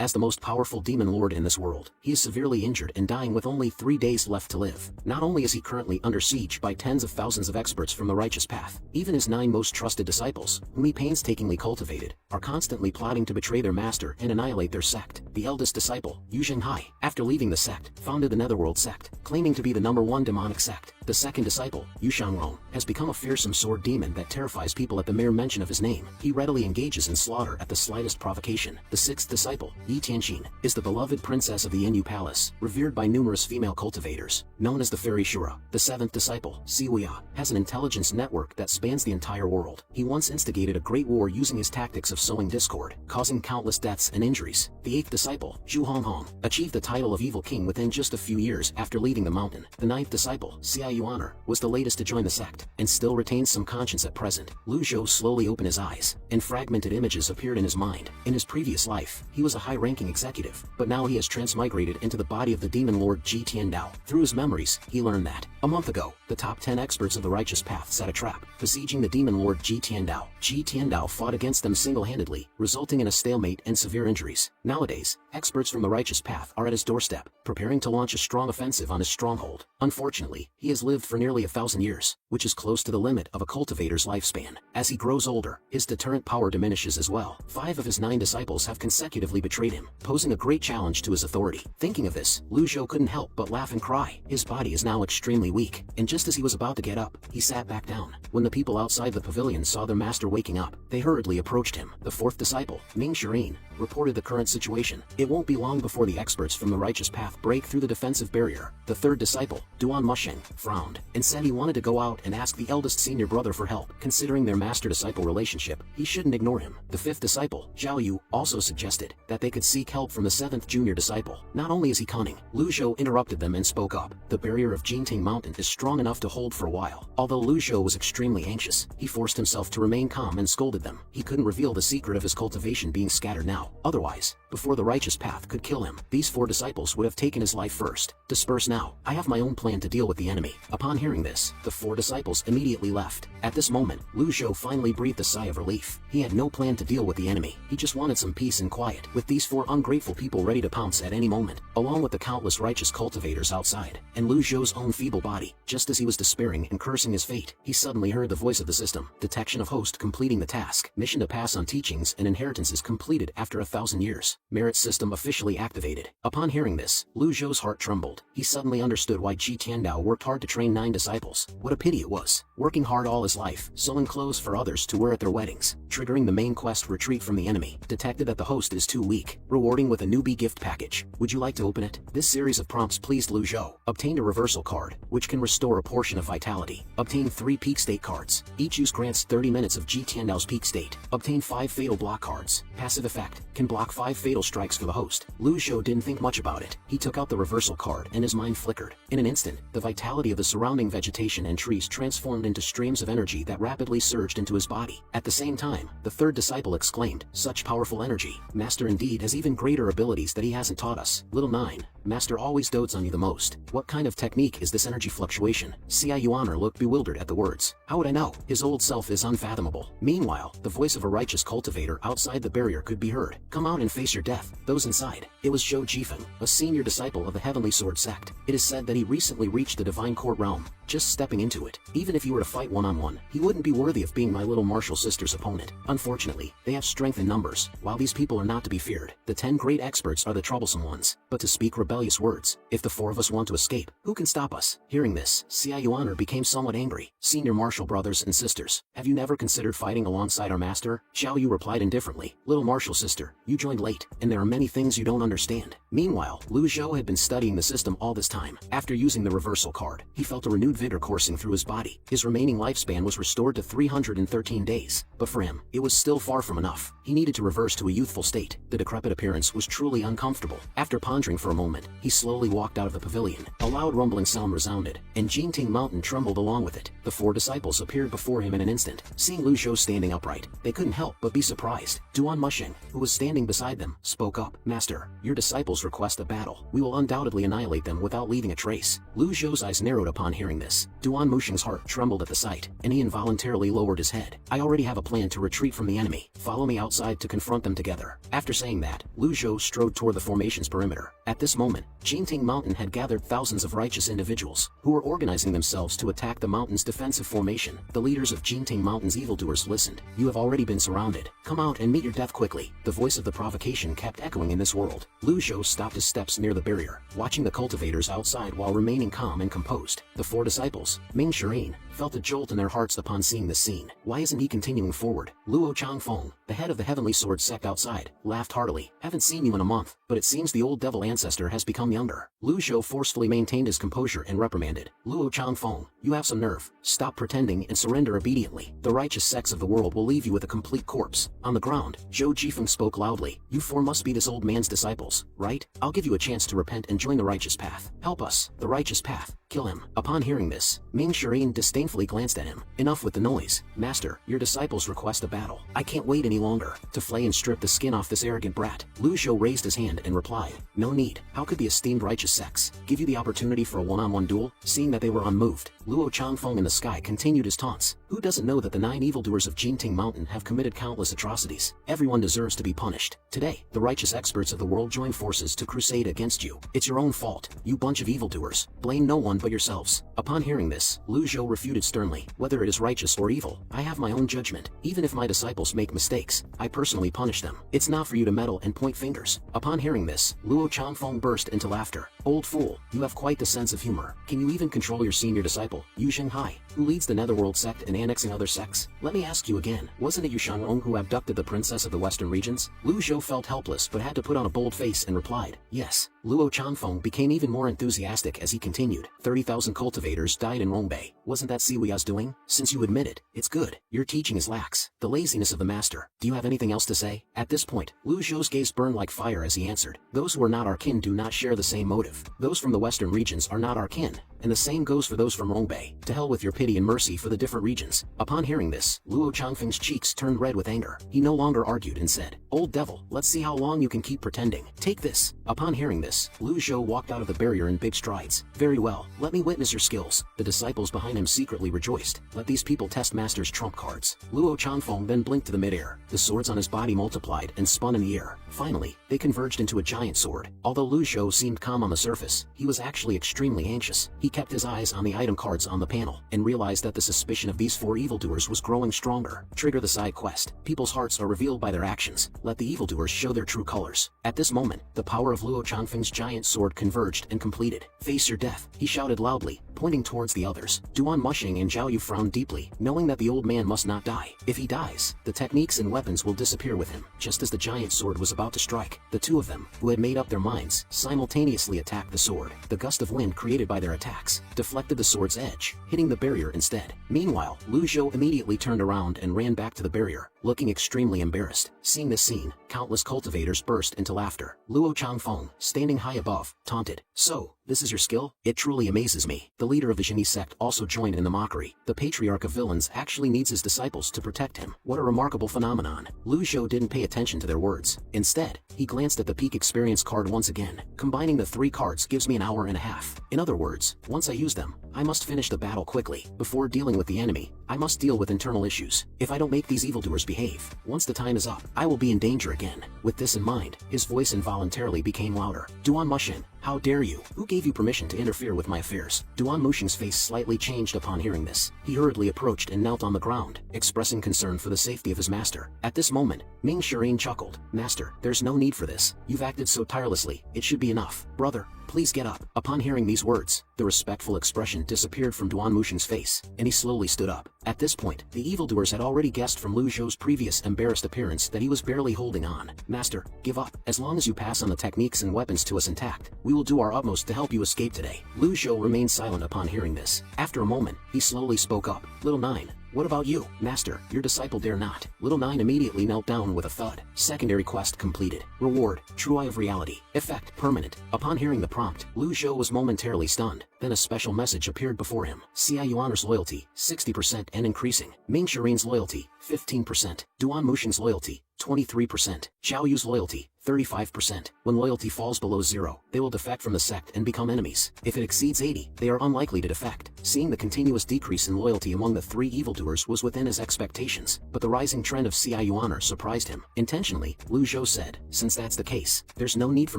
As the most powerful demon lord in this world, he is severely injured and dying with only 3 days left to live. Not only is he currently under siege by tens of thousands of experts from the righteous path, even his 9 most trusted disciples, whom he painstakingly cultivated, are constantly plotting to betray their master and annihilate their sect. The eldest disciple, Yu Zhenghai, after leaving the sect, founded the Netherworld sect, claiming to be the #1 demonic sect. The second disciple, Yu Shangrong, has become a fearsome sword demon that terrifies people at the mere mention of his name. He readily engages in slaughter at the slightest provocation. The sixth disciple, Yi Tianxin, is the beloved princess of the Enyu Palace, revered by numerous female cultivators, known as the Fairy Shura. The seventh disciple, Siwuya, has an intelligence network that spans the entire world. He once instigated a great war using his tactics of sowing discord, causing countless deaths and injuries. The eighth disciple, Zhu Honghong, achieved the title of Evil King within just a few years after leaving the mountain. The ninth disciple, Xiaoyu Honor, was the latest to join the sect, and still retains some conscience at present. Lu Zhou slowly opened his eyes, and fragmented images appeared in his mind. In his previous life, he was a high-ranking executive, but now he has transmigrated into the body of the demon lord Ji Tiandao. Through his memories, he learned that, a month ago, the top 10 experts of the righteous path set a trap, besieging the demon lord Ji Tiandao. Ji Tiandao fought against them single-handedly, resulting in a stalemate and severe injuries. Nowadays, experts from the righteous path are at his doorstep, preparing to launch a strong offensive on his stronghold. Unfortunately, he has lived for nearly 1,000 years, which is close to the limit of a cultivator's lifespan. As he grows older, his deterrent power diminishes as well. 5 of his 9 disciples have consecutively betrayed him, posing a great challenge to his authority. Thinking of this, Lu Zhou couldn't help but laugh and cry. His body is now extremely weak, and just as he was about to get up, he sat back down. When the people outside the pavilion saw their master waking up, they hurriedly approached him. The 4th disciple, Ming Shirin, reported the current situation. It won't be long before the experts from the righteous path break through the defensive barrier. The 3rd disciple, Duan Musheng, frowned, and said he wanted to go out and ask the eldest senior brother for help. Considering their master-disciple relationship, he shouldn't ignore him. The 5th disciple, Zhao Yu, also suggested that they could seek help from the 7th junior disciple. Not only is he cunning, Lu Zhou interrupted them and spoke up. The barrier of Jinting Mountain is strong enough to hold for a while. Although Lu Zhou was extremely anxious, he forced himself to remain calm and scolded them. He couldn't reveal the secret of his cultivation being scattered now. Otherwise, before the righteous path could kill him, these 4 disciples would have taken his life first. Disperse now. I have my own plan to deal with the enemy. Upon hearing this, the 4 disciples immediately left. At this moment, Lu Zhou finally breathed a sigh of relief. He had no plan to deal with the enemy. He just wanted some peace and quiet, with these 4 ungrateful people ready to pounce at any moment, along with the countless righteous cultivators outside, and Lu Zhou's own feeble body. Just as he was despairing and cursing his fate, he suddenly heard the voice of the system. Detection of host completing the task. Mission to pass on teachings and inheritances completed after 1,000 years. Merit system officially activated. Upon hearing this, Lu Zhou's heart trembled. He suddenly understood why Ji Tiandao worked hard to train 9 disciples. What a pity it was. Working hard all his life, sewing clothes for others to wear at their weddings, triggering the main quest retreat from the enemy. Detected that the host is too weak. Rewarding with a newbie gift package. Would you like to open it? This series of prompts pleased Lu Zhou. Obtained a reversal card, which can restore a portion of vitality. Obtain 3 peak state cards. Each use grants 30 minutes of Ji Tiandao's peak state. Obtain 5 fatal block cards. Passive effect, can block 5 fatal strikes for the host. Lu Zhou didn't think much about it. He took out the reversal card and his mind flickered. In an instant, the vitality of the surrounding vegetation and trees transformed into streams of energy that rapidly surged into his body. At the same time, the 3rd disciple exclaimed, "Such powerful energy. Master indeed has even greater abilities that he hasn't taught us." Little 9, Master always dotes on you the most. What kind of technique is this energy fluctuation? Xia Yuaner looked bewildered at the words. How would I know? His old self is unfathomable. Meanwhile, the voice of a righteous cultivator outside the barrier could be heard. Come out and face your death, those inside. It was Zhou Jifeng, a senior disciple of the Heavenly Sword sect. It is said that he recently reached the Divine Court realm. Just stepping into it, even if he were to fight one-on-one, he wouldn't be worthy of being my little martial sister's opponent. Unfortunately, they have strength in numbers. While these people are not to be feared, the 10 great experts are the troublesome ones. But to speak rebellious words, if the 4 of us want to escape, who can stop us? Hearing this, Xia Yuaner became somewhat angry. Senior martial brothers and sisters, have you never considered fighting alongside our master? Xiao Yu replied indifferently. Little martial sister, you joined late, and there are many things you don't understand. Meanwhile, Lu Zhou had been studying the system all this time. After using the reversal card, he felt a renewed vigor coursing through his body. His remaining lifespan was restored to 313 days. But for him, it was still far from enough. He needed to reverse to a youthful state. The decrepit appearance was truly uncomfortable. After pondering for a moment, he slowly walked out of the pavilion. A loud rumbling sound resounded, and Jinting Mountain trembled along with it. The 4 disciples appeared before him in an instant. Seeing Lu Zhou standing upright, they couldn't help but be surprised. Duan Musheng, who was standing beside them, spoke up. up. Master, your disciples request a battle. We will undoubtedly annihilate them without leaving a trace. Lu Zhou's eyes narrowed upon hearing this. Duan Mushing's heart trembled at the sight, and he involuntarily lowered his head. I already have a plan to retreat from the enemy. Follow me outside to confront them together. After saying that, Lu Zhou strode toward the formation's perimeter. At this moment, Jinting Mountain had gathered thousands of righteous individuals, who were organizing themselves to attack the mountain's defensive formation. The leaders of Jinting Mountain's evildoers listened. You have already been surrounded. Come out and meet your death quickly. The voice of the provocation kept echoing in this world. Lu Zhou stopped his steps near the barrier, watching the cultivators outside while remaining calm and composed. The four disciples, Ming Shirin, felt a jolt in their hearts upon seeing this scene. Why isn't he continuing forward? Luo Changfeng, the head of the Heavenly Sword sect outside, laughed heartily. Haven't seen you in a month, but it seems the old devil ancestor has become younger. Lu Zhou forcefully maintained his composure and reprimanded. Luo Changfeng, you have some nerve. Stop pretending and surrender obediently. The righteous sects of the world will leave you with a complete corpse. On the ground, Zhou Jifeng spoke loudly. You four must be this old man's disciples, right? I'll give you a chance to repent and join the righteous path. Help us. The righteous path. Kill him. Upon hearing this, Ming Shirin disdainfully glanced at him. Enough with the noise. Master, your disciples request a battle. I can't wait any longer to flay and strip the skin off this arrogant brat. Lu Zhou raised his hand and replied, no need. How could the esteemed righteous sects give you the opportunity for a one-on-one duel? Seeing that they were unmoved, Luo Changfeng in the sky continued his taunts. Who doesn't know that the 9 evildoers of Jinting Mountain have committed countless atrocities? Everyone deserves to be punished. Today, the righteous experts of the world join forces to crusade against you. It's your own fault, you bunch of evildoers. Blame no one but yourselves. Upon hearing this, Lu Zhou refuted sternly. Whether it is righteous or evil, I have my own judgment. Even if my disciples make mistakes, I personally punish them. It's not for you to meddle and point fingers. Upon hearing this, Luo Changfeng burst into laughter. Old fool, you have quite the sense of humor. Can you even control your senior disciple, Yu Zhenghai, who leads the Netherworld sect in annexing other sects? Let me ask you again, wasn't it Yu Shangrong who abducted the princess of the western regions? Lu Zhou felt helpless but had to put on a bold face and replied, yes. Luo Changfeng became even more enthusiastic as he continued. 30,000 cultivators died in Rongbei. Wasn't that Siwia's doing? Since you admit it, it's good. Your teaching is lax. The laziness of the master. Do you have anything else to say? At this point, Lu Zhou's gaze burned like fire as he answered. Those who are not our kin do not share the same motive. Those from the western regions are not our kin. And the same goes for those from Rongbei. To hell with your pity and mercy for the different regions. Upon hearing this, Luo Changfeng's cheeks turned red with anger. He no longer argued and said, old devil, let's see how long you can keep pretending. Take this. Upon hearing this, Lu Zhou walked out of the barrier in big strides. Very well, let me witness your skills. The disciples behind him secretly rejoiced. Let these people test master's trump cards. Luo Changfeng then blinked to the midair. The swords on his body multiplied and spun in the air. Finally, they converged into a giant sword. Although Lu Zhou seemed calm on the surface, he was actually extremely anxious. He kept his eyes on the item cards on the panel, and realized that the suspicion of these 4 evildoers was growing stronger. Trigger the side quest. People's hearts are revealed by their actions. Let the evildoers show their true colors. At this moment, the power of Luo Changfeng's giant sword converged and completed. Face your death, he shouted loudly, pointing towards the others. Duan Mushing and Zhao Yu frowned deeply, knowing that the old man must not die. If he dies, the techniques and weapons will disappear with him. Just as the giant sword was about to strike, the 2 of them, who had made up their minds, simultaneously attacked the sword. The gust of wind created by their attacks deflected the sword's edge, hitting the barrier instead. Meanwhile, Lu Zhou immediately turned around and ran back to the barrier, looking extremely embarrassed. Seeing this scene, countless cultivators burst into laughter. Luo Changfeng, standing high above, taunted. So, this is your skill? It truly amazes me. The leader of the Genie sect also joined in the mockery. The patriarch of villains actually needs his disciples to protect him. What a remarkable phenomenon. Lu Zhou didn't pay attention to their words. Instead, he glanced at the peak experience card once again. Combining the 3 cards gives me an hour and a half. In other words, once I use them, I must finish the battle quickly. Before dealing with the enemy, I must deal with internal issues. If I don't make these evildoers behave, once the time is up, I will be in danger again. With this in mind, his voice involuntarily became louder. Duan Mushin, how dare you? Who gave you permission to interfere with my affairs? Duan Mushing's face slightly changed upon hearing this. He hurriedly approached and knelt on the ground, expressing concern for the safety of his master. At this moment, Ming Shirin chuckled. Master, there's no need for this. You've acted so tirelessly, it should be enough. Brother, please get up. Upon hearing these words, the respectful expression disappeared from Duan Mushing's face, and he slowly stood up. At this point, the evildoers had already guessed from Lu Zhou's previous embarrassed appearance that he was barely holding on. Master, give up. As long as you pass on the techniques and weapons to us intact, we will do our utmost to help you escape today. Lu Zhou remained silent upon hearing this. After a moment, he slowly spoke up. Little 9. What about you? Master, your disciple dare not. Little 9 immediately knelt down with a thud. Secondary quest completed. Reward, True Eye of Reality. Effect, permanent. Upon hearing the prompt, Lu Zhou was momentarily stunned. Then a special message appeared before him. Xia Yuaner's loyalty, 60% and increasing. Ming Shirin's loyalty, 15%. Duan Mushing's loyalty, 23%. Xiao Yu's loyalty, 35%. When loyalty falls below 0, they will defect from the sect and become enemies. If it exceeds 80, they are unlikely to defect. Seeing the continuous decrease in loyalty among the three evildoers was within his expectations, but the rising trend of Xiao honor surprised him. Intentionally, Lu Zhou said, "Since that's the case, there's no need for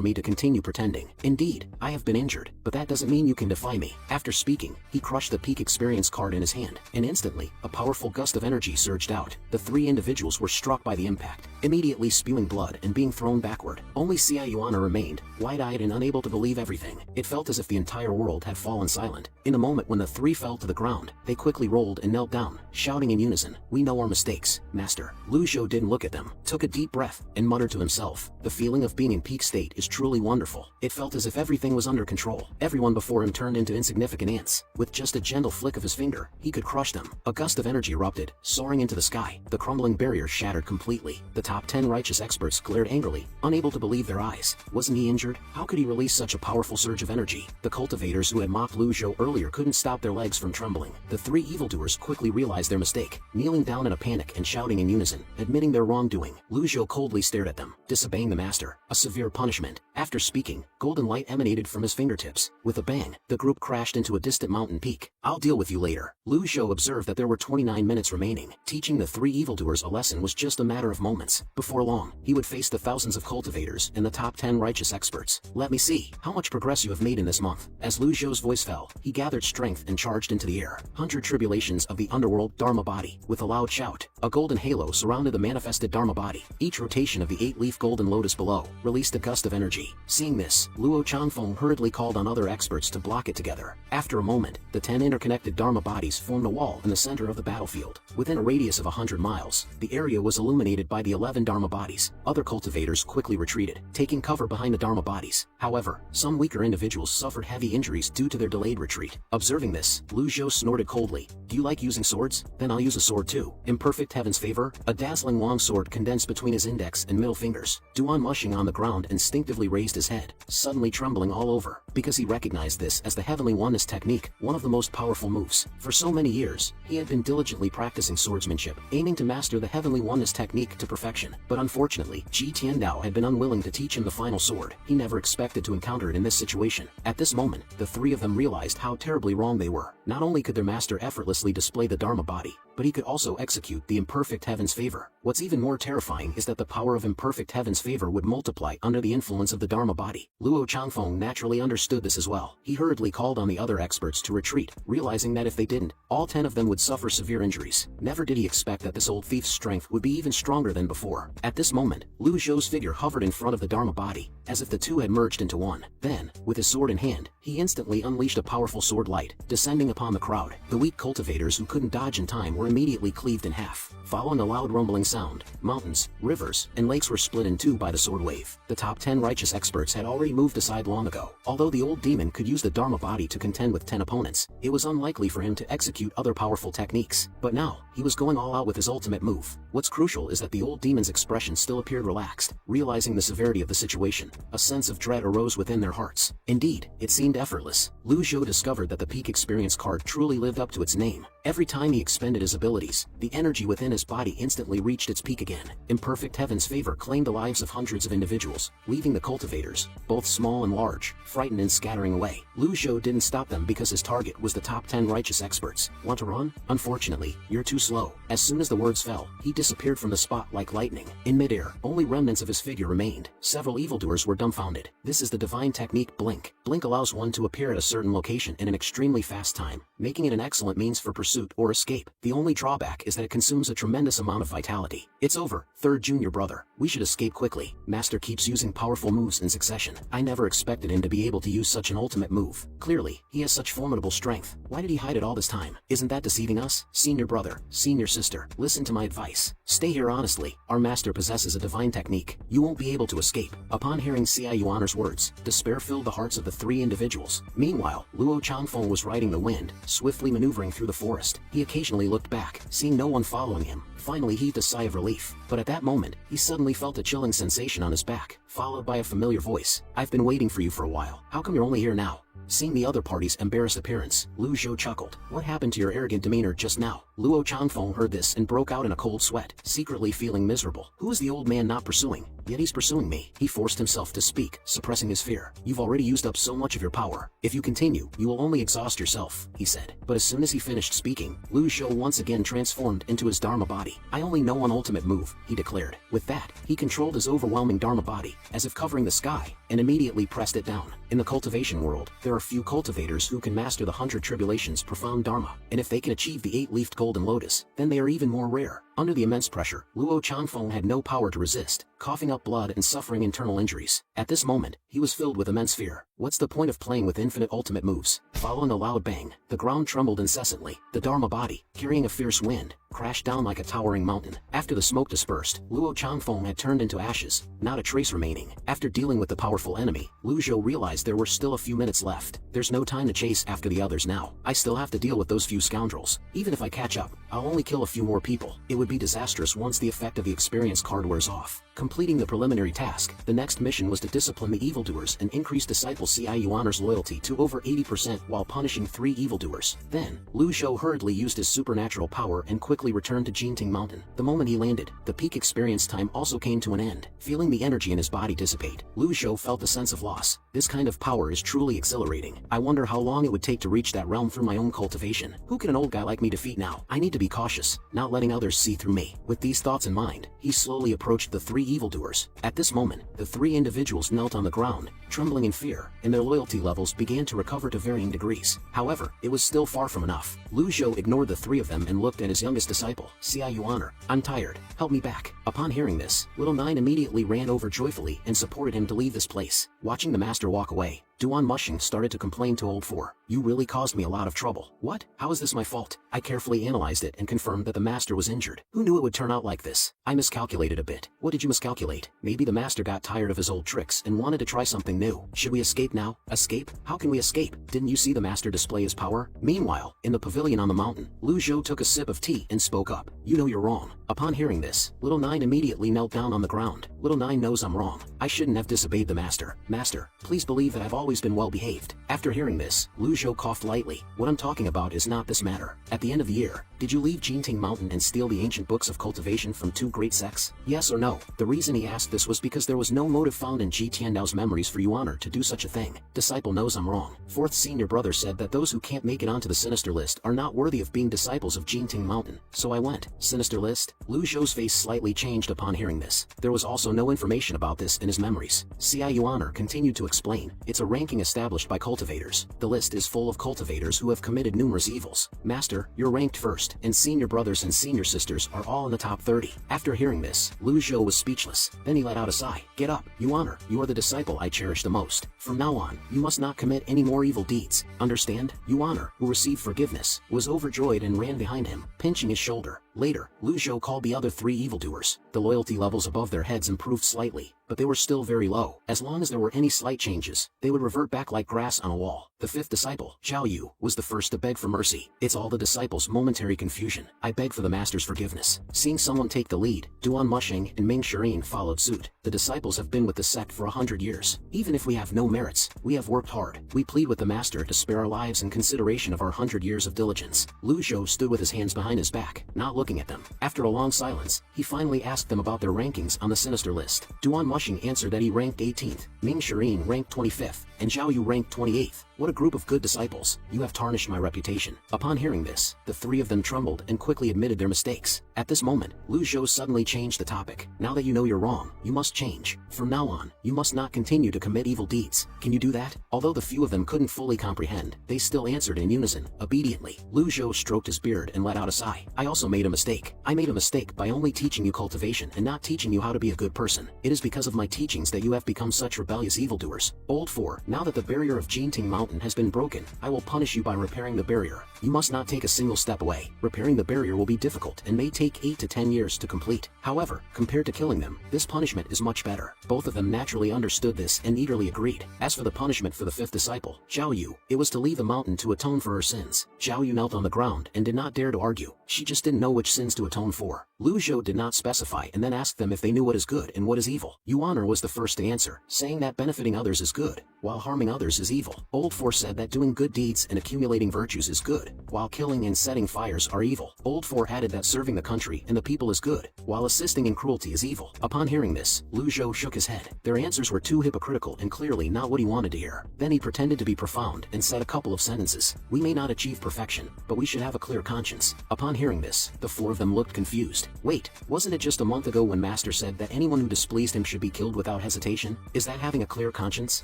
me to continue pretending. Indeed, I have been injured, but that doesn't mean you can defy me." After speaking, he crushed the peak experience card in his hand, and instantly, a powerful gust of energy surged out. The three individuals were struck by the impact, immediately spewing blood and being thrown backward. Only Xiao honor remained, wide-eyed and unable to believe everything. It felt as if the entire world had fallen silent. In the moment when the three fell to the ground, they quickly rolled and knelt down, shouting in unison, "We know our mistakes, Master." Lu Zhou didn't look at them, took a deep breath, and muttered to himself, "The feeling of being in peak state is truly wonderful." It felt as if everything was under control. Everyone before him turned into insignificant ants. With just a gentle flick of his finger, he could crush them. A gust of energy erupted, soaring into the sky. The crumbling barrier shattered completely. The top 10 righteous experts glared angrily, unable to believe their eyes. Wasn't he injured? How could he release such a powerful surge of energy? The cultivators who had mocked Lu Zhou earlier couldn't stop their legs from trembling. The three evildoers quickly realized their mistake, kneeling down in a panic and shouting in unison, admitting their wrongdoing. Lu Zhou coldly stared at them, disobeying the master, a severe punishment. After speaking, golden light emanated from his fingertips. With a bang, the group crashed into a distant mountain peak. "I'll deal with you later." Lu Zhou observed that there were 29 minutes remaining. Teaching the three evildoers a lesson was just a matter of moments. Before long, he would face the thousands of cultivators and the top 10 righteous experts. "Let me see how much progress you have made in this month." As Lu Zhou's voice fell, he gathered strength and charged into the air. 100 tribulations of the underworld Dharma body. With a loud shout, a golden halo surrounded the manifested Dharma body. Each rotation of the 8-leaf golden lotus below released a gust of energy. Seeing this, Luo Changfeng hurriedly called on other experts to block it together. After a moment, the 10 interconnected Dharma bodies formed a wall in the center of the battlefield. Within a radius of 100 miles, the area was illuminated by the 11 Dharma bodies. Other cultivators quickly retreated, taking cover behind the Dharma bodies. However, some weaker individuals suffered heavy injuries due to their delayed retreat. Observing this, Lu Zhou snorted coldly. "Do you like using swords? Then I'll use a sword too." Imperfect Heaven's Favor, a dazzling long sword condensed between his index and middle fingers. Duan mushing on the ground instinctively raised his head, suddenly trembling all over, because he recognized this as the Heavenly Oneness technique, one of the most powerful moves. For so many years, he had been diligently practicing swordsmanship, aiming to master the Heavenly Oneness technique to perfection. But unfortunately, Ji Tiandao had been unwilling to teach him the final sword. He never expected to encounter it in this situation. At this moment, the three of them realized how terribly wrong they were. Not only could their master effortlessly display the Dharma body, but he could also execute the Imperfect Heaven's Favor. What's even more terrifying is that the power of Imperfect Heaven's Favor would multiply under the influence of the Dharma body. Luo Changfeng naturally understood this as well. He hurriedly called on the other experts to retreat, realizing that if they didn't, all 10 of them would suffer severe injuries. Never did he expect that this old thief's strength would be even stronger than before. At this moment, Lu Zhou's figure hovered in front of the Dharma body, as if the two had merged into one. Then, with his sword in hand, he instantly unleashed a powerful sword light, descending upon the crowd. The weak cultivators who couldn't dodge in time were immediately cleaved in half. Following a loud rumbling sound, mountains, rivers, and lakes were split in two by the sword wave. The top 10 righteous experts had already moved aside long ago. Although the old demon could use the Dharma body to contend with 10 opponents, it was unlikely for him to execute other powerful techniques. But now, he was going all out with his ultimate move. What's crucial is that the old demon's expression still appeared relaxed. Realizing the severity of the situation, a sense of dread arose within their hearts. Indeed, it seemed effortless. Lu Zhou discovered that the peak experience card truly lived up to its name. Every time he expended his abilities, the energy within his body instantly reached its peak again. Imperfect Heaven's Favor claimed the lives of hundreds of individuals, leaving the cultivators, both small and large, frightened and scattering away. Lu Zhou didn't stop them because his target was the top 10 righteous experts. Want to run? Unfortunately, you're too slow. As soon as the words fell, he disappeared from the spot like lightning. In midair, only remnants of his figure remained. Several evildoers were dumbfounded. This is the divine technique Blink. Blink allows one to appear at a certain location in an extremely fast time, making it an excellent means for pursuit or escape. The only drawback is that it consumes a tremendous amount of vitality. It's over, third junior brother. We should escape quickly. Master keeps using powerful moves in succession. I never expected him to be able to use such an ultimate move. Clearly, he has such formidable strength. Why did he hide it all this time? Isn't that deceiving us? Senior brother, senior sister, listen to my advice. Stay here honestly. Our master possesses a divine technique. You won't be able to escape. Upon hearing Xia Yuaner's words, despair filled the hearts of the three individuals. Meanwhile, Luo Changfeng was riding the wind, swiftly maneuvering through the forest. He occasionally looked back, seeing no one following him. finally heaved a sigh of relief. But at that moment, he suddenly felt a chilling sensation on his back, followed by a familiar voice. "I've been waiting for you for a while. How come you're only here now?" Seeing the other party's embarrassed appearance, Lu Zhou chuckled. "What happened to your arrogant demeanor just now?" Luo Changfeng heard this and broke out in a cold sweat, secretly feeling miserable. Who is the old man not pursuing? Yet he's pursuing me. He forced himself to speak, suppressing his fear. "You've already used up so much of your power. If you continue, you will only exhaust yourself," he said. But as soon as he finished speaking, Lu Zhou once again transformed into his Dharma body. "I only know one ultimate move," he declared. With that, he controlled his overwhelming Dharma body, as if covering the sky, and immediately pressed it down. In the cultivation world, there are few cultivators who can master the 100 tribulations profound Dharma, and if they can achieve the 8-leafed golden lotus, then they are even more rare. Under the immense pressure, Luo Changfeng had no power to resist, coughing up blood and suffering internal injuries. At this moment, he was filled with immense fear. What's the point of playing with infinite ultimate moves? Following a loud bang, the ground trembled incessantly. The Dharma body, carrying a fierce wind, crashed down like a towering mountain. After the smoke dispersed, Luo Changfeng had turned into ashes, not a trace remaining. After dealing with the powerful enemy, Lu Zhou realized there were still a few minutes left. There's no time to chase after the others now. I still have to deal with those few scoundrels. Even if I catch up, I'll only kill a few more people. It would be disastrous once the effect of the experience card wears off. Completing the preliminary task, the next mission was to discipline the evildoers and increase disciple Ci Yuaner's loyalty to over 80% while punishing 3 evildoers. Then, Lu Zhou hurriedly used his supernatural power and quickly returned to Jinting Mountain. The moment he landed, the peak experience time also came to an end. Feeling the energy in his body dissipate, Lu Zhou felt a sense of loss. This kind of power is truly exhilarating. I wonder how long it would take to reach that realm through my own cultivation. Who can an old guy like me defeat now? I need to be cautious, not letting others see through me. With these thoughts in mind, he slowly approached the 3 evildoers. At this moment, the 3 individuals knelt on the ground, trembling in fear, and their loyalty levels began to recover to varying degrees. However, it was still far from enough. Lu Zhou ignored the 3 of them and looked at his youngest disciple, Ci Yuaner. "I'm tired. Help me back." Upon hearing this, Little Nine immediately ran over joyfully and supported him to leave this place. Watching the master walk away, Duan Mushing started to complain to Old Four. "You really caused me a lot of trouble." "What? How is this my fault?" I carefully analyzed it and confirmed that the master was injured. "Who knew it would turn out like this?" "I miscalculated a bit." "What did you miscalculate?" "Maybe the master got tired of his old tricks and wanted to try something new." "Should we escape now?" "Escape? How can we escape? Didn't you see the master display his power?" Meanwhile, in the pavilion on the mountain, Lu Zhou took a sip of tea and spoke up. "You know you're wrong." Upon hearing this, Little Nine immediately knelt down on the ground. "Little Nine knows I'm wrong. I shouldn't have disobeyed the master. Master, please believe that I've always been well behaved." After hearing this, Lu Zhou coughed lightly. "What I'm talking about is not this matter. At the end of the year, did you leave Jinting Mountain and steal the ancient books of cultivation from 2 great sects? Yes or no?" The reason he asked this was because there was no motive found in Ji Tiandao's memories for Yuaner to do such a thing. "Disciple knows I'm wrong. 4th senior brother said that those who can't make it onto the sinister list are not worthy of being disciples of Jinting Mountain. So I went." "Sinister list?" Lu Zhou's face slightly changed upon hearing this. There was also no information about this in his memories. Ci Yuaner continued to explain. "It's a ranking established by cultivators. The list is full of cultivators who have committed numerous evils. Master, you're ranked first, and senior brothers and senior sisters are all in the top 30. After hearing this, Lu Zhou was speechless. Then he let out a sigh. "Get up, Yuaner. You are the disciple I cherish the most. From now on, you must not commit any more evil deeds. Understand?" Yuaner, who received forgiveness, was overjoyed and ran behind him, pinching his shoulder. Later, Lu Zhou called the other 3 evildoers. The loyalty levels above their heads improved slightly, but they were still very low. As long as there were any slight changes, they would revert back like grass on a wall. The 5th disciple, Zhao Yu, was the first to beg for mercy. "It's all the disciples' momentary confusion. I beg for the master's forgiveness." Seeing someone take the lead, Duan Mushing and Ming Shirin followed suit. "The disciples have been with the sect for 100 years. Even if we have no merits, we have worked hard. We plead with the master to spare our lives in consideration of our 100 years of diligence." Lu Zhou stood with his hands behind his back, not looking at them. After a long silence, he finally asked them about their rankings on the sinister list. Duan Mushing answered that he ranked 18th, Ming Shirin ranked 25th, and Zhao Yu ranked 28th. "What a group of good disciples. You have tarnished my reputation." Upon hearing this, the 3 of them trembled and quickly admitted their mistakes. At this moment, Lu Zhou suddenly changed the topic. "Now that you know you're wrong, you must change. From now on, you must not continue to commit evil deeds. Can you do that?" Although the few of them couldn't fully comprehend, they still answered in unison, obediently. Lu Zhou stroked his beard and let out a sigh. "I also made a mistake. I made a mistake by only teaching you cultivation and not teaching you how to be a good person. It is because of my teachings that you have become such rebellious evildoers." Old Four, Now that the barrier of Jinting Mountain has been broken, I will punish you by repairing the barrier. You must not take a single step away. Repairing the barrier will be difficult and may take 8 to 10 years to complete. However, compared to killing them, this punishment is much better. Both of them naturally understood this and eagerly agreed. As for the punishment for the 5th disciple, Zhao Yu, it was to leave the mountain to atone for her sins. Zhao Yu knelt on the ground and did not dare to argue. She just didn't know which sins to atone for. Lu Zhou did not specify and then asked them if they knew what is good and what is evil. Yuan was the first to answer, saying that benefiting others is good, while harming others is evil. Old Four said that doing good deeds and accumulating virtues is good, while killing and setting fires are evil. Old Four added that serving the country and the people is good, while assisting in cruelty is evil. Upon hearing this, Lu Zhou shook his head. Their answers were too hypocritical and clearly not what he wanted to hear. Then he pretended to be profound and said a couple of sentences. We may not achieve perfection, but we should have a clear conscience. Upon hearing this, the 4 of them looked confused. Wait, wasn't it just a month ago when Master said that anyone who displeased him should be killed without hesitation? Is that having a clear conscience?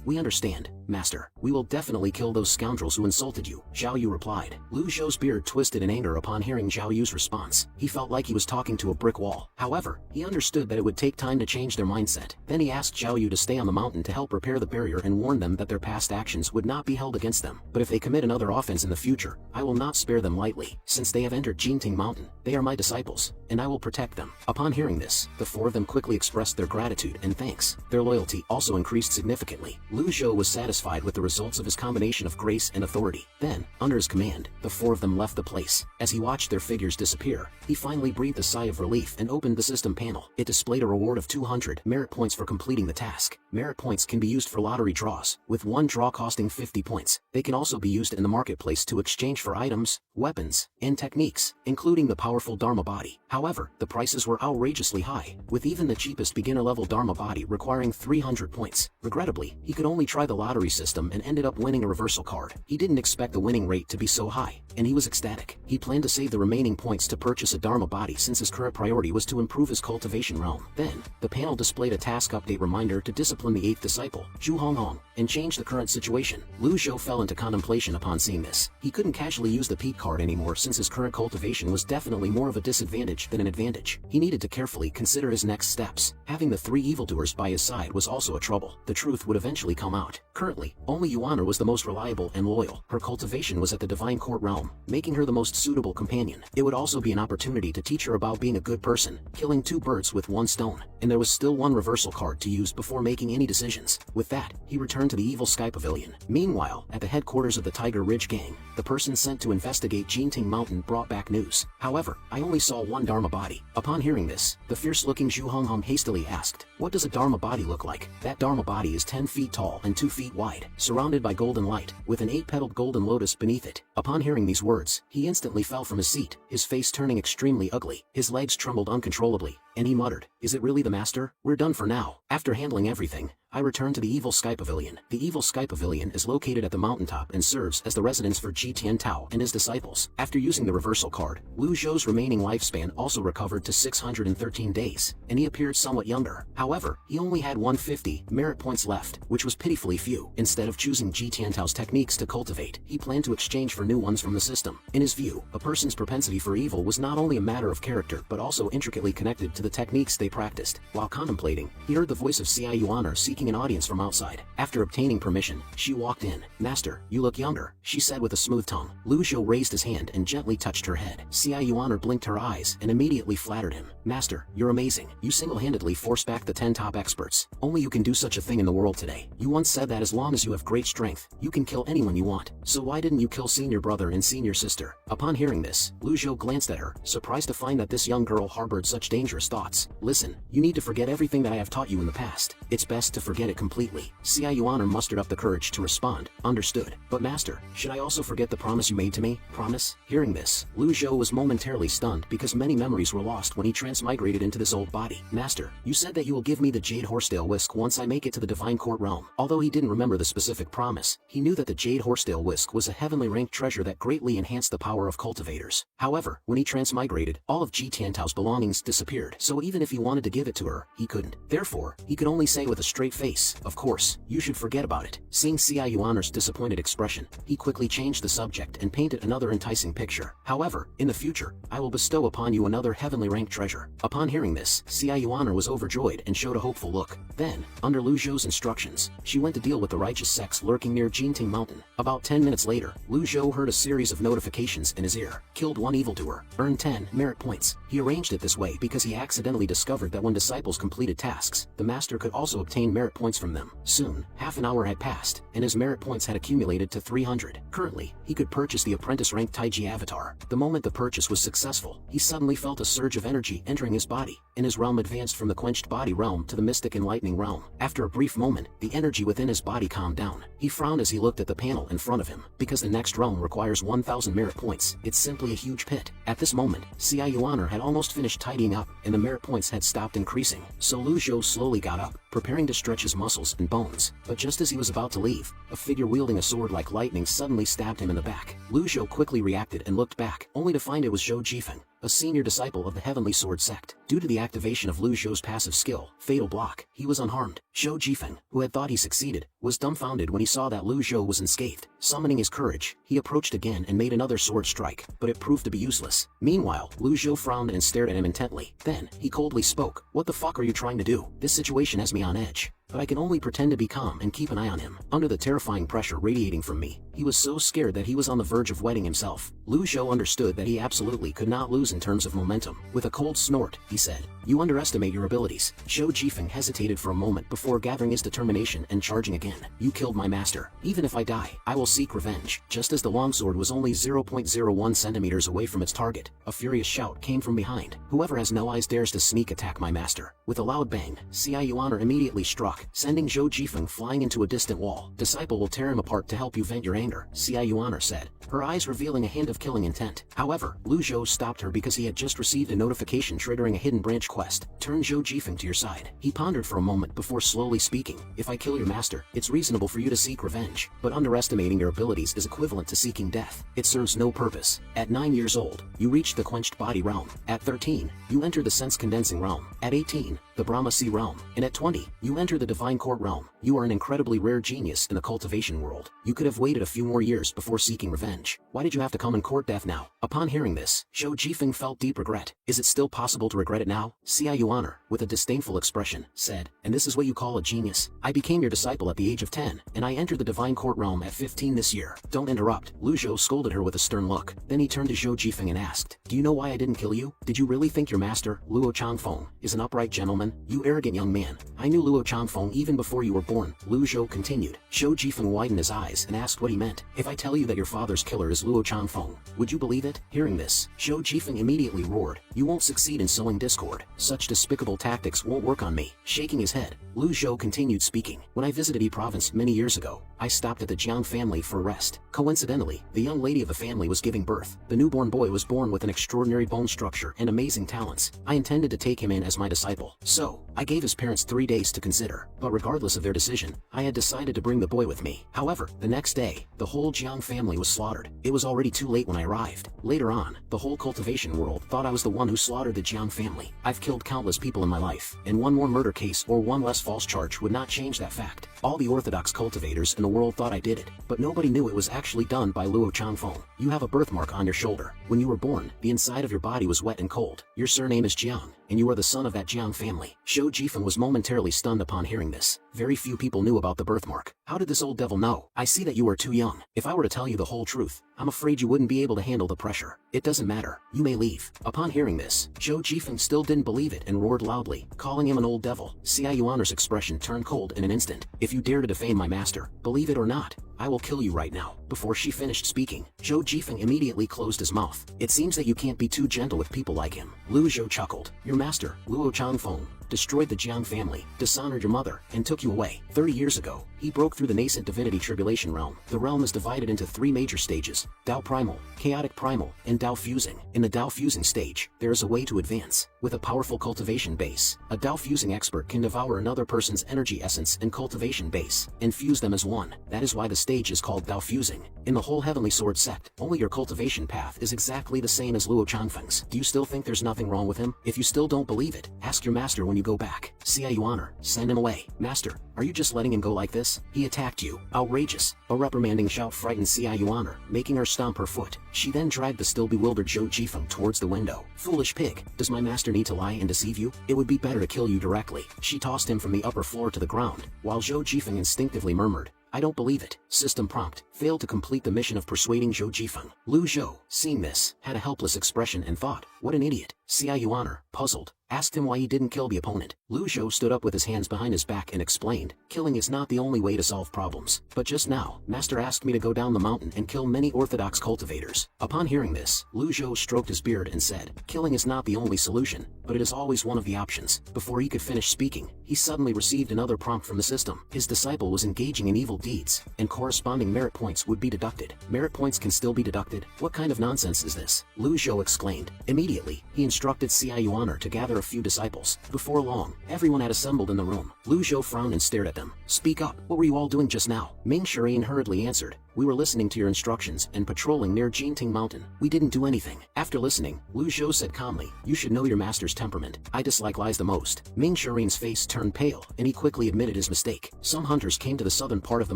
We understand, Master. We will definitely kill those scoundrels who insulted you, Zhao Yu replied. Lu Zhou's beard twisted in anger upon hearing Zhao Yu's response. He felt like he was talking to a brick wall. However, he understood that it would take time to change their mindset. Then he asked Zhao Yu to stay on the mountain to help repair the barrier and warn them that their past actions would not be held against them. But if they commit another offense in the future, I will not spare them lightly. Since they have entered Jinting Mountain, they are my disciples, and I will protect them. Upon hearing this, the 4 of them quickly expressed their gratitude and thanks. Their loyalty also increased significantly. Lu Zhou was satisfied with the results of his combination of grace and authority. Then, under his command, the 4 of them left the place. As he watched their figures disappear, he finally breathed a sigh of relief and opened the system panel. It displayed a reward of 200 merit points for completing the task. Merit points can be used for lottery draws, with one draw costing 50 points. They can also be used in the marketplace to exchange for items, weapons, and techniques, including the powerful Dharma body. However, the prices were outrageously high, with even the cheapest beginner-level Dharma body requiring 300 points. Regrettably, he could only try the lottery system and ended up winning a reversal card. He didn't expect the winning rate to be so high, and he was ecstatic. He planned to save the remaining points to purchase a Dharma body since his current priority was to improve his cultivation realm. Then, the panel displayed a task update reminder to discipline the 8th disciple, Zhu Honghong, and change the current situation. Lu Zhou fell into contemplation upon seeing this. He couldn't casually use the peak card anymore since his current cultivation was definitely more of a disadvantage than an advantage. He needed to carefully consider his next steps. Having the 3 evildoers by his side was also a trouble. The truth would eventually come out. Currently, only Yuan was the most reliable and loyal. Her cultivation was at the Divine Court realm, making her the most suitable companion. It would also be an opportunity to teach her about being a good person, killing 2 birds with 1 stone. And there was still 1 reversal card to use before making any decisions. With that, he returned to the Evil Sky Pavilion. Meanwhile, at the headquarters of the Tiger Ridge Gang, the person sent to investigate Jinting Mountain brought back news. However, I only saw 1 Dharma body. Upon hearing this, the fierce-looking Zhu Honghong hastily asked, "What does a Dharma body look like?" That Dharma body is 10 feet tall and 2 feet wide, surrounded by golden light, with an 8-petaled golden lotus beneath it. Upon hearing these words, he instantly fell from his seat, his face turning extremely ugly. His legs trembled uncontrollably, and he muttered, "Is it really the master? We're done for now." After handling everything, I returned to the Evil Sky Pavilion. The Evil Sky Pavilion is located at the mountaintop and serves as the residence for Ji Tiantao and his disciples. After using the reversal card, Lu Zhou's remaining lifespan also recovered to 613 days, and he appeared somewhat younger. However, he only had 150 merit points left, which was pitifully few. Instead of choosing Ji Tiantao's techniques to cultivate, he planned to exchange for new ones from the system. In his view, a person's propensity for evil was not only a matter of character but also intricately connected to the techniques they practiced. While contemplating, he heard the voice of Xia Yuan seeking an audience from outside. After obtaining permission, she walked in. "Master, you look younger," she said with a smooth tongue. Lu Zhou raised his hand and gently touched her head. Xia Yuan blinked her eyes and immediately flattered him. "Master, you're amazing. You single-handedly forced back the 10 top experts. Only you can do such a thing in the world today. You once said that as long as you have great strength, you can kill anyone you want. So why didn't you kill senior brother and senior sister?" Upon hearing this, Lu Zhou glanced at her, surprised to find that this young girl harbored such dangerous thoughts. "Listen, you need to forget everything that I have taught you in the past. It's best to forget it completely." Xia Yuan mustered up the courage to respond. "Understood. But master, should I also forget the promise you made to me?" "Promise?" Hearing this, Lu Zhou was momentarily stunned because many memories were lost when he transmigrated into this old body. "Master, you said that you will give me the Jade Horsetail Whisk once I make it to the Divine Court realm." Although he didn't remember the specific promise, he knew that the Jade Horsetail Whisk was a heavenly ranked treasure that greatly enhanced the power of cultivators. However, when he transmigrated, all of Ji Tiantao's belongings disappeared. so even if he wanted to give it to her, he couldn't. Therefore, he could only say with a straight face, "Of course, you should forget about it." Seeing Yuaner's disappointed expression, he quickly changed the subject and painted another enticing picture. "However, in the future, I will bestow upon you another heavenly ranked treasure." Upon hearing this, Yuaner was overjoyed and showed a hopeful look. Then, under Lu Zhou's instructions, she went to deal with the righteous sects lurking near Jinting Mountain. About 10 minutes later, Lu Zhou heard a series of notifications in his ear. Killed one evildoer, earned 10 merit points. He arranged it this way because he accidentally discovered that when disciples completed tasks, the master could also obtain merit points from them. Soon, half an hour had passed, and his merit points had accumulated to 300. Currently, he could purchase the apprentice-ranked Taiji avatar. The moment the purchase was successful, he suddenly felt a surge of energy entering his body, and his realm advanced from the quenched body realm to the mystic enlightening realm. After a brief moment, the energy within his body calmed down. He frowned as he looked at the panel in front of him. Because the next realm requires 1,000 merit points, it's simply a huge pit. At this moment, Yuaner had almost finished tidying up, and the merit points had stopped increasing. So Lu Zhou slowly got up, preparing to stretch his muscles and bones. But just as he was about to leave, a figure wielding a sword like lightning suddenly stabbed him in the back. Lu Zhou quickly reacted and looked back, only to find it was Zhou Jifeng, a senior disciple of the Heavenly Sword sect. Due to the activation of Lu Zhou's passive skill, Fatal Block, he was unharmed. Zhou Jifeng, who had thought he succeeded, was dumbfounded when he saw that Lu Zhou was unscathed. Summoning his courage, he approached again and made another sword strike, but it proved to be useless. Meanwhile, Lu Zhou frowned and stared at him intently. Then, he coldly spoke, "What the fuck are you trying to do? This situation has me on edge. But I can only pretend to be calm and keep an eye on him." Under the terrifying pressure radiating from me, he was so scared that he was on the verge of wetting himself. Lu Zhou understood that he absolutely could not lose in terms of momentum. With a cold snort, he said, "You underestimate your abilities." Zhou Jifeng hesitated for a moment before gathering his determination and charging again. "You killed my master. Even if I die, I will seek revenge." Just as the longsword was only 0.01 centimeters away from its target, a furious shout came from behind. "Whoever has no eyes dares to sneak attack my master." With a loud bang, Yuaner immediately struck, sending Zhou Jifeng flying into a distant wall. "Disciple will tear him apart to help you vent your anger," Yuaner said, her eyes revealing a hint of killing intent. However, Lu Zhou stopped her because he had just received a notification triggering a hidden branch quest. "Turn Zhou Jifeng to your side." He pondered for a moment before slowly speaking, "If I kill your master, it's reasonable for you to seek revenge, but underestimating your abilities is equivalent to seeking death. It serves no purpose." At 9 years old, you reached the quenched body realm. At 13, you entered the sense condensing realm. At 18, the Brahma Sea realm. And at 20, you enter the divine court realm. You are an incredibly rare genius in the cultivation world. You could have waited a few more years before seeking revenge. Why did you have to come and court death now? Upon hearing this, Zhou Jifeng felt deep regret. Is it still possible to regret it now? Yuaner, with a disdainful expression, said, "And this is what you call a genius? I became your disciple at the age of 10, and I entered the divine court realm at 15 this year." "Don't interrupt," Lu Zhou scolded her with a stern look. Then he turned to Zhou Jifeng and asked, "Do you know why I didn't kill you? Did you really think your master, Luo Changfeng, is an upright gentleman? You arrogant young man. I knew Luo Changfeng even before you were born." Lu Zhou continued. Zhou Jifeng widened his eyes and asked what he meant. "If I tell you that your father's killer is Luo Changfeng, would you believe it?" Hearing this, Zhou Jifeng immediately roared, "You won't succeed in sowing discord. Such despicable tactics won't work on me." Shaking his head, Lu Zhou continued speaking. "When I visited Yi province many years ago, I stopped at the Jiang family for rest. Coincidentally, the young lady of the family was giving birth. The newborn boy was born with an extraordinary bone structure and amazing talents. I intended to take him in as my disciple. So, I gave his parents 3 days to consider, but regardless of their decision, I had decided to bring the boy with me. However, the next day, the whole Jiang family was slaughtered. It was already too late when I arrived. Later on, the whole cultivation world thought I was the one who slaughtered the Jiang family. I've killed countless people in my life, and one more murder case or one less false charge would not change that fact. All the orthodox cultivators in the world thought I did it, but nobody knew it was actually done by Luo Changfeng. You have a birthmark on your shoulder. When you were born, the inside of your body was wet and cold. Your surname is Jiang, and you are the son of that Jiang family." Zhou Jifeng was momentarily stunned upon hearing this. Very few people knew about the birthmark. How did this old devil know? "I see that you are too young. If I were to tell you the whole truth, I'm afraid you wouldn't be able to handle the pressure. It doesn't matter. You may leave." Upon hearing this, Zhou Jifeng still didn't believe it and roared loudly, calling him an old devil. Yuaner's expression turned cold in an instant. "If you dare to defame my master, believe it or not, I will kill you right now." Before she finished speaking, Zhou Jifeng immediately closed his mouth. "It seems that you can't be too gentle with people like him." Lu Zhou chuckled. "Your master, Luo Changfeng, destroyed the Jiang family, dishonored your mother, and took you away. 30 years ago, he broke through the nascent divinity tribulation realm. The realm is divided into 3 major stages: Dao Primal, Chaotic Primal, and Dao Fusing. In the Dao Fusing stage, there is a way to advance. With a powerful cultivation base, a Dao Fusing expert can devour another person's energy essence and cultivation base, and fuse them as one. That is why the stage is called Dao Fusing. In the whole Heavenly Sword sect, only your cultivation path is exactly the same as Luo Changfeng's. Do you still think there's nothing wrong with him? If you still don't believe it, ask your master when you go back. See how you honor, send him away. Master, are you just letting him go like this? He attacked you. Outrageous. A reprimanding shout frightened Xia Yuaner, making her stomp her foot. She then dragged the still bewildered Zhou Jifeng towards the window. Foolish pig, does my master need to lie and deceive you? It would be better to kill you directly. She tossed him from the upper floor to the ground, while Zhou Jifeng instinctively murmured, I don't believe it. System prompt, failed to complete the mission of persuading Zhou Jifeng. Lu Zhou, seeing this, had a helpless expression and thought, what an idiot. Xia Yuaner, puzzled, asked him why he didn't kill the opponent. Lu Zhou stood up with his hands behind his back and explained, killing is not the only way to solve problems. But just now, master asked me to go down the mountain and kill many orthodox cultivators. Upon hearing this, Lu Zhou stroked his beard and said, killing is not the only solution, but it is always one of the options. Before he could finish speaking, he suddenly received another prompt from the system. His disciple was engaging in evil deeds, and corresponding merit points would be deducted. Merit points can still be deducted? What kind of nonsense is this? Lu Zhou exclaimed. Immediately, he instructed Xia Yuaner to gather a few disciples. Before long, everyone had assembled in the room. Lu Zhou frowned and stared at them. Speak up, what were you all doing just now? Ming Shurian hurriedly answered. We were listening to your instructions and patrolling near Jinting Mountain. We didn't do anything. After listening, Lu Zhou said calmly, you should know your master's temperament. I dislike lies the most. Ming Shurian's face turned pale, and he quickly admitted his mistake. Some hunters came to the southern part of the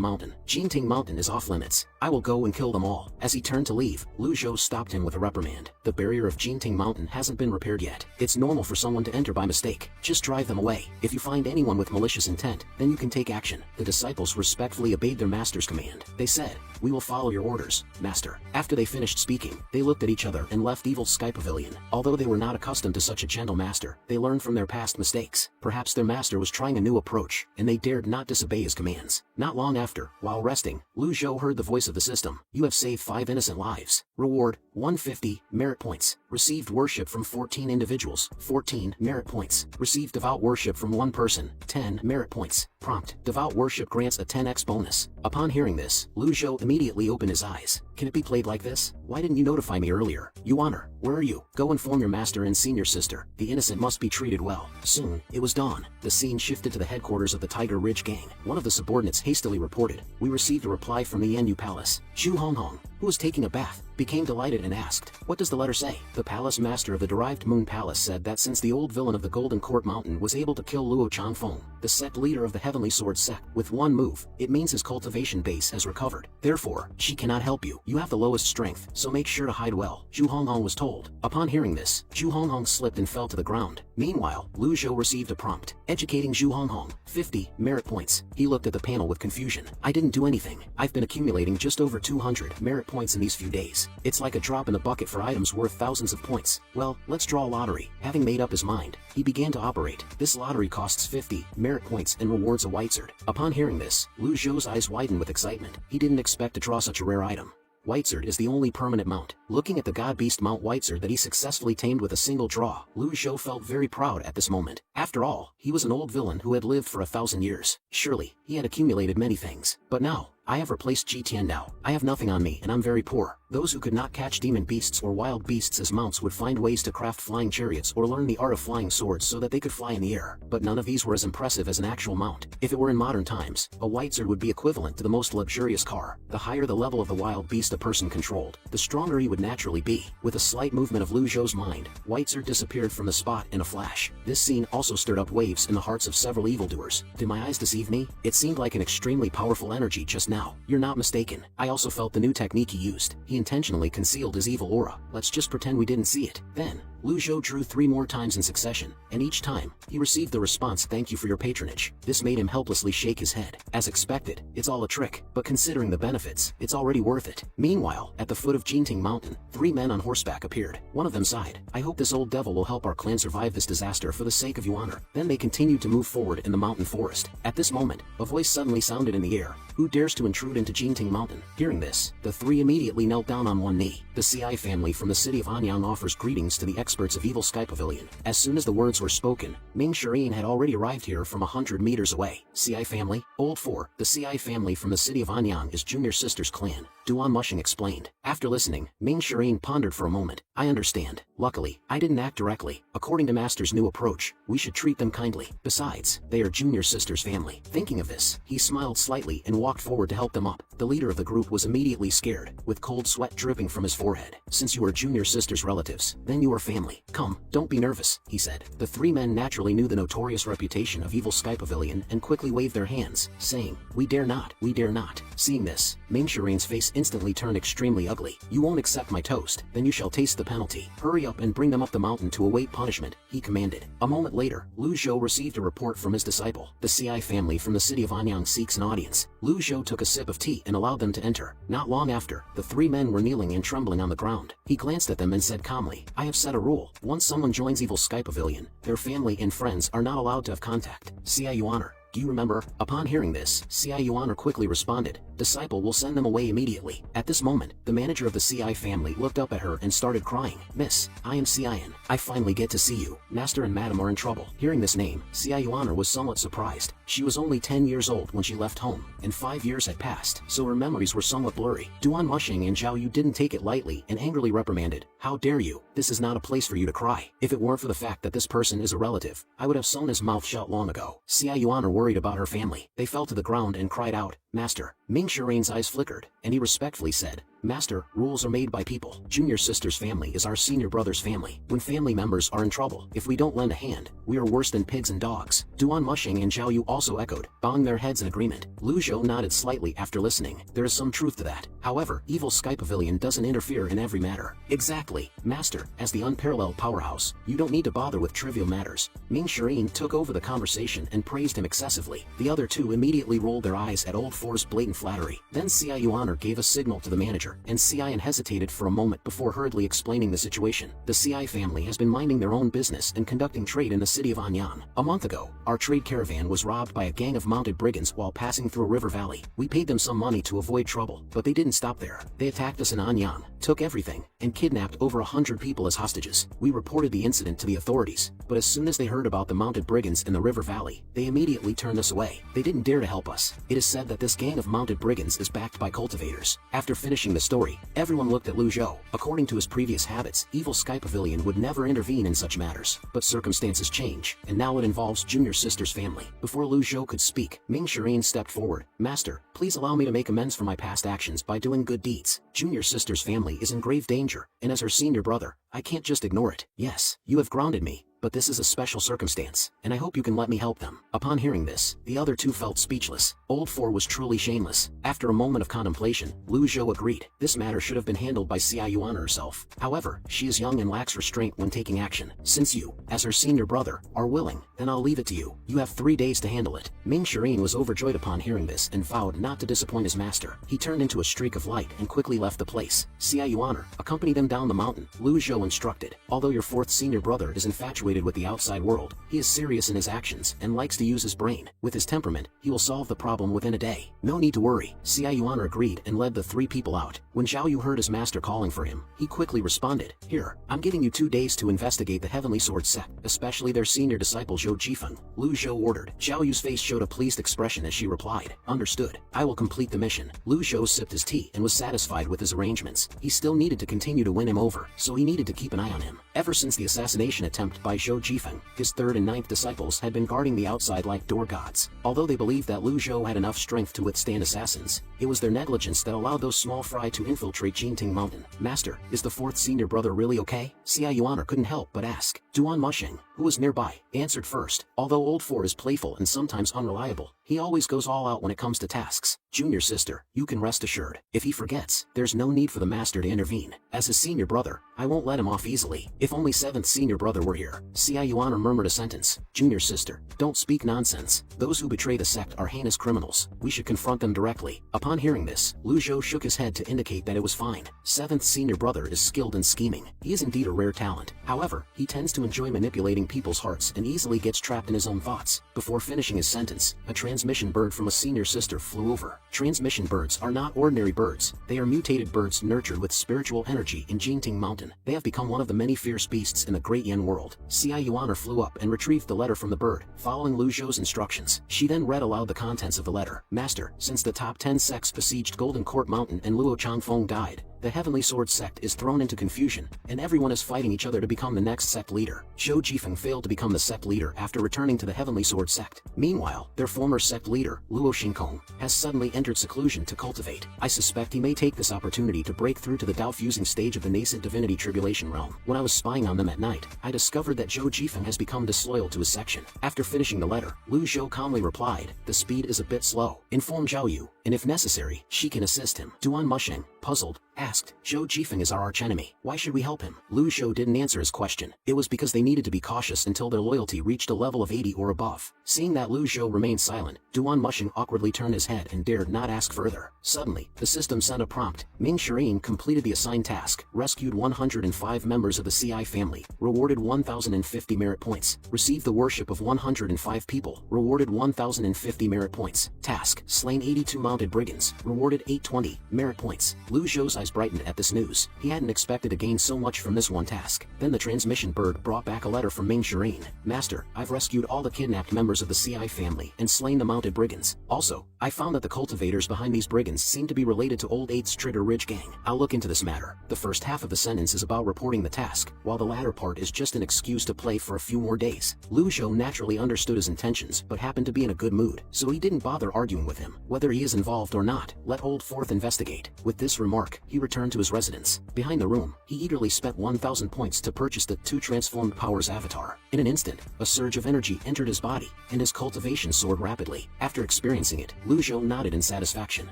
mountain. Jinting Mountain is off limits. I will go and kill them all. As he turned to leave, Lu Zhou stopped him with a reprimand. The barrier of Jinting Mountain hasn't been repaired yet. It's normal for someone to enter by mistake. Just drive them away. If you find anyone with malicious intent, then you can take action. The disciples respectfully obeyed their master's command. They said, we will follow your orders, master. After they finished speaking, they looked at each other and left Evil Sky Pavilion. Although they were not accustomed to such a gentle master, they learned from their past mistakes. Perhaps their master was trying a new approach, and they dared not disobey his commands. Not long after, while resting, Lu Zhou heard the voice of the system. You have saved 5 innocent lives. Reward, 150, merit points. Received worship from 14 individuals, 14 merit points. Received devout worship from 1 person, 10 merit points. Prompt, devout worship grants a 10x bonus. Upon hearing this, Lu Zhou immediately opened his eyes. Can it be played like this? Why didn't you notify me earlier? Yuaner, where are you? Go inform your master and senior sister. The innocent must be treated well. Soon, it was dawn. The scene shifted to the headquarters of the Tiger Ridge Gang. One of the subordinates hastily reported, we received a reply from the Yenyu Palace. Zhu Honghong, who was taking a bath, became delighted and asked, what does the letter say? The palace master of the derived Moon Palace said that since the old villain of the Golden Court Mountain was able to kill Luo Changfeng, the sect leader of the Heavenly Sword sect, with one move, it means his cultivation base has recovered. Therefore, she cannot help you. You have the lowest strength, so make sure to hide well, Zhu Honghong was told. Upon hearing this, Zhu Honghong slipped and fell to the ground. Meanwhile, Lu Zhou received a prompt, educating Zhu Honghong, 50 merit points. He looked at the panel with confusion. I didn't do anything. I've been accumulating just over 200 merit points in these few days. It's like a drop in the bucket for items worth thousands of points. Well, let's draw a lottery. Having made up his mind, he began to operate. This lottery costs 50 merit points and rewards a whitesword. Upon hearing this, Lu Zhou's eyes widened with excitement. He didn't expect to draw such a rare item. Whitesword is the only permanent mount. Looking at the god beast mount Whitesword that he successfully tamed with a single draw, Lu Zhou felt very proud at this moment. After all, he was an old villain who had lived for 1,000 years. Surely, he had accumulated many things. But now, I have replaced Jitian now. I have nothing on me and I'm very poor. Those who could not catch demon beasts or wild beasts as mounts would find ways to craft flying chariots or learn the art of flying swords so that they could fly in the air. But none of these were as impressive as an actual mount. If it were in modern times, a whitesword would be equivalent to the most luxurious car. The higher the level of the wild beast a person controlled, the stronger he would naturally be. With a slight movement of Lu Zhou's mind, Whitesword disappeared from the spot in a flash. This scene also stirred up waves in the hearts of several evildoers. Did my eyes deceive me? It seemed like an extremely powerful energy just now. You're not mistaken. I also felt the new technique he used. He intentionally concealed his evil aura. Let's just pretend we didn't see it. Then, Lu Zhou drew 3 more times in succession, and each time, he received the response, thank you for your patronage. This made him helplessly shake his head. As expected, it's all a trick, but considering the benefits, it's already worth it. Meanwhile, at the foot of Jinting Mountain, 3 men on horseback appeared. One of them sighed, I hope this old devil will help our clan survive this disaster for the sake of Yuaner. Then they continued to move forward in the mountain forest. At this moment, a voice suddenly sounded in the air. Who dares to intrude into Jinting Mountain? Hearing this, the 3 immediately knelt down on one knee. The CI family from the city of Anyang offers greetings to the experts of Evil Sky Pavilion. As soon as the words were spoken, Ming Shireen had already arrived here from 100 meters away. CI family? Old 4, the CI family from the city of Anyang is Junior Sister's clan, Duan Mushing explained. After listening, Ming Shireen pondered for a moment. I understand. Luckily, I didn't act directly. According to Master's new approach, we should treat them kindly. Besides, they are Junior Sister's family. Thinking of this, he smiled slightly and walked forward to help them up. The leader of the group was immediately scared, with cold sweat dripping from his forehead. Since you are Junior Sister's relatives, then you are family. Come, don't be nervous, he said. The three men naturally knew the notorious reputation of Evil Sky Pavilion and quickly waved their hands, saying, we dare not, we dare not. Seeing this, Ming Shireen's face instantly turned extremely ugly. You won't accept my toast, then you shall taste the penalty. Hurry up and bring them up the mountain to await punishment, he commanded. A moment later, Lu Zhou received a report from his disciple. The CI family from the city of Anyang seeks an audience. Lu Zhou took a sip of tea and allowed them to enter. Not long after, the three men were kneeling and trembling on the ground. He glanced at them and said calmly, I have set a rule. Once someone joins Evil Sky Pavilion, their family and friends are not allowed to have contact. CI Honor. Do you remember? Upon hearing this, CI Honor quickly responded, disciple will send them away immediately. At this moment, the manager of the CI family looked up at her and started crying. Miss, I am CIN. I finally get to see you. Master and Madam are in trouble. Hearing this name, CI Honor was somewhat surprised. She was only 10 years old when she left home, and 5 years had passed, so her memories were somewhat blurry. Duan Mushing and Zhao Yu didn't take it lightly and angrily reprimanded. How dare you? This is not a place for you to cry. If it weren't for the fact that this person is a relative, I would have sewn his mouth shut long ago. CI Honor worried about her family. They fell to the ground and cried out, Master. Ming Shireen's eyes flickered, and he respectfully said, Master, rules are made by people. Junior Sister's family is our senior brother's family. When family members are in trouble, if we don't lend a hand, we are worse than pigs and dogs. Duan Mushing and Zhao Yu also echoed, bowing their heads in agreement. Lu Zhou nodded slightly after listening. There is some truth to that. However, Evil Sky Pavilion doesn't interfere in every matter. Exactly. Master, as the unparalleled powerhouse, you don't need to bother with trivial matters. Ming Shireen took over the conversation and praised him excessively. The other two immediately rolled their eyes at Old Four's blatant flattery. Then CI Honor gave a signal to the manager, and CIN hesitated for a moment before hurriedly explaining the situation. The CI family has been minding their own business and conducting trade in the city of Anyang. A month ago, our trade caravan was robbed by a gang of mounted brigands while passing through a river valley. We paid them some money to avoid trouble, but they didn't stop there. They attacked us in Anyang, took everything, and kidnapped over 100 people as hostages. We reported the incident to the authorities, but as soon as they heard about the mounted brigands in the river valley, they immediately turned us away. They didn't dare to help us. It is said that this gang of mounted brigands is backed by cultivators. After finishing the story, everyone looked at Lu Zhou. According to his previous habits, Evil Sky Pavilion would never intervene in such matters. But circumstances change, and now it involves Junior Sister's family. Before Lu Zhou could speak, Ming Shireen stepped forward. Master, please allow me to make amends for my past actions by doing good deeds. Junior Sister's family is in grave danger, and as her senior brother, I can't just ignore it. Yes, you have grounded me, but this is a special circumstance, and I hope you can let me help them. Upon hearing this, the other two felt speechless. Old Four was truly shameless. After a moment of contemplation, Lu Zhou agreed. This matter should have been handled by CI Yuan herself. However, she is young and lacks restraint when taking action. Since you, as her senior brother, are willing, then I'll leave it to you. You have 3 days to handle it. Ming Shireen was overjoyed upon hearing this and vowed not to disappoint his master. He turned into a streak of light and quickly left the place. CI Yuan, accompany them down the mountain, Lu Zhou instructed. Although your fourth senior brother is infatuated with the outside world, he is serious in his actions and likes to use his brain. With his temperament, he will solve the problem within a day. No need to worry. CI Yuan agreed and led the 3 people out. When Zhao Yu heard his master calling for him, he quickly responded, Here, I'm giving you 2 days to investigate the Heavenly Sword sect, especially their senior disciple Zhou Jifeng. Lu Zhou ordered. Zhao Yu's face showed a pleased expression as she replied, Understood. I will complete the mission. Lu Zhou sipped his tea and was satisfied with his arrangements. He still needed to continue to win him over, so he needed to keep an eye on him. Ever since the assassination attempt by Zhou Jifeng, his 3rd and 9th disciples had been guarding the outside like door gods. Although they believed that Lu Zhou had enough strength to withstand assassins, it was their negligence that allowed those small fry to infiltrate Jinting Mountain. Master, is the 4th senior brother really okay? CI Yuan couldn't help but ask. Duan Mushing, who was nearby, answered first. Although Old Four is playful and sometimes unreliable, he always goes all out when it comes to tasks. Junior sister, you can rest assured. If he forgets, there's no need for the master to intervene. As his senior brother, I won't let him off easily. If only 7th senior brother were here. CI Yuan murmured a sentence. Junior sister, don't speak nonsense. Those who betray the sect are heinous criminals. We should confront them directly. Upon hearing this, Lu Zhou shook his head to indicate that it was fine. 7th senior brother is skilled in scheming. He is indeed a rare talent. However, he tends to to enjoy manipulating people's hearts and easily gets trapped in his own thoughts. Before finishing his sentence, a transmission bird from a senior sister flew over. Transmission birds are not ordinary birds. They are mutated birds nurtured with spiritual energy in Jinting Mountain. They have become one of the many fierce beasts in the Great Yen world. Yuaner flew up and retrieved the letter from the bird, following Lu Zhou's instructions. She then read aloud the contents of the letter. Master, since the top 10 sects besieged Golden Court Mountain and Luo Changfeng died, the Heavenly Sword sect is thrown into confusion, and everyone is fighting each other to become the next sect leader. Zhou Jifeng failed to become the sect leader after returning to the Heavenly Sword sect. Meanwhile, their former sect leader, Luo Xingkong, has suddenly entered seclusion to cultivate. I suspect he may take this opportunity to break through to the Dao-fusing stage of the nascent divinity tribulation realm. When I was spying on them at night, I discovered that Zhou Jifeng has become disloyal to his section. After finishing the letter, Lu Zhou calmly replied, "The speed is a bit slow. Inform Zhao Yu, and if necessary, she can assist him." Duan Musheng, puzzled, asked, "Zhou Jifeng is our archenemy. Why should we help him?" Lu Zhou didn't answer his question. It was because they needed to be cautious until their loyalty reached a level of 80 or above. Seeing that Lu Zhou remained silent, Duan Musheng awkwardly turned his head and dared not ask further. Suddenly, the system sent a prompt. Ming Shirin completed the assigned task, rescued 105 members of the CI family, rewarded 1,050 merit points, received the worship of 105 people, rewarded 1,050 merit points. Task, slain 82 mounted brigands, rewarded 820 merit points. Lu Zhou's eyes brightened at this news. He hadn't expected to gain so much from this one task. Then the transmission bird brought back a letter from Ming Shirin. "Master, I've rescued all the kidnapped members of the CI family and slain the mounted brigands. Also, I found that the cultivators behind these brigands seem to be related to old 8th Trigger Ridge gang. I'll look into this matter." The first half of the sentence is about reporting the task, while the latter part is just an excuse to play for a few more days. Lu Zhou naturally understood his intentions but happened to be in a good mood, so he didn't bother arguing with him. Whether he is involved or not, let Old Fourth investigate. With this remark, he returned to his residence. Behind the room, he eagerly spent 1,000 points to purchase the 2 transformed powers avatar. In an instant, a surge of energy entered his body, and his cultivation soared rapidly. After experiencing it, Lu Zhou nodded in satisfaction.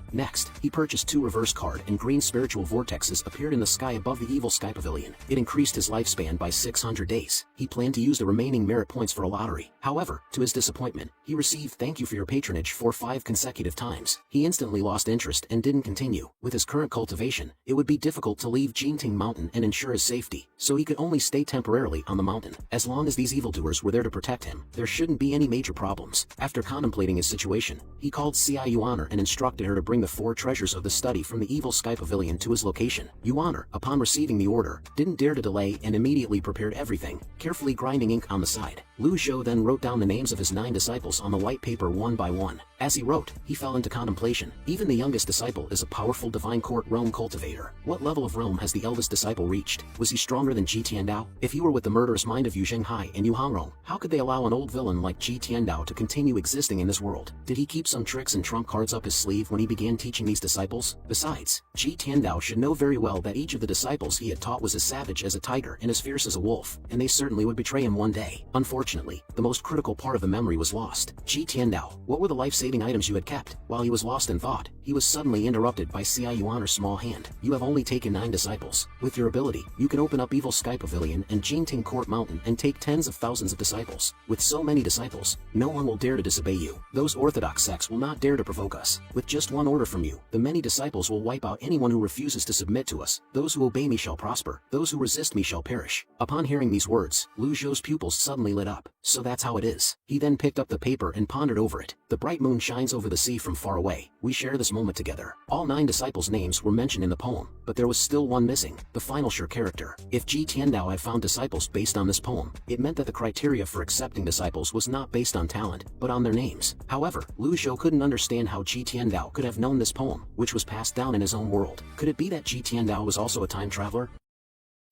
Next, he purchased 2 reverse card and green spiritual vortexes appeared in the sky above the evil sky pavilion. It increased his lifespan by 600 days. He planned to use the remaining merit points for a lottery. However, to his disappointment, he received "Thank you for your patronage" for 5 consecutive times. He instantly lost interest and didn't continue. With his current cultivation, it would be difficult to leave Jinting Mountain and ensure his safety, so he could only stay temporarily on the mountain. As long as these evildoers were there to protect him, there shouldn't be any major problems. After contemplating his situation, he called Yuaner and instructed her to bring the 4 treasures of the study from the evil sky pavilion to his location. Yuaner, upon receiving the order, didn't dare to delay and immediately prepared everything, carefully grinding ink on the side. Lu Zhou then wrote down the names of his 9 disciples on the white paper one by one. As he wrote, he fell into contemplation. Even the youngest disciple is a powerful divine court realm cultivator. What level of realm has the eldest disciple reached? Was he stronger than Ji Tiandao? If he were with the murderous mind of Yu Zhenghai and Yu Hangrong, how could they allow an old villain like Ji Tiandao to continue existing in this world? Did he keep some tricks and trump cards up his sleeve when he began teaching these disciples? Besides, Ji Tiandao should know very well that each of the disciples he had taught was as savage as a tiger and as fierce as a wolf, and they certainly would betray him one day. Unfortunately, the most critical part of the memory was lost. Ji Tiandao, what were the life-saving items you had kept? While he was lost in thought, he was suddenly interrupted by Yuaner's small hand. "You have only taken 9 disciples. With your ability, you can open up Evil Sky Pavilion and Jinting Court Mountain and take tens of thousands of disciples. With so many disciples, no one will dare to disobey you. Those orthodox sects will not dare to provoke us. With just one order from you, the many disciples will wipe out anyone who refuses to submit to us. Those who obey me shall prosper. Those who resist me shall perish." Upon hearing these words, Lu Zhou's pupils suddenly lit up. So that's how it is. He then picked up the paper and pondered over it. The bright moon shines over the sea from far away. We share this moment together. All 9 disciples' names were mentioned in the poem, but there was still one missing, the final sure character. If Ji Tiandao had found disciples based on this poem, it meant that the criteria for accepting disciples was not based on talent, but on their names. However, Lu Zhou couldn't understand how Ji Tiandao could have known this poem, which was passed down in his own world. Could it be that Ji Tiandao was also a time traveler?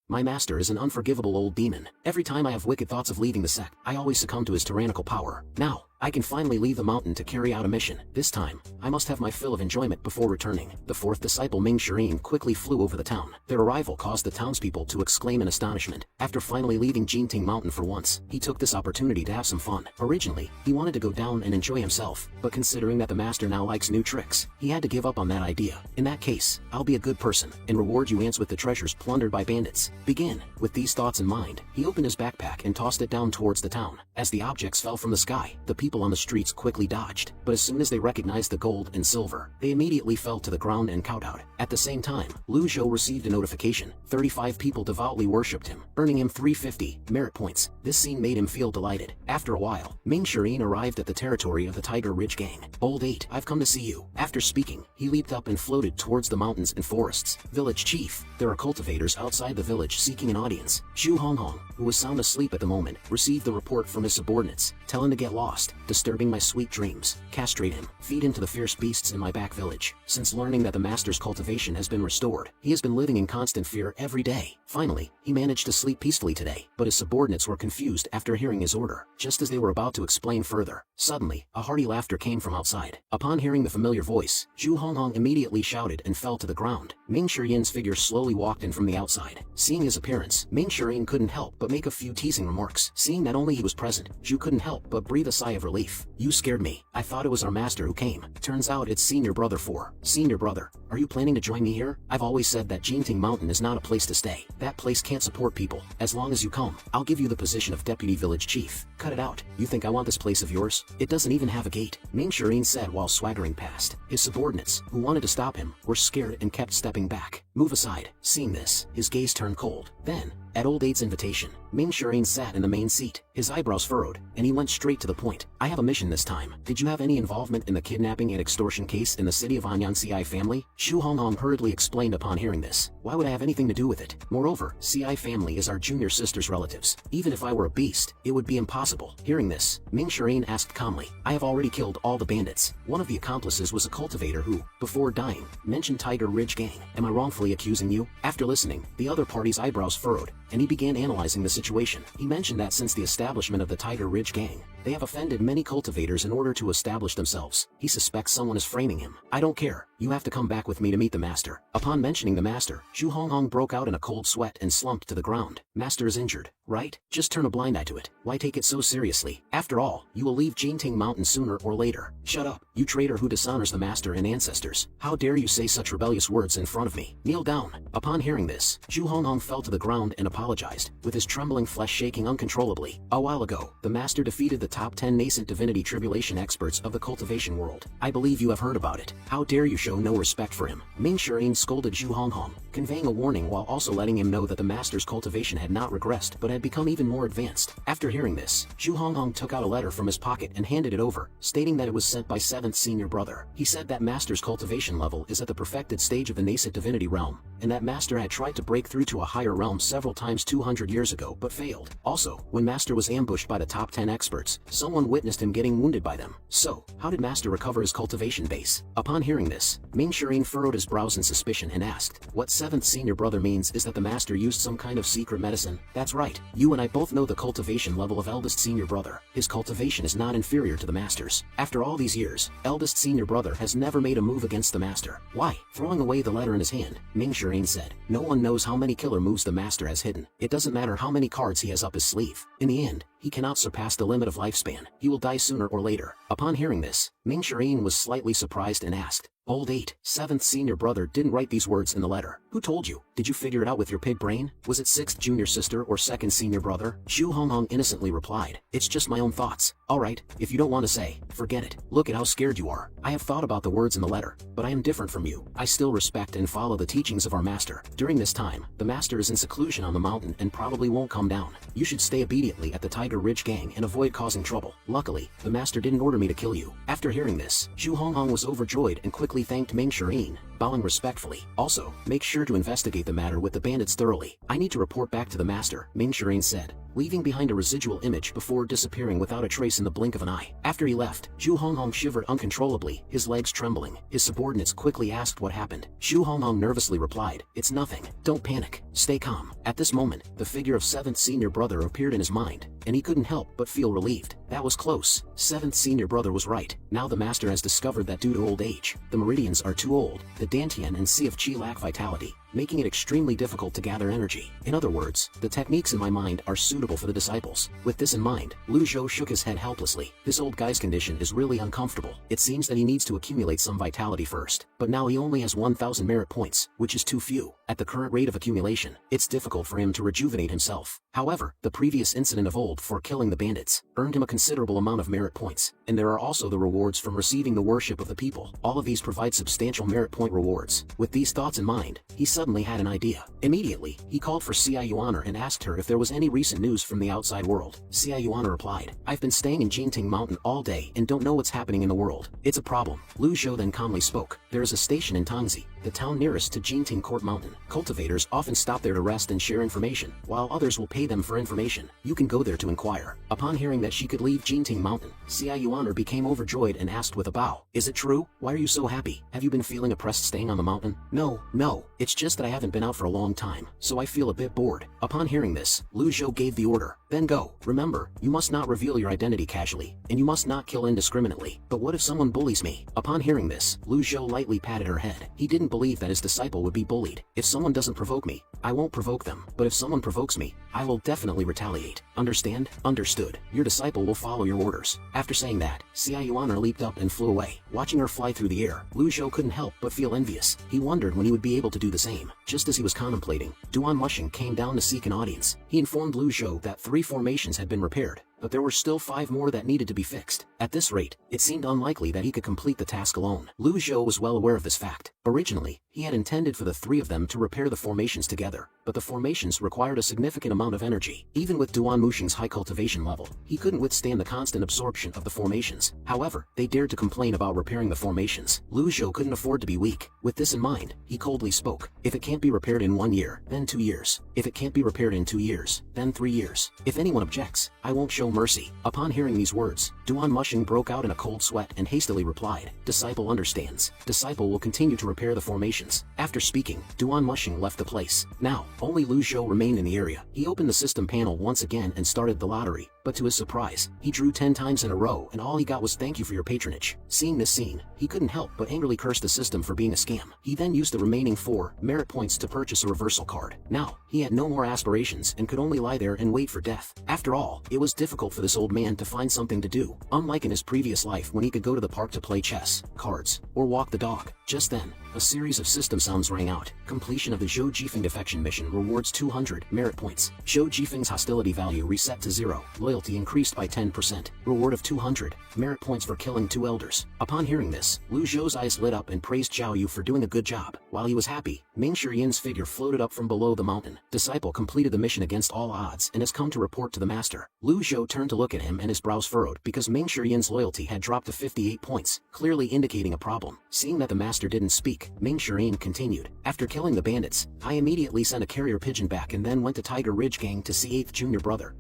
My master is an unforgivable old demon. Every time I have wicked thoughts of leaving the sect, I always succumb to his tyrannical power. Now, I can finally leave the mountain to carry out a mission. This time, I must have my fill of enjoyment before returning. The 4th disciple Ming Shirin quickly flew over the town. Their arrival caused the townspeople to exclaim in astonishment. After finally leaving Jinting Mountain for once, he took this opportunity to have some fun. Originally, he wanted to go down and enjoy himself, but considering that the master now likes new tricks, he had to give up on that idea. In that case, I'll be a good person and reward you ants with the treasures plundered by bandits. Begin. With these thoughts in mind, he opened his backpack and tossed it down towards the town. As the objects fell from the sky, the people people on the streets quickly dodged, but as soon as they recognized the gold and silver, they immediately fell to the ground and kowtowed. At the same time, Lu Zhou received a notification. 35 people devoutly worshipped him, earning him 350 merit points. This scene made him feel delighted. After a while, Ming Shirin arrived at the territory of the Tiger Ridge Gang. Old 8, I've come to see you. After speaking, he leaped up and floated towards the mountains and forests. Village chief, there are cultivators outside the village seeking an audience. Zhu Honghong, who was sound asleep at the moment, received the report from his subordinates. Tell him to get lost, disturbing my sweet dreams. Castrate him, feed him to the fierce beasts in my back village. Since learning that the master's cultivation has been restored, he has been living in constant fear every day. Finally, he managed to sleep peacefully today, but his subordinates were confused after hearing his order. Just as they were about to explain further, suddenly, a hearty laughter came from outside. Upon hearing the familiar voice, Zhu Honghong immediately shouted and fell to the ground. Ming Shiyin's figure slowly walked in from the outside. Seeing his appearance, Ming Shiyin couldn't help but make a few teasing remarks. Seeing that only he was present, Zhu couldn't help but breathe a sigh of relief. You scared me. I thought it was our master who came. Turns out it's Senior Brother 4. Senior Brother, are you planning to join me here? I've always said that Jinting Mountain is not a place to stay. That place can't support people. As long as you come, I'll give you the position of Deputy Village Chief. Cut it out. You think I want this place of yours? It doesn't even have a gate, Ming Shirin said while swaggering past. His subordinates, who wanted to stop him, were scared and kept stepping back. Move aside. Seeing this, his gaze turned cold. Then, at Old 8's invitation, Ming Shirin sat in the main seat, his eyebrows furrowed, and he went straight to the point. I have a mission this time. Did you have any involvement in the kidnapping and extortion case in the city of Anyan CI family? Zhu Honghong hurriedly explained upon hearing this. Why would I have anything to do with it? Moreover, CI family is our junior sister's relatives. Even if I were a beast, it would be impossible. Hearing this, Ming Shirin asked calmly, I have already killed all the bandits. One of the accomplices was a cultivator who, before dying, mentioned Tiger Ridge Gang. Am I wrongfully accusing you? After listening, the other party's eyebrows furrowed, and he began analyzing the situation. He mentioned that since the establishment of the Tiger Ridge Gang, they have offended many cultivators in order to establish themselves. He suspects someone is framing him. I don't care. You have to come back with me to meet the master. Upon mentioning the master, Zhu Honghong broke out in a cold sweat and slumped to the ground. Master is injured, right? Just turn a blind eye to it. Why take it so seriously? After all, you will leave Jinting Mountain sooner or later. Shut up, you traitor who dishonors the master and ancestors. How dare you say such rebellious words in front of me? Kneel down. Upon hearing this, Zhu Honghong fell to the ground and apologized, with his trembling flesh shaking uncontrollably. A while ago, the master defeated the top 10 nascent divinity tribulation experts of the cultivation world. I believe you have heard about it. How dare you show no respect for him? Ming Shirin scolded Zhu Honghong, conveying a warning while also letting him know that the master's cultivation had not regressed but had become even more advanced. After hearing this, Zhu Honghong took out a letter from his pocket and handed it over, stating that it was sent by 7th Senior Brother. He said that master's cultivation level is at the perfected stage of the nascent divinity realm, and that master had tried to break through to a higher realm several times 200 years ago but failed. Also, when master was ambushed by the top 10 experts, someone witnessed him getting wounded by them. So, how did master recover his cultivation base? Upon hearing this, Ming Shirin furrowed his brows in suspicion and asked, what 7th Senior Brother means is that the master used some kind of secret medicine. That's right, you and I both know the cultivation level of eldest Senior Brother. His cultivation is not inferior to the master's. After all these years, eldest Senior Brother has never made a move against the master. Why? Throwing away the letter in his hand, Ming Shirin said, no one knows how many killer moves the master has hidden. It doesn't matter how many cards he has up his sleeve. In the end, he cannot surpass the limit of lifespan. He will die sooner or later. Upon hearing this, Ming Shirin was slightly surprised and asked, Old 8, 7th Senior Brother didn't write these words in the letter. Who told you? Did you figure it out with your pig brain? Was it 6th Junior Sister or 2nd Senior Brother? Zhu Honghong innocently replied, it's just my own thoughts. Alright, if you don't want to say, forget it. Look at how scared you are. I have thought about the words in the letter, but I am different from you. I still respect and follow the teachings of our master. During this time, the master is in seclusion on the mountain and probably won't come down. You should stay obediently at the Tiger Ridge Gang and avoid causing trouble. Luckily, the master didn't order me to kill you. After hearing this, Zhu Honghong was overjoyed and quickly thanked Ming Shirin, bowing respectfully. Also, make sure to investigate the matter with the bandits thoroughly. I need to report back to the master, Ming Shirin said, leaving behind a residual image before disappearing without a trace in the blink of an eye. After he left, Zhu Honghong shivered uncontrollably, his legs trembling. His subordinates quickly asked what happened. Zhu Honghong nervously replied, it's nothing. Don't panic. Stay calm. At this moment, the figure of 7th Senior Brother appeared in his mind, and he couldn't help but feel relieved. That was close. 7th Senior Brother was right. Now the master has discovered that due to old age, the meridians are too old, the Dantian and Sea of Qi lack vitality. making it extremely difficult to gather energy. In other words, the techniques in my mind are suitable for the disciples. With this in mind, Lu Zhou shook his head helplessly. This old guy's condition is really uncomfortable. It seems that he needs to accumulate some vitality first. But now he only has 1,000 merit points, which is too few. At the current rate of accumulation, it's difficult for him to rejuvenate himself. However, the previous incident of old for killing the bandits earned him a considerable amount of merit points, and there are also the rewards from receiving the worship of the people. All of these provide substantial merit point rewards. With these thoughts in mind, he suddenly had an idea. Immediately, he called for Xia Yuaner and asked her if there was any recent news from the outside world. Xia Yuaner replied, "I've been staying in Jinting Mountain all day and don't know what's happening in the world. It's a problem." Lu Zhou then calmly spoke. "There is a station in Tangzi, the town nearest to Jinting Court Mountain. Cultivators often stop there to rest and share information, while others will pay them for information. You can go there to inquire." Upon hearing that she could leave Jinting Mountain, Xia Yuaner became overjoyed and asked with a bow, "Is it true? Why are you so happy? Have you been feeling oppressed staying on the mountain?" No, it's just that I haven't been out for a long time, so I feel a bit bored." Upon hearing this, Lu Zhou gave the order, "Then go. Remember, you must not reveal your identity casually, and you must not kill indiscriminately. But what if someone bullies me?" Upon hearing this, Lu Zhou lightly patted her head. He didn't believe that his disciple would be bullied. "If someone doesn't provoke me, I won't provoke them. But if someone provokes me, I will definitely retaliate. Understand?" "Understood. Your disciple will follow your orders." After saying that, Xia Yuaner leaped up and flew away. Watching her fly through the air, Lu Zhou couldn't help but feel envious. He wondered when he would be able to do the same. Just as he was contemplating, Duan Mushing came down to seek an audience. He informed Lu Zhou that 3 formations had been repaired, but there were still 5 more that needed to be fixed. At this rate, it seemed unlikely that he could complete the task alone. Lu Zhou was well aware of this fact. Originally, he had intended for the 3 of them to repair the formations together, but the formations required a significant amount of energy. Even with Duan Mushing's high cultivation level, he couldn't withstand the constant absorption of the formations. However, they dared to complain about repairing the formations. Lu Zhou couldn't afford to be weak. With this in mind, he coldly spoke, "If it can't be repaired in 1 year, then 2 years. If it can't be repaired in 2 years, then 3 years. If anyone objects, I won't show mercy." Upon hearing these words, Duan Mushing broke out in a cold sweat and hastily replied, "Disciple understands. Disciple will continue to repair the formations." After speaking, Duan Mushing left the place. Now, only Lu Zhou remained in the area. He opened the system panel once again and started the lottery, but to his surprise, he drew 10 times in a row and all he got was "Thank you for your patronage." Seeing this scene, he couldn't help but angrily curse the system for being a scam. He then used the remaining 4 merit points to purchase a reversal card. Now, he had no more aspirations and could only lie there and wait for death. After all, it was difficult for this old man to find something to do, unlike in his previous life when he could go to the park to play chess, cards, or walk the dog. Just then, a series of system sounds rang out. Completion of the Zhou Jifeng defection mission rewards 200 merit points. Zhou Jifeng's hostility value reset to 0. Loyalty increased by 10%. Reward of 200 merit points for killing 2 elders. Upon hearing this, Lu Zhou's eyes lit up and praised Zhao Yu for doing a good job. While he was happy, Ming Shiyin's figure floated up from below the mountain. Disciple completed the mission against all odds and has come to report to the master. Lu Zhou turned to look at him and his brows furrowed because Ming Shiyin's loyalty had dropped to 58 points, clearly indicating a problem. Seeing that the master didn't speak, Ming Shiyin continued, "After killing the bandits, I immediately sent a carrier pigeon back and then went to Tiger Ridge Gang to see 8th junior brother.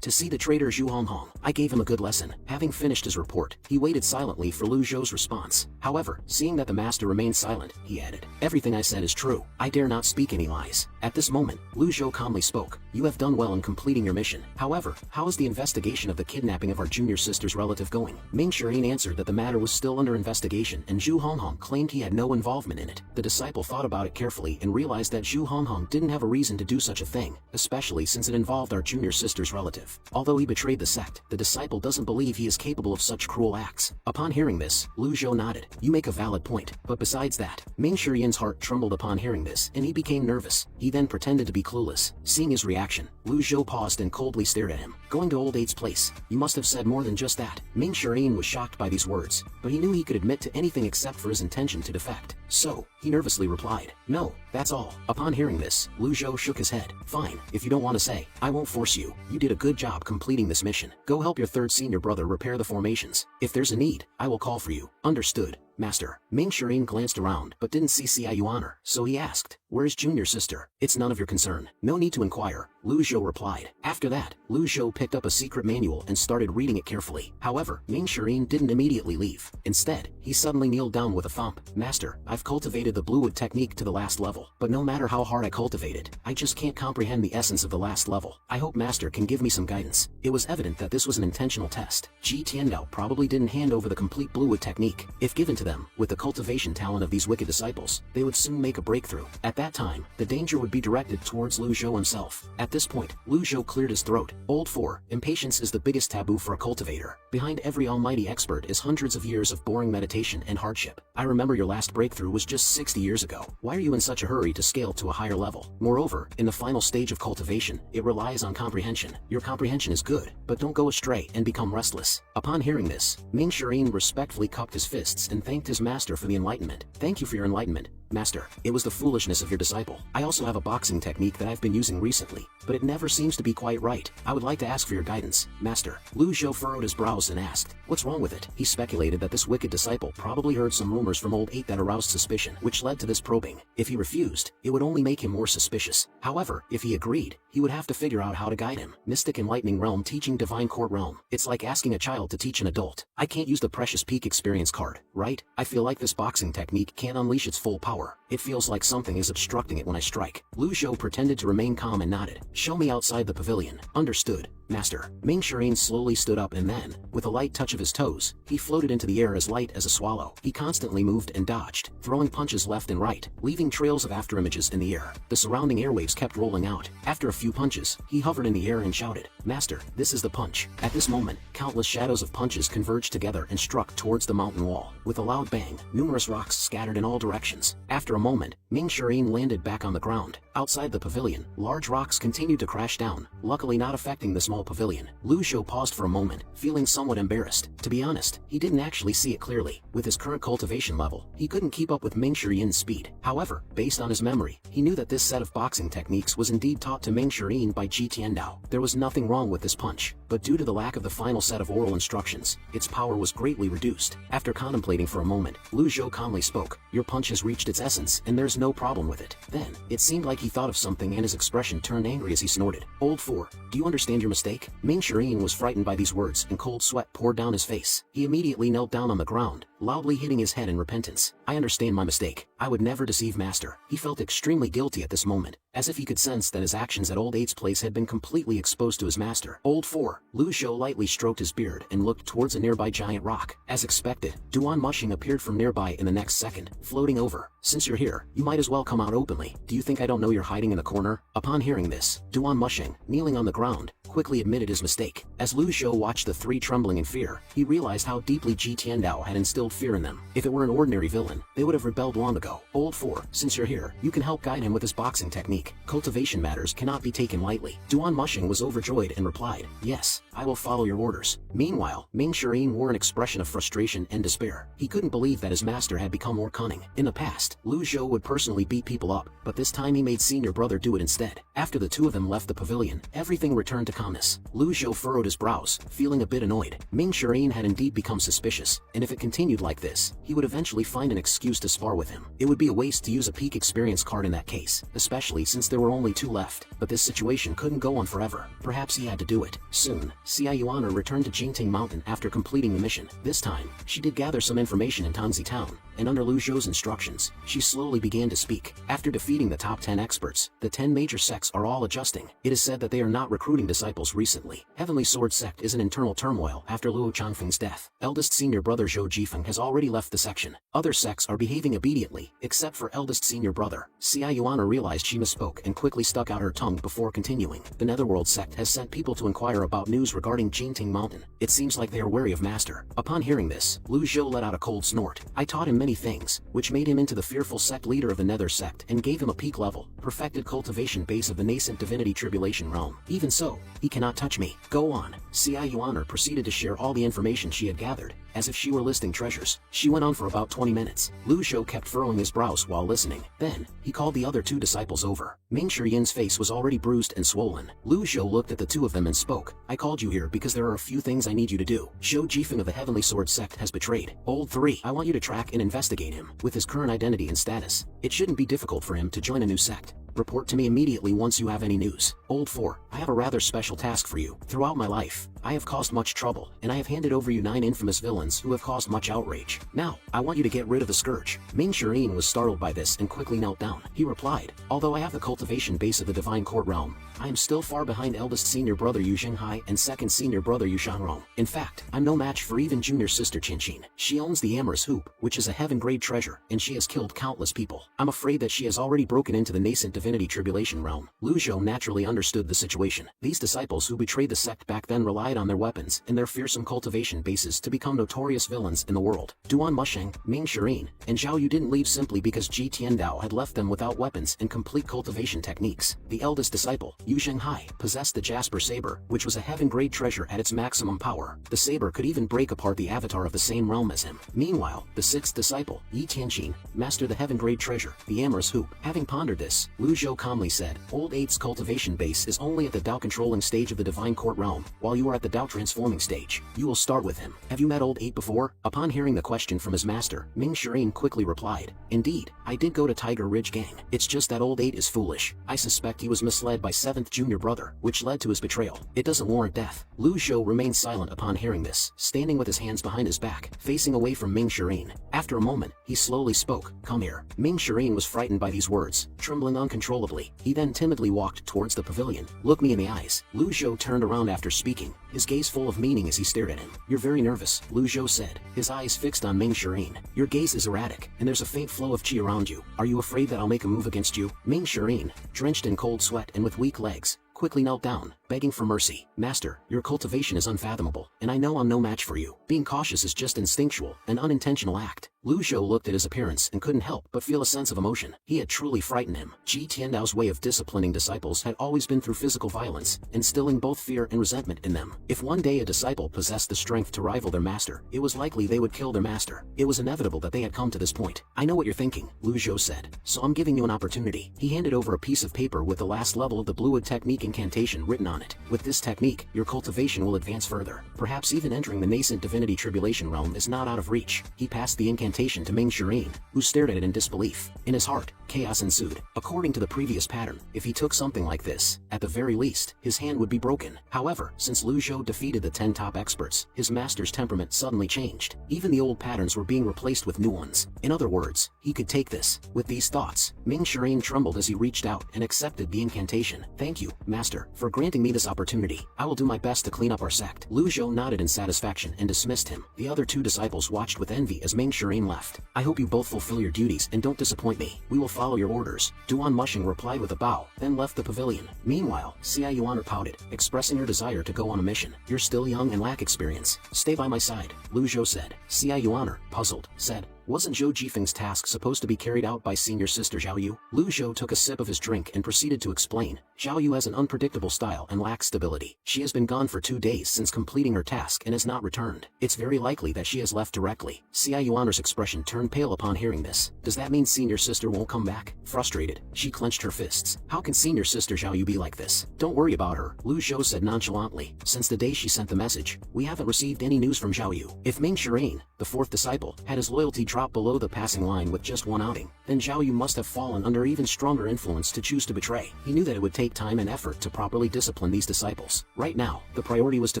To see the traitor Zhu Honghong. I gave him a good lesson." Having finished his report, he waited silently for Lu Zhou's response. However, seeing that the master remained silent, he added, "Everything I said is true. I dare not speak any lies." At this moment, Lu Zhou calmly spoke, "You have done well in completing your mission. However, how is the investigation of the kidnapping of our junior sister's relative going?" Ming Shiyin answered that the matter was still under investigation and Zhu Honghong claimed he had no involvement in it. The disciple thought about it carefully and realized that Zhu Honghong didn't have a reason to do such a thing, especially since it involved our junior sister's relative. Although he betrayed the sect, the disciple doesn't believe he is capable of such cruel acts. Upon hearing this, Lu Zhou nodded. "You make a valid point, but besides that," Ming Shiyin's heart trembled upon hearing this, and he became nervous. He then pretended to be clueless. Seeing his reaction, Lu Zhou paused and coldly stared at him. "Going to old Eight's place? You must have said more than just that." Ming Shiyin was shocked by these words, but he knew he could admit to anything except for his intention to defect. So, he nervously replied, "No, that's all." Upon hearing this, Lu Zhou shook his head. "Fine, if you don't want to say, I won't force you. You did a good job completing this mission. Go help your 3rd senior brother repair the formations. If there's a need, I will call for you." "Understood, Master." Ming Shiyin glanced around but didn't see Xia Yuaner, so he asked, "Where's junior sister?" "It's none of your concern. No need to inquire," Lu Zhou replied. After that, Lu Zhou picked up a secret manual and started reading it carefully. However, Ming Shiyin didn't immediately leave. Instead, he suddenly kneeled down with a thump. "Master, I've cultivated the blue wood technique to the last level, but no matter how hard I cultivate it, I just can't comprehend the essence of the last level. I hope Master can give me some guidance." It was evident that this was an intentional test. Ji Tiandao probably didn't hand over the complete blue wood technique. If given to them, them, with the cultivation talent of these wicked disciples, they would soon make a breakthrough. At that time, the danger would be directed towards Lu Zhou himself. At this point, Lu Zhou cleared his throat. Old 4. Impatience is the biggest taboo for a cultivator. Behind every almighty expert is hundreds of years of boring meditation and hardship. I remember your last breakthrough was just 60 years ago. Why are you in such a hurry to scale to a higher level? Moreover, in the final stage of cultivation, it relies on comprehension. Your comprehension is good, but don't go astray and become restless. Upon hearing this, Ming Shirin respectfully cupped his fists and thanked his master for the enlightenment. Thank you for your enlightenment, Master. It was the foolishness of your disciple. I also have a boxing technique that I've been using recently, but it never seems to be quite right. I would like to ask for your guidance, Master. Lu Zhou furrowed his brows and asked, what's wrong with it? He speculated that this wicked disciple probably heard some rumors from old 8 that aroused suspicion, which led to this probing. If he refused, it would only make him more suspicious. However, if he agreed, he would have to figure out how to guide him. Mystic Enlightening Realm teaching Divine Court Realm. It's like asking a child to teach an adult. I can't use the precious peak experience card, right? I feel like this boxing technique can't unleash its full power. It feels like something is obstructing it when I strike. Lu Zhou pretended to remain calm and nodded. Show me outside the pavilion. Understood, Master. Ming Shirin slowly stood up and then, with a light touch of his toes, he floated into the air as light as a swallow. He constantly moved and dodged, throwing punches left and right, leaving trails of afterimages in the air. The surrounding airwaves kept rolling out. After a few punches, he hovered in the air and shouted, Master, this is the punch. At this moment, countless shadows of punches converged together and struck towards the mountain wall. With a loud bang, numerous rocks scattered in all directions. After a moment, Ming Shirin landed back on the ground. Outside the pavilion, large rocks continued to crash down, luckily not affecting the small pavilion. Lu Zhou paused for a moment, feeling somewhat embarrassed. To be honest, he didn't actually see it clearly. With his current cultivation level, he couldn't keep up with Ming Shirin's speed. However, based on his memory, he knew that this set of boxing techniques was indeed taught to Ming Shirin by Ji Tiandao. There was nothing wrong with this punch, but due to the lack of the final set of oral instructions, its power was greatly reduced. After contemplating for a moment, Lu Zhou calmly spoke, your punch has reached its essence, and there's no problem with it. Then, it seemed like he thought of something and his expression turned angry as he snorted. Old 4, do you understand your mistake? Ming Shirin was frightened by these words and cold sweat poured down his face. He immediately knelt down on the ground, loudly hitting his head in repentance. I understand my mistake. I would never deceive Master. He felt extremely guilty at this moment, as if he could sense that his actions at Old 8's place had been completely exposed to his master. Old 4, Lu Zhou lightly stroked his beard and looked towards a nearby giant rock. As expected, Duan Mushing appeared from nearby in the next second, floating over. Since you're here, you might as well come out openly. Do you think I don't know you're hiding in the corner? Upon hearing this, Duan Mushing, kneeling on the ground, quickly admitted his mistake. As Lu Zhou watched the three trembling in fear, he realized how deeply Ji Tiandao had instilled fear in them. If it were an ordinary villain, they would have rebelled long ago. Old 4, since you're here, you can help guide him with his boxing technique. Cultivation matters cannot be taken lightly. Duan Mushing was overjoyed and replied, yes, I will follow your orders. Meanwhile, Ming Shirin wore an expression of frustration and despair. He couldn't believe that his master had become more cunning. In the past, Lu Zhou would personally beat people up, but this time he made senior brother do it instead. After the two of them left the pavilion, everything returned to calmness. Lu Zhou furrowed his brows, feeling a bit annoyed. Ming Shirin had indeed become suspicious, and if it continued like this, he would eventually find an excuse to spar with him. It would be a waste to use a peak experience card in that case, especially since there were only 2 left. But this situation couldn't go on forever. Perhaps he had to do it. Soon, Xia Yuana returned to Jingting Mountain after completing the mission. This time, she did gather some information in Tangzi Town, and under Lu Zhou's instructions, she slowly began to speak. After defeating the top 10 experts, the 10 major sects are all adjusting. It is said that they are not recruiting disciples recently. Heavenly Sword Sect is in internal turmoil after Luo Changfeng's death. Eldest senior brother Zhou Jifeng has already left the section. Other sects are behaving obediently, except for eldest senior brother. Xia Yuana realized she misspoke and quickly stuck out her tongue before continuing. The Netherworld sect has sent people to inquire about news regarding Jingting Mountain. It seems like they are wary of Master. Upon hearing this, Lu Zhou let out a cold snort. I taught him many things, which made him into the fearful sect leader of the Nether sect and gave him a peak level, perfected cultivation base of the nascent divinity tribulation realm. Even so, he cannot touch me. Go on. Xia Yuana proceeded to share all the information she had gathered, as if she were listing treasures. She went on for about 20 minutes. Lu Zhou kept furrowing his brows while listening. Then, he called the other 2 disciples over. Ming Shiyin's face was already bruised and swollen. Lu Zhou looked at the 2 of them and spoke. I called you here because there are a few things I need you to do. Zhou Jifeng of the Heavenly Sword Sect has betrayed Old 3. I want you to track and investigate him. With his current identity and status, it shouldn't be difficult for him to join a new sect. Report to me immediately once you have any news. Old 4, I have a rather special task for you. Throughout my life, I have caused much trouble, and I have handed over you 9 infamous villains who have caused much outrage. Now, I want you to get rid of the scourge. Ming Shirin was startled by this and quickly knelt down. He replied, although I have the cultivation base of the Divine Court realm, I am still far behind eldest senior brother Yu Zhenghai and second senior brother Yu Shangrong. In fact, I'm no match for even junior sister Qianqin. She owns the amorous hoop, which is a heaven-grade treasure, and she has killed countless people. I'm afraid that she has already broken into the nascent divinity tribulation realm. Lu Zhou naturally understood the situation. These disciples who betrayed the sect back then relied on their weapons and their fearsome cultivation bases to become notorious villains in the world. Duan Musheng, Ming Shirin, and Zhao Yu didn't leave simply because Ji Tiandao had left them without weapons and complete cultivation techniques. The eldest disciple, Yu Zhenghai, possessed the Jasper Saber, which was a heaven-grade treasure at its maximum power. The saber could even break apart the avatar of the same realm as him. Meanwhile, the sixth disciple, Yi Tianqin, mastered the heaven-grade treasure, the amorous hoop. Having pondered this, Lu Zhou calmly said, Old Eight's cultivation base is only at the Dao-controlling stage of the Divine Court realm, while you are at the Dao-transforming stage. You will start with him. Have you met Old Eight before? Upon hearing the question from his master, Ming Shirin quickly replied, Indeed, I did go to Tiger Ridge Gang. It's just that Old Eight is foolish. I suspect he was misled by 7th junior brother, which led to his betrayal. It doesn't warrant death. Lu Zhou remained silent upon hearing this, standing with his hands behind his back, facing away from Ming Shirin. After a moment, he slowly spoke, Come here. Ming Shirin was frightened by these words, trembling uncontrollably. He then timidly walked towards the pavilion. Look me in the eyes. Lu Zhou turned around after speaking, his gaze full of meaning as he stared at him. You're very nervous, Lu Zhou said, his eyes fixed on Ming Shirin. Your gaze is erratic, and there's a faint flow of qi around you. Are you afraid that I'll make a move against you? Ming Shirin, drenched in cold sweat and with weak legs, quickly knelt down, begging for mercy. Master, your cultivation is unfathomable, and I know I'm no match for you. Being cautious is just instinctual, an unintentional act. Lu Zhou looked at his appearance and couldn't help but feel a sense of emotion. He had truly frightened him. Ji Tiandao's way of disciplining disciples had always been through physical violence, instilling both fear and resentment in them. If one day a disciple possessed the strength to rival their master, it was likely they would kill their master. It was inevitable that they had come to this point. I know what you're thinking, Lu Zhou said, so I'm giving you an opportunity. He handed over a piece of paper with the last level of the Bluewood Technique incantation written on it. With this technique, your cultivation will advance further. Perhaps even entering the nascent divinity tribulation realm is not out of reach. He passed the incantation to Ming Shirin, who stared at it in disbelief. In his heart, chaos ensued. According to the previous pattern, if he took something like this, at the very least, his hand would be broken. However, since Lu Zhou defeated the 10 top experts, his master's temperament suddenly changed. Even the old patterns were being replaced with new ones. In other words, he could take this. With these thoughts, Ming Shirin trembled as he reached out and accepted the incantation. Thank you, Master, for granting me this opportunity. I will do my best to clean up our sect. Lu Zhou nodded in satisfaction and dismissed him. The other 2 disciples watched with envy as Ming Shirin left. I hope you both fulfill your duties and don't disappoint me. We will follow your orders. Duan Musheng replied with a bow, then left the pavilion. Meanwhile, Xia Yuaner pouted, expressing her desire to go on a mission. You're still young and lack experience. Stay by my side, Lu Zhou said. Xia Yuaner, puzzled, said, Wasn't Zhou Jifeng's task supposed to be carried out by senior sister Zhao Yu? Lu Zhou took a sip of his drink and proceeded to explain. Zhao Yu has an unpredictable style and lacks stability. She has been gone for 2 days since completing her task and has not returned. It's very likely that she has left directly. Xia Yuaner's expression turned pale upon hearing this. Does that mean senior sister won't come back? Frustrated, she clenched her fists. How can senior sister Zhao Yu be like this? Don't worry about her, Lu Zhou said nonchalantly. Since the day she sent the message, we haven't received any news from Zhao Yu. If Ming Shirin, the 4th disciple, had his loyalty drop below the passing line with just 1 outing, then Zhao Yu must have fallen under even stronger influence to choose to betray. He knew that it would take time and effort to properly discipline these disciples. Right now, the priority was to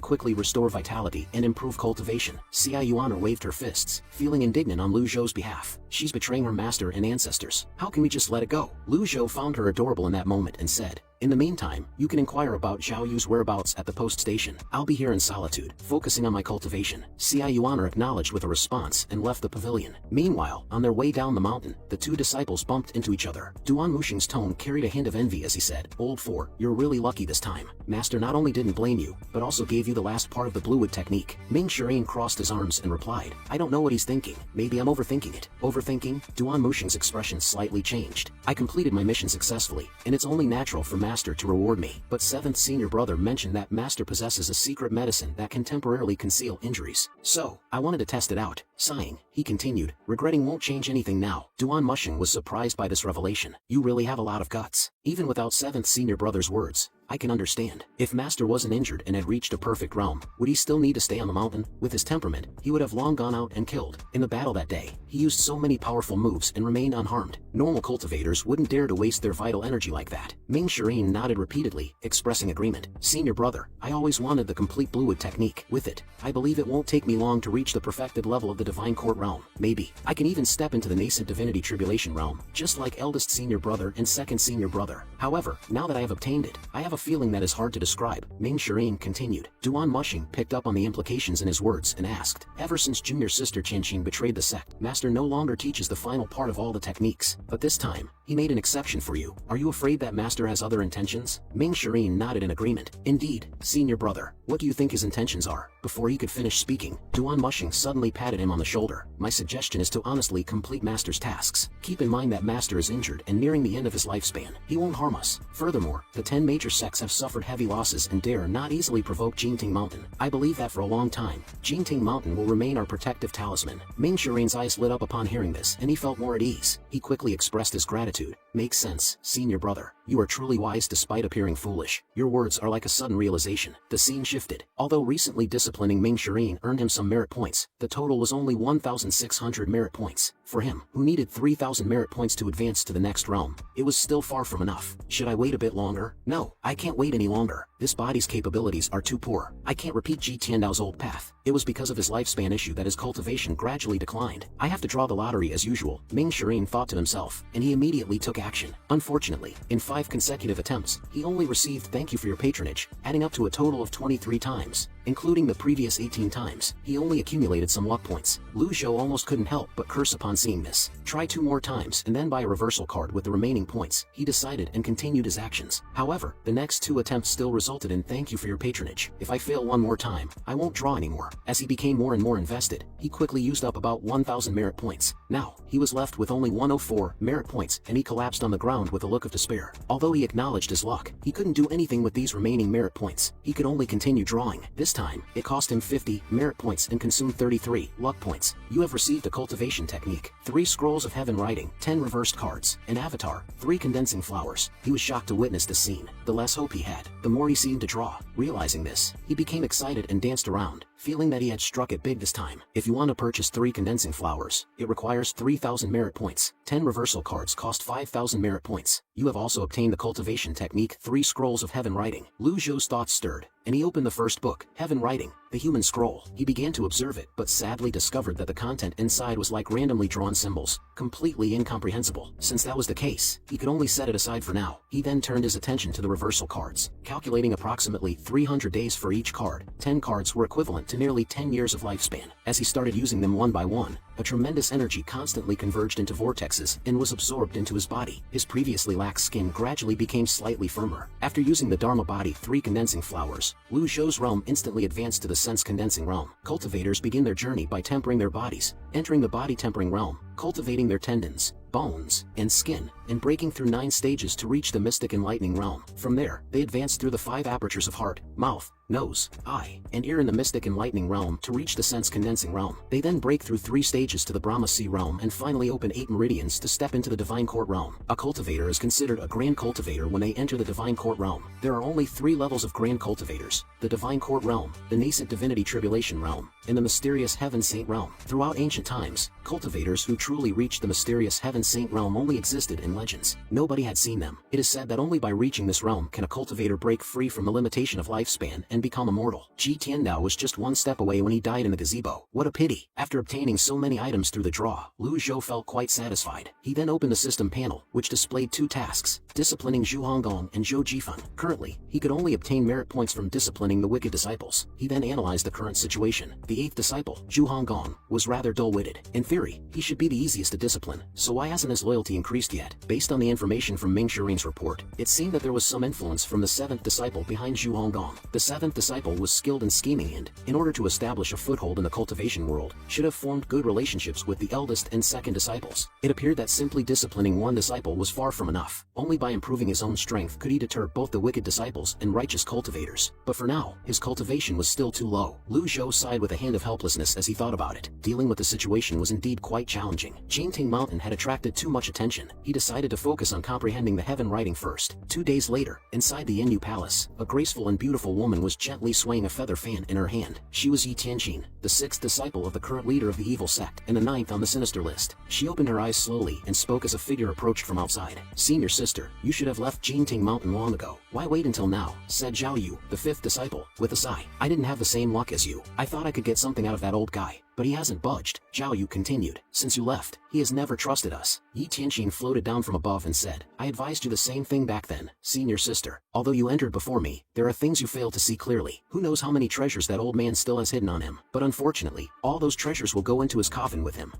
quickly restore vitality and improve cultivation. Xia Yuaner waved her fists, feeling indignant on Lu Zhou's behalf. She's betraying her master and ancestors. How can we just let it go? Lu Zhou found her adorable in that moment and said, In the meantime, you can inquire about Zhao Yu's whereabouts at the post station. I'll be here in solitude, focusing on my cultivation. Xia Yuaner acknowledged with a response and left the pavilion. Meanwhile, on their way down the mountain, the 2 disciples bumped into each other. Duan Musheng's tone carried a hint of envy as he said, Old 4, you're really lucky this time. Master not only didn't blame you, but also gave you the last part of the Bluewood technique. Ming Shirin crossed his arms and replied, I don't know what he's thinking. Maybe I'm overthinking it. Overthinking? Duan Musheng's expression slightly changed. I completed my mission successfully, and it's only natural for Master to reward me. But 7th senior brother mentioned that Master possesses a secret medicine that can temporarily conceal injuries. So, I wanted to test it out. Sighing, he continued, regretting won't change anything now. Duan Musheng was surprised by this revelation. You really have a lot of guts. Even without 7th senior brother's words, I can understand. If Master wasn't injured and had reached a perfect realm, would he still need to stay on the mountain? With his temperament, he would have long gone out and killed. In the battle that day, he used so many powerful moves and remained unharmed. Normal cultivators wouldn't dare to waste their vital energy like that. Ming Shireen nodded repeatedly, expressing agreement. Senior brother, I always wanted the complete Bluewood technique. With it, I believe it won't take me long to reach the perfected level of the Divine Court realm. Maybe, I can even step into the nascent Divinity Tribulation realm, just like eldest senior brother and second senior brother. However, now that I have obtained it, I have a feeling that is hard to describe. Ming Shireen continued. Duan Mushing picked up on the implications in his words and asked, ever since junior sister Qianqing betrayed the sect, Master no longer teaches the final part of all the techniques. But this time, he made an exception for you. Are you afraid that Master has other intentions? Ming Shireen nodded in agreement. Indeed, senior brother. What do you think his intentions are? Before he could finish speaking, Duan Mushing suddenly patted him on the shoulder. My suggestion is to honestly complete Master's tasks. Keep in mind that Master is injured and nearing the end of his lifespan. He won't harm us. Furthermore, the 10 major sects have suffered heavy losses and dare not easily provoke Jingting Mountain. I believe that for a long time, Jingting Mountain will remain our protective talisman. Ming Shireen's eyes lit up upon hearing this, and he felt more at ease. He quickly expressed his gratitude. Makes sense, senior brother. You are truly wise despite appearing foolish. Your words are like a sudden realization. The scene shifted. Although recently disciplining Ming Shireen earned him some merit points, the total was only 1,600 merit points. For him, who needed 3,000 merit points to advance to the next realm, it was still far from enough. Should I wait a bit longer? No, I can't wait any longer. This body's capabilities are too poor. I can't repeat Ji Tiandao's old path. It was because of his lifespan issue that his cultivation gradually declined. I have to draw the lottery as usual, Ming Shireen thought to himself, and he immediately took action. Unfortunately, in 5 consecutive attempts, he only received thank you for your patronage, adding up to a total of 23 times. Including the previous 18 times, he only accumulated some luck points. Lu Zhou almost couldn't help but curse upon seeing this. Try 2 more times and then buy a reversal card with the remaining points, he decided and continued his actions. However, the next 2 attempts still resulted in thank you for your patronage. If I fail 1 more time, I won't draw anymore. As he became more and more invested, he quickly used up about 1,000 merit points. Now, he was left with only 104 merit points and he collapsed on the ground with a look of despair. Although he acknowledged his luck, he couldn't do anything with these remaining merit points. He could only continue drawing. This time, it cost him 50 merit points and consumed 33 luck points. You have received a cultivation technique, 3 scrolls of heaven writing, 10 reversed cards, an avatar, 3 condensing flowers. He was shocked to witness this scene. The less hope he had, the more he seemed to draw. Realizing this, he became excited and danced around, feeling that he had struck it big this time. If you want to purchase 3 condensing flowers, it requires 3,000 merit points. 10 reversal cards cost 5,000 merit points. You have also obtained the cultivation technique, 3 scrolls of heaven writing. Lu Zhou's thoughts stirred, and he opened the first book, Heaven Writing, the Human Scroll. He began to observe it, but sadly discovered that the content inside was like randomly drawn symbols, completely incomprehensible. Since that was the case, he could only set it aside for now. He then turned his attention to the reversal cards. Calculating approximately 300 days for each card, 10 cards were equivalent to nearly 10 years of lifespan. As he started using them one by one, a tremendous energy constantly converged into vortexes and was absorbed into his body. His previously lax skin gradually became slightly firmer. After using the Dharma Body 3 condensing flowers, Lu Zhou's realm instantly advanced to the sense condensing realm. Cultivators begin their journey by tempering their bodies, entering the body tempering realm, cultivating their tendons, bones, and skin, and breaking through 9 stages to reach the mystic enlightening realm. From there, they advance through the 5 apertures of heart, mouth, nose, eye, and ear in the mystic enlightening realm to reach the sense condensing realm. They then break through 3 stages to the Brahma Sea realm and finally open 8 meridians to step into the Divine Court realm. A cultivator is considered a Grand Cultivator when they enter the Divine Court realm. There are only 3 levels of Grand Cultivators: the Divine Court realm, the nascent Divinity Tribulation realm, and the mysterious Heaven Saint realm. Throughout ancient times, cultivators who truly reached the mysterious Heaven Saint realm only existed in legends. Nobody had seen them. It is said that only by reaching this realm can a cultivator break free from the limitation of lifespan and become immortal. Ji Tiandao was just 1 step away when he died in the gazebo. What a pity. After obtaining so many items through the draw, Lu Zhou felt quite satisfied. He then opened the system panel, which displayed 2 tasks, disciplining Zhu Honggong and Zhou Jifeng. Currently, he could only obtain merit points from disciplining the wicked disciples. He then analyzed the current situation. The 8th disciple, Zhu Honggong, was rather dull-witted. In theory, he should be the easiest to discipline, so why hasn't his loyalty increased yet? Based on the information from Ming Shireen's report, it seemed that there was some influence from the 7th disciple behind Zhu Honggong. The 7th disciple was skilled in scheming and, in order to establish a foothold in the cultivation world, should have formed good relationships with the eldest and 2nd disciples. It appeared that simply disciplining 1 disciple was far from enough. Only by improving his own strength could he deter both the wicked disciples and righteous cultivators. But for now, his cultivation was still too low. Lu Zhou sighed with a hand of helplessness as he thought about it. Dealing with the situation was indeed quite challenging. Jingting Mountain had attracted too much attention. He decided to focus on comprehending the heaven writing first. 2 days later, inside the Enru Palace, a graceful and beautiful woman was gently swaying a feather fan in her hand. She was Yi Tianqin, the 6th disciple of the current leader of the evil sect and the 9th on the sinister list. She opened her eyes slowly and spoke as a figure approached from outside. "Senior sister, you should have left Jingting Mountain long ago. Why wait until now?" said Zhao Yu, the 5th disciple, with a sigh. "I didn't have the same luck as you. I thought I could get something out of that old guy, but he hasn't budged." Zhao Yu continued, "Since you left, he has never trusted us." Yi Tianqin floated down from above and said, "I advised you the same thing back then, senior sister. Although you entered before me, there are things you failed to see clearly. Who knows how many treasures that old man still has hidden on him, but unfortunately, all those treasures will go into his coffin with him.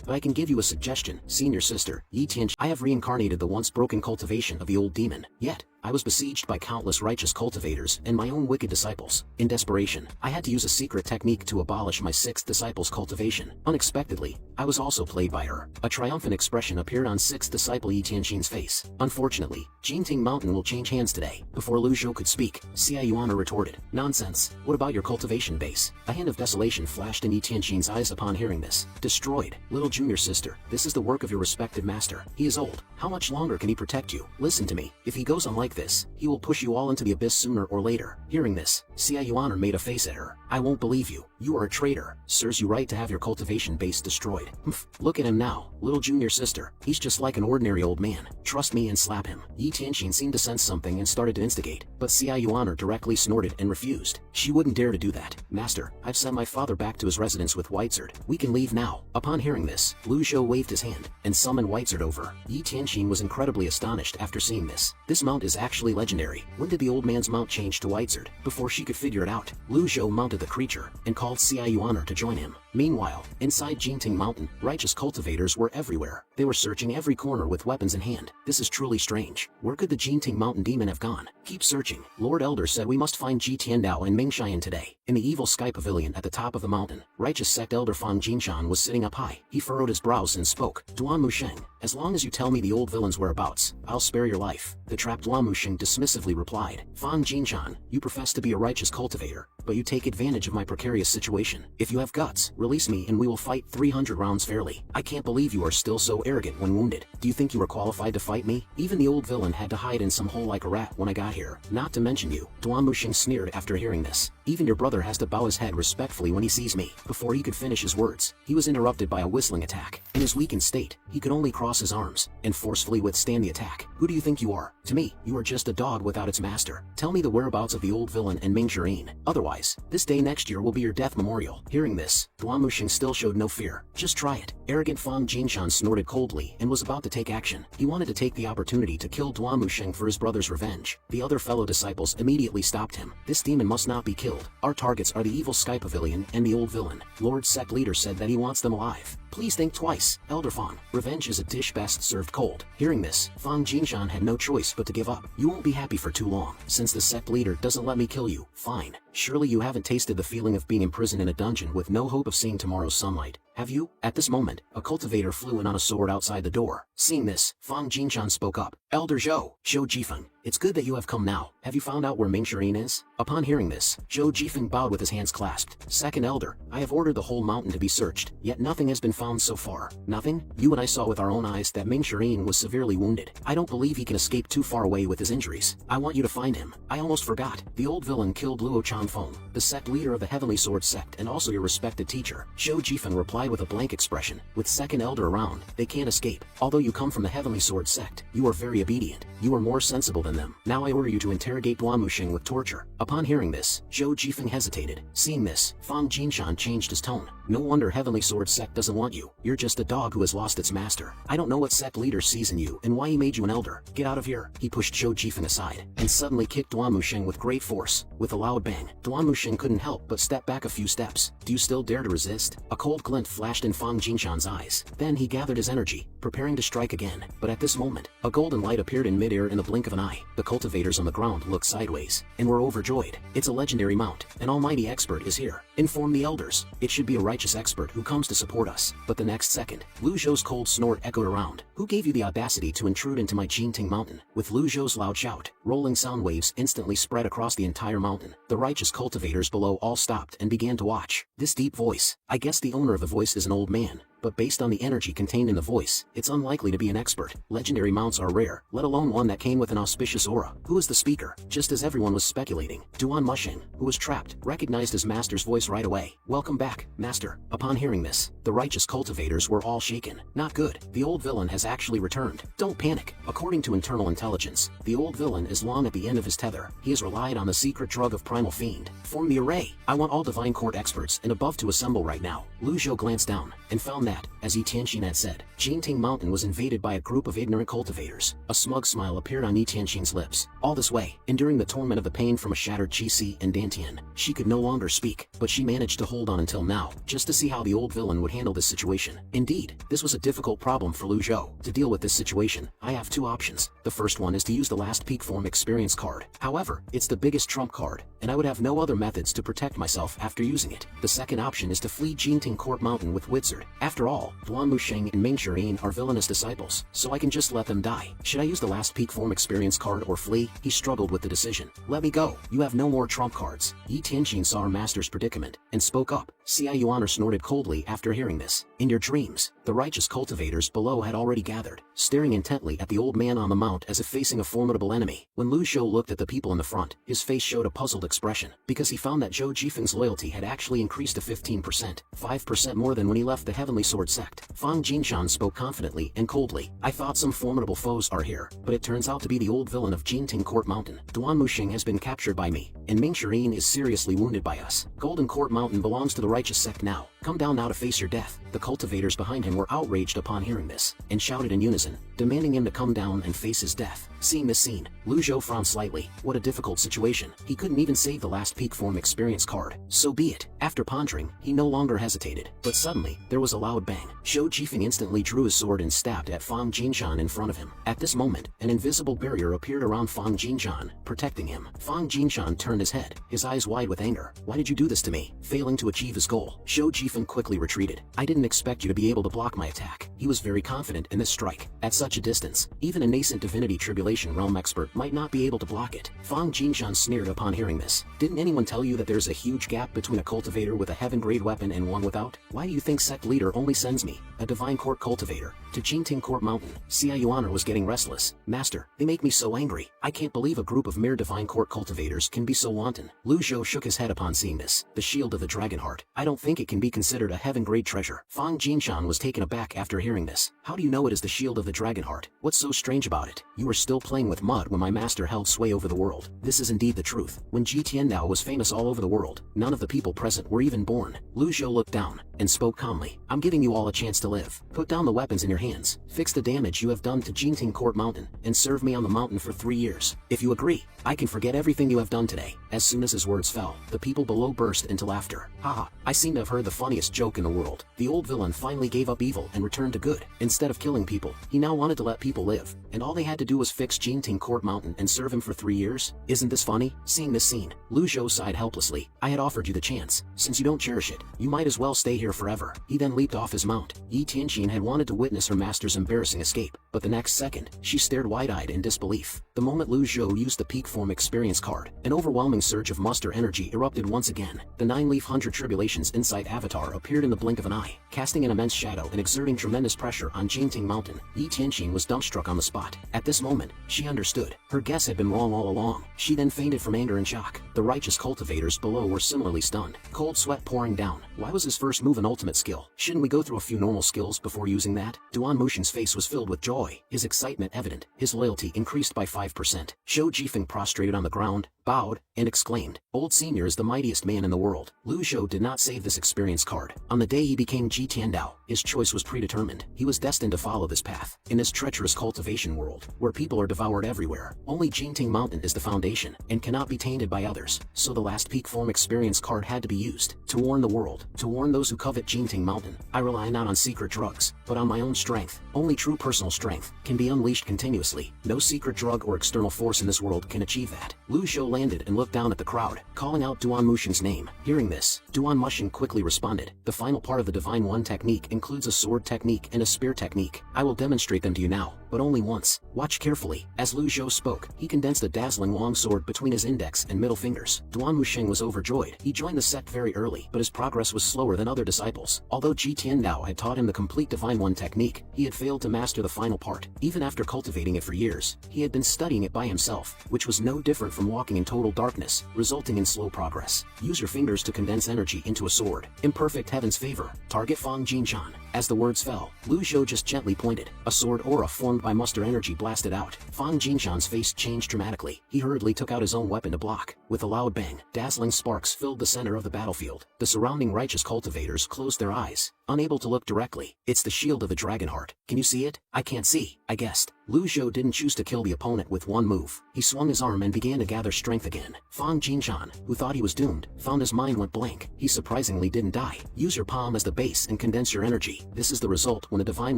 But I can give you a suggestion, senior sister, Yi Tianqin. I have reincarnated the once broken cultivation of the old demon, yet I was besieged by countless righteous cultivators and my own wicked disciples. In desperation, I had to use a secret technique to abolish my 6th disciple's cultivation. Unexpectedly, I was also played by her." A triumphant expression appeared on 6th disciple Yi Tianqin's face. "Unfortunately, Jingting Mountain will change hands today." Before Lu Zhou could speak, Xia Yuana retorted, "Nonsense. What about your cultivation base?" A hint of desolation flashed in Yi Tianqin's eyes upon hearing this. "Destroyed. Little junior sister, this is the work of your respected master. He is old. How much longer can he protect you? Listen to me. If he goes on like this, he will push you all into the abyss sooner or later." Hearing this, Xia Yuana made a face at her. "I won't believe you. You are a traitor. Serves you right to have your cultivation base destroyed. Look at him now, little junior sister. He's just like an ordinary old man. Trust me and slap him." Yi Tianqin seemed to sense something and started to instigate, but Xia Yuana directly snorted and refused. She wouldn't dare to do that. "Master, I've sent my father back to his residence with Whitesard. We can leave now." Upon hearing this, Lu Zhou waved his hand and summoned Whitesard over. Yi Tianqin was incredibly astonished after seeing this. This mount is actually legendary. When did the old man's mount change to Whitesard? Before she could figure it out, Lu Zhou mounted the creature and called Xia Yuana to join him. Meanwhile, inside Jingting Mountain, righteous cultivators were everywhere. They were searching every corner with weapons in hand. This is truly strange. Where could the Jingting Mountain demon have gone? Keep searching. Lord Elder said we must find Ji Tiandao and Ming Xian today. In the evil sky pavilion at the top of the mountain, righteous sect elder Fang Jinshan was sitting up high. He furrowed his brows and spoke. "Duan Musheng, as long as you tell me the old villain's whereabouts, I'll spare your life." The trapped Duan Musheng dismissively replied, "Fang Jinshan, you profess to be a righteous cultivator, but you take advantage of my precarious situation. If you have guts, release me and we will fight 300 rounds fairly. I can't believe you are still so arrogant when wounded. Do you think you are qualified to fight me? Even the old villain had to hide in some hole like a rat when I got here, not to mention you." Duan Musheng sneered after hearing this. "Even your brother has to bow his head respectfully when he sees me." Before he could finish his words, he was interrupted by a whistling attack. In his weakened state, he could only cross his arms and forcefully withstand the attack. "Who do you think you are? To me, you are just a dog without its master. Tell me the whereabouts of the old villain and Ming Xian. Otherwise, this day next year will be your death memorial." Hearing this, Duan Musheng still showed no fear. "Just try it." Arrogant Fang Jinshan snorted coldly and was about to take action. He wanted to take the opportunity to kill Duan Musheng for his brother's revenge. The other fellow disciples immediately stopped him. "This demon must not be killed. Our targets are the evil sky pavilion and the old villain. Lord sect leader said that he wants them alive. Please think twice, Elder Fang. Revenge is a dish best served cold." Hearing this, Fang Jinshan had no choice but to give up. "You won't be happy for too long. Since the sect leader doesn't let me kill you, fine. Surely you haven't tasted the feeling of being imprisoned in a dungeon with no hope of seeing tomorrow's sunlight, have you?" At this moment, a cultivator flew in on a sword outside the door. Seeing this, Fang Jinshan spoke up. "Elder Zhou Jifeng, it's good that you have come now. Have you found out where Ming Xian is?" Upon hearing this, Zhou Jifeng bowed with his hands clasped. "Second Elder, I have ordered the whole mountain to be searched, yet nothing has been found so far." "Nothing? You and I saw with our own eyes that Ming Xian was severely wounded. I don't believe he can escape too far away with his injuries. I want you to find him." "I almost forgot. The old villain killed Luo Chanfeng, the sect leader of the Heavenly Sword sect and also your respected teacher." Zhou Jifeng replied with a blank expression. "With second elder around, they can't escape. Although you come from the Heavenly Sword sect, you are very obedient. You are more sensible than them. Now I order you to interrogate Duan Musheng with torture." Upon hearing this, Zhou Jifeng hesitated. Seeing this, Fang Jinshan changed his tone. "No wonder Heavenly Sword sect doesn't want you. You're just a dog who has lost its master. I don't know what sect leader sees in you and why he made you an elder. Get out of here." He pushed Zhou Jifeng aside and suddenly kicked Duan Musheng with great force. With a loud bang, Duan Musheng couldn't help but step back a few steps. "Do you still dare to resist?" A cold glint flashed in Fang Jinshan's eyes. Then he gathered his energy, preparing to strike again. But at this moment, a golden light appeared in midair in the blink of an eye. The cultivators on the ground looked sideways, and were overjoyed. It's a legendary mount. An almighty expert is here. Inform the elders. It should be a righteous expert who comes to support us. But the next second, Lu Zhou's cold snort echoed around. Who gave you the audacity to intrude into my Jinting mountain? With Lu Zhou's loud shout, rolling sound waves instantly spread across the entire mountain. The righteous cultivators below all stopped and began to watch. This deep voice. I guess the owner of the voice is an old man, but based on the energy contained in the voice, it's unlikely to be an expert. Legendary mounts are rare, let alone one that came with an auspicious aura. Who is the speaker? Just as everyone was speculating, Duan Mushing, who was trapped, recognized his master's voice right away. Welcome back, master. Upon hearing this, the righteous cultivators were all shaken. Not good. The old villain has actually returned. Don't panic. According to internal intelligence, the old villain is long at the end of his tether. He has relied on the secret drug of Primal Fiend. Form the array. I want all Divine Court experts and above to assemble right now. Lu Zhou glanced down and found that, as Yi Tianxin had said, Jinting Mountain was invaded by a group of ignorant cultivators. A smug smile appeared on Yi Tianxin's lips. All this way, enduring the torment of the pain from a shattered Qi and Dantian, she could no longer speak, but she managed to hold on until now, just to see how the old villain would handle this situation. Indeed, this was a difficult problem for Lu Zhou. To deal with this situation, I have two options. The first one is to use the last peak form experience card. However, it's the biggest trump card, and I would have no other methods to protect myself after using it. The second option is to flee Jinting Court Mountain with Wizard. After all, Duan Musheng and Ming Shirin are villainous disciples, so I can just let them die. Should I use the last peak form experience card or flee? He struggled with the decision. Let me go. You have no more trump cards. Yi Tianxin saw her master's predicament and spoke up. Xia Yuan snorted coldly after hearing this. In your dreams, the righteous cultivators below had already gathered, staring intently at the old man on the mount as if facing a formidable enemy. When Lu Zhou looked at the people in the front, his face showed a puzzled expression, because he found that Zhou Jifeng's loyalty had actually increased to 15%, 5% more than when he left the Heavenly Sword sect. Fang Jinshan spoke confidently and coldly. I thought some formidable foes are here, but it turns out to be the old villain of Jinting Court Mountain. Duan Mushing has been captured by me, and Ming Shirin is seriously wounded by us. Golden Court Mountain belongs to the righteous sect now. Come down now to face your death. The cultivators behind him were outraged upon hearing this, and shouted in unison, demanding him to come down and face his death. Seeing this scene, Lu Zhou frowned slightly. What a difficult situation. He couldn't even save the last peak form experience card. So be it. After pondering, he no longer hesitated. But suddenly, there was a loud bang. Zhou Jifeng instantly drew his sword and stabbed at Fang Jinshan in front of him. At this moment, an invisible barrier appeared around Fang Jinshan, protecting him. Fang Jinshan turned his head, his eyes wide with anger. Why did you do this to me? Failing to achieve his goal, Zhou Jifeng quickly retreated. I didn't expect you to be able to block my attack. He was very confident in this strike. At such a distance, even a nascent divinity tribulation realm expert might not be able to block it. Fang Jinshan sneered upon hearing this. Didn't anyone tell you that there's a huge gap between a cultivator with a heaven-grade weapon and one without? Why do you think sect leader only sends me, a divine court cultivator, to Jinting Court Mountain? Xia Yuan was getting restless. Master, they make me so angry. I can't believe a group of mere divine court cultivators can be so wanton. Lu Zhou shook his head upon seeing this. The shield of the dragon heart. I don't think it can be considered a heaven-grade treasure. Fang Jinshan was taken aback after hearing this. How do you know it is the shield of the dragon heart? What's so strange about it? You were still playing with mud when my master held sway over the world. This is indeed the truth. When Ji Tiandao was famous all over the world, none of the people present were even born. Lu Zhou looked down and spoke calmly. I'm giving you all a chance to live. Put down the weapons in your hands, fix the damage you have done to Jinting Court Mountain, and serve me on the mountain for 3 years. If you agree, I can forget everything you have done today. As soon as his words fell, the people below burst into laughter. Haha, I seem to have heard the funniest joke in the world. The old villain finally gave up evil and returned to good. Instead of killing people, he now wanted to let people live, and all they had to do was fix Jinting Court Mountain and serve him for 3 years? Isn't this funny? Seeing this scene, Lu Zhou sighed helplessly. I had offered you the chance. Since you don't cherish it, you might as well stay here forever. He then leaped off his mount. Yi Tianxin had wanted to witness her master's embarrassing escape, but the next second, she stared wide-eyed in disbelief. The moment Lu Zhou used the peak form experience card, an overwhelming surge of muster energy erupted once again. The 9-leaf 100 Tribulations Insight Avatar appeared in the blink of an eye, casting an immense shadow and exerting tremendous pressure on Jinting Mountain. Yi Tianxin was dumbstruck on the spot. At this moment, she understood. Her guess had been wrong all along. She then fainted from anger and shock. The righteous cultivators below were similarly stunned, cold sweat pouring down. Why was his first move an ultimate skill? Shouldn't we go through a few normal skills before using that? Duan Mushing's face was filled with joy, his excitement evident. His loyalty increased by 5%. Zhou Jifeng prostrated on the ground, bowed, and exclaimed, Old Senior is the mightiest man in the world. Lu Zhou did not save this experience card. card. On the day he became Ji Tiandao, his choice was predetermined. He was destined to follow this path. In this treacherous cultivation world, where people are devoured everywhere, only Jinting Mountain is the foundation, and cannot be tainted by others. So the last peak form experience card had to be used, to warn the world, to warn those who covet Jinting Mountain. I rely not on secret drugs, but on my own strength. Only true personal strength can be unleashed continuously. No secret drug or external force in this world can achieve that. Lu Zhou landed and looked down at the crowd, calling out Duan Mushing's name. Hearing this, Duan Mushing quickly responded. The final part of the Divine One technique includes a sword technique and a spear technique. I will demonstrate them to you now, but only once. Watch carefully. As Lu Zhou spoke, he condensed a dazzling long sword between his index and middle fingers. Duan Mushing was overjoyed. He joined the sect very early, but his progress was slower than other disciples. Although Ji Tiandao had taught him the complete Divine One technique, he had failed to master the final part. Even after cultivating it for years, he had been studying it by himself, which was no different from walking in total darkness, resulting in slow progress. Use your fingers to condense energy into a sword. Imperfect heaven's favor. Target Fang Jinshan. As the words fell, Lu Zhou just gently pointed. A sword aura formed by muster energy blasted out. Fang Jinshan's face changed dramatically. He hurriedly took out his own weapon to block. With a loud bang, dazzling sparks filled the center of the battlefield. The surrounding righteous cultivators closed their eyes, unable to look directly. It's the shield of the dragon heart. Can you see it? I can't see, I guessed. Lu Zhou didn't choose to kill the opponent with one move. He swung his arm and began to gather strength again. Fang Jinshan, who thought he was doomed, found his mind went blank. He surprisingly didn't die. Use your palm as the base and condense your energy. This is the result when a Divine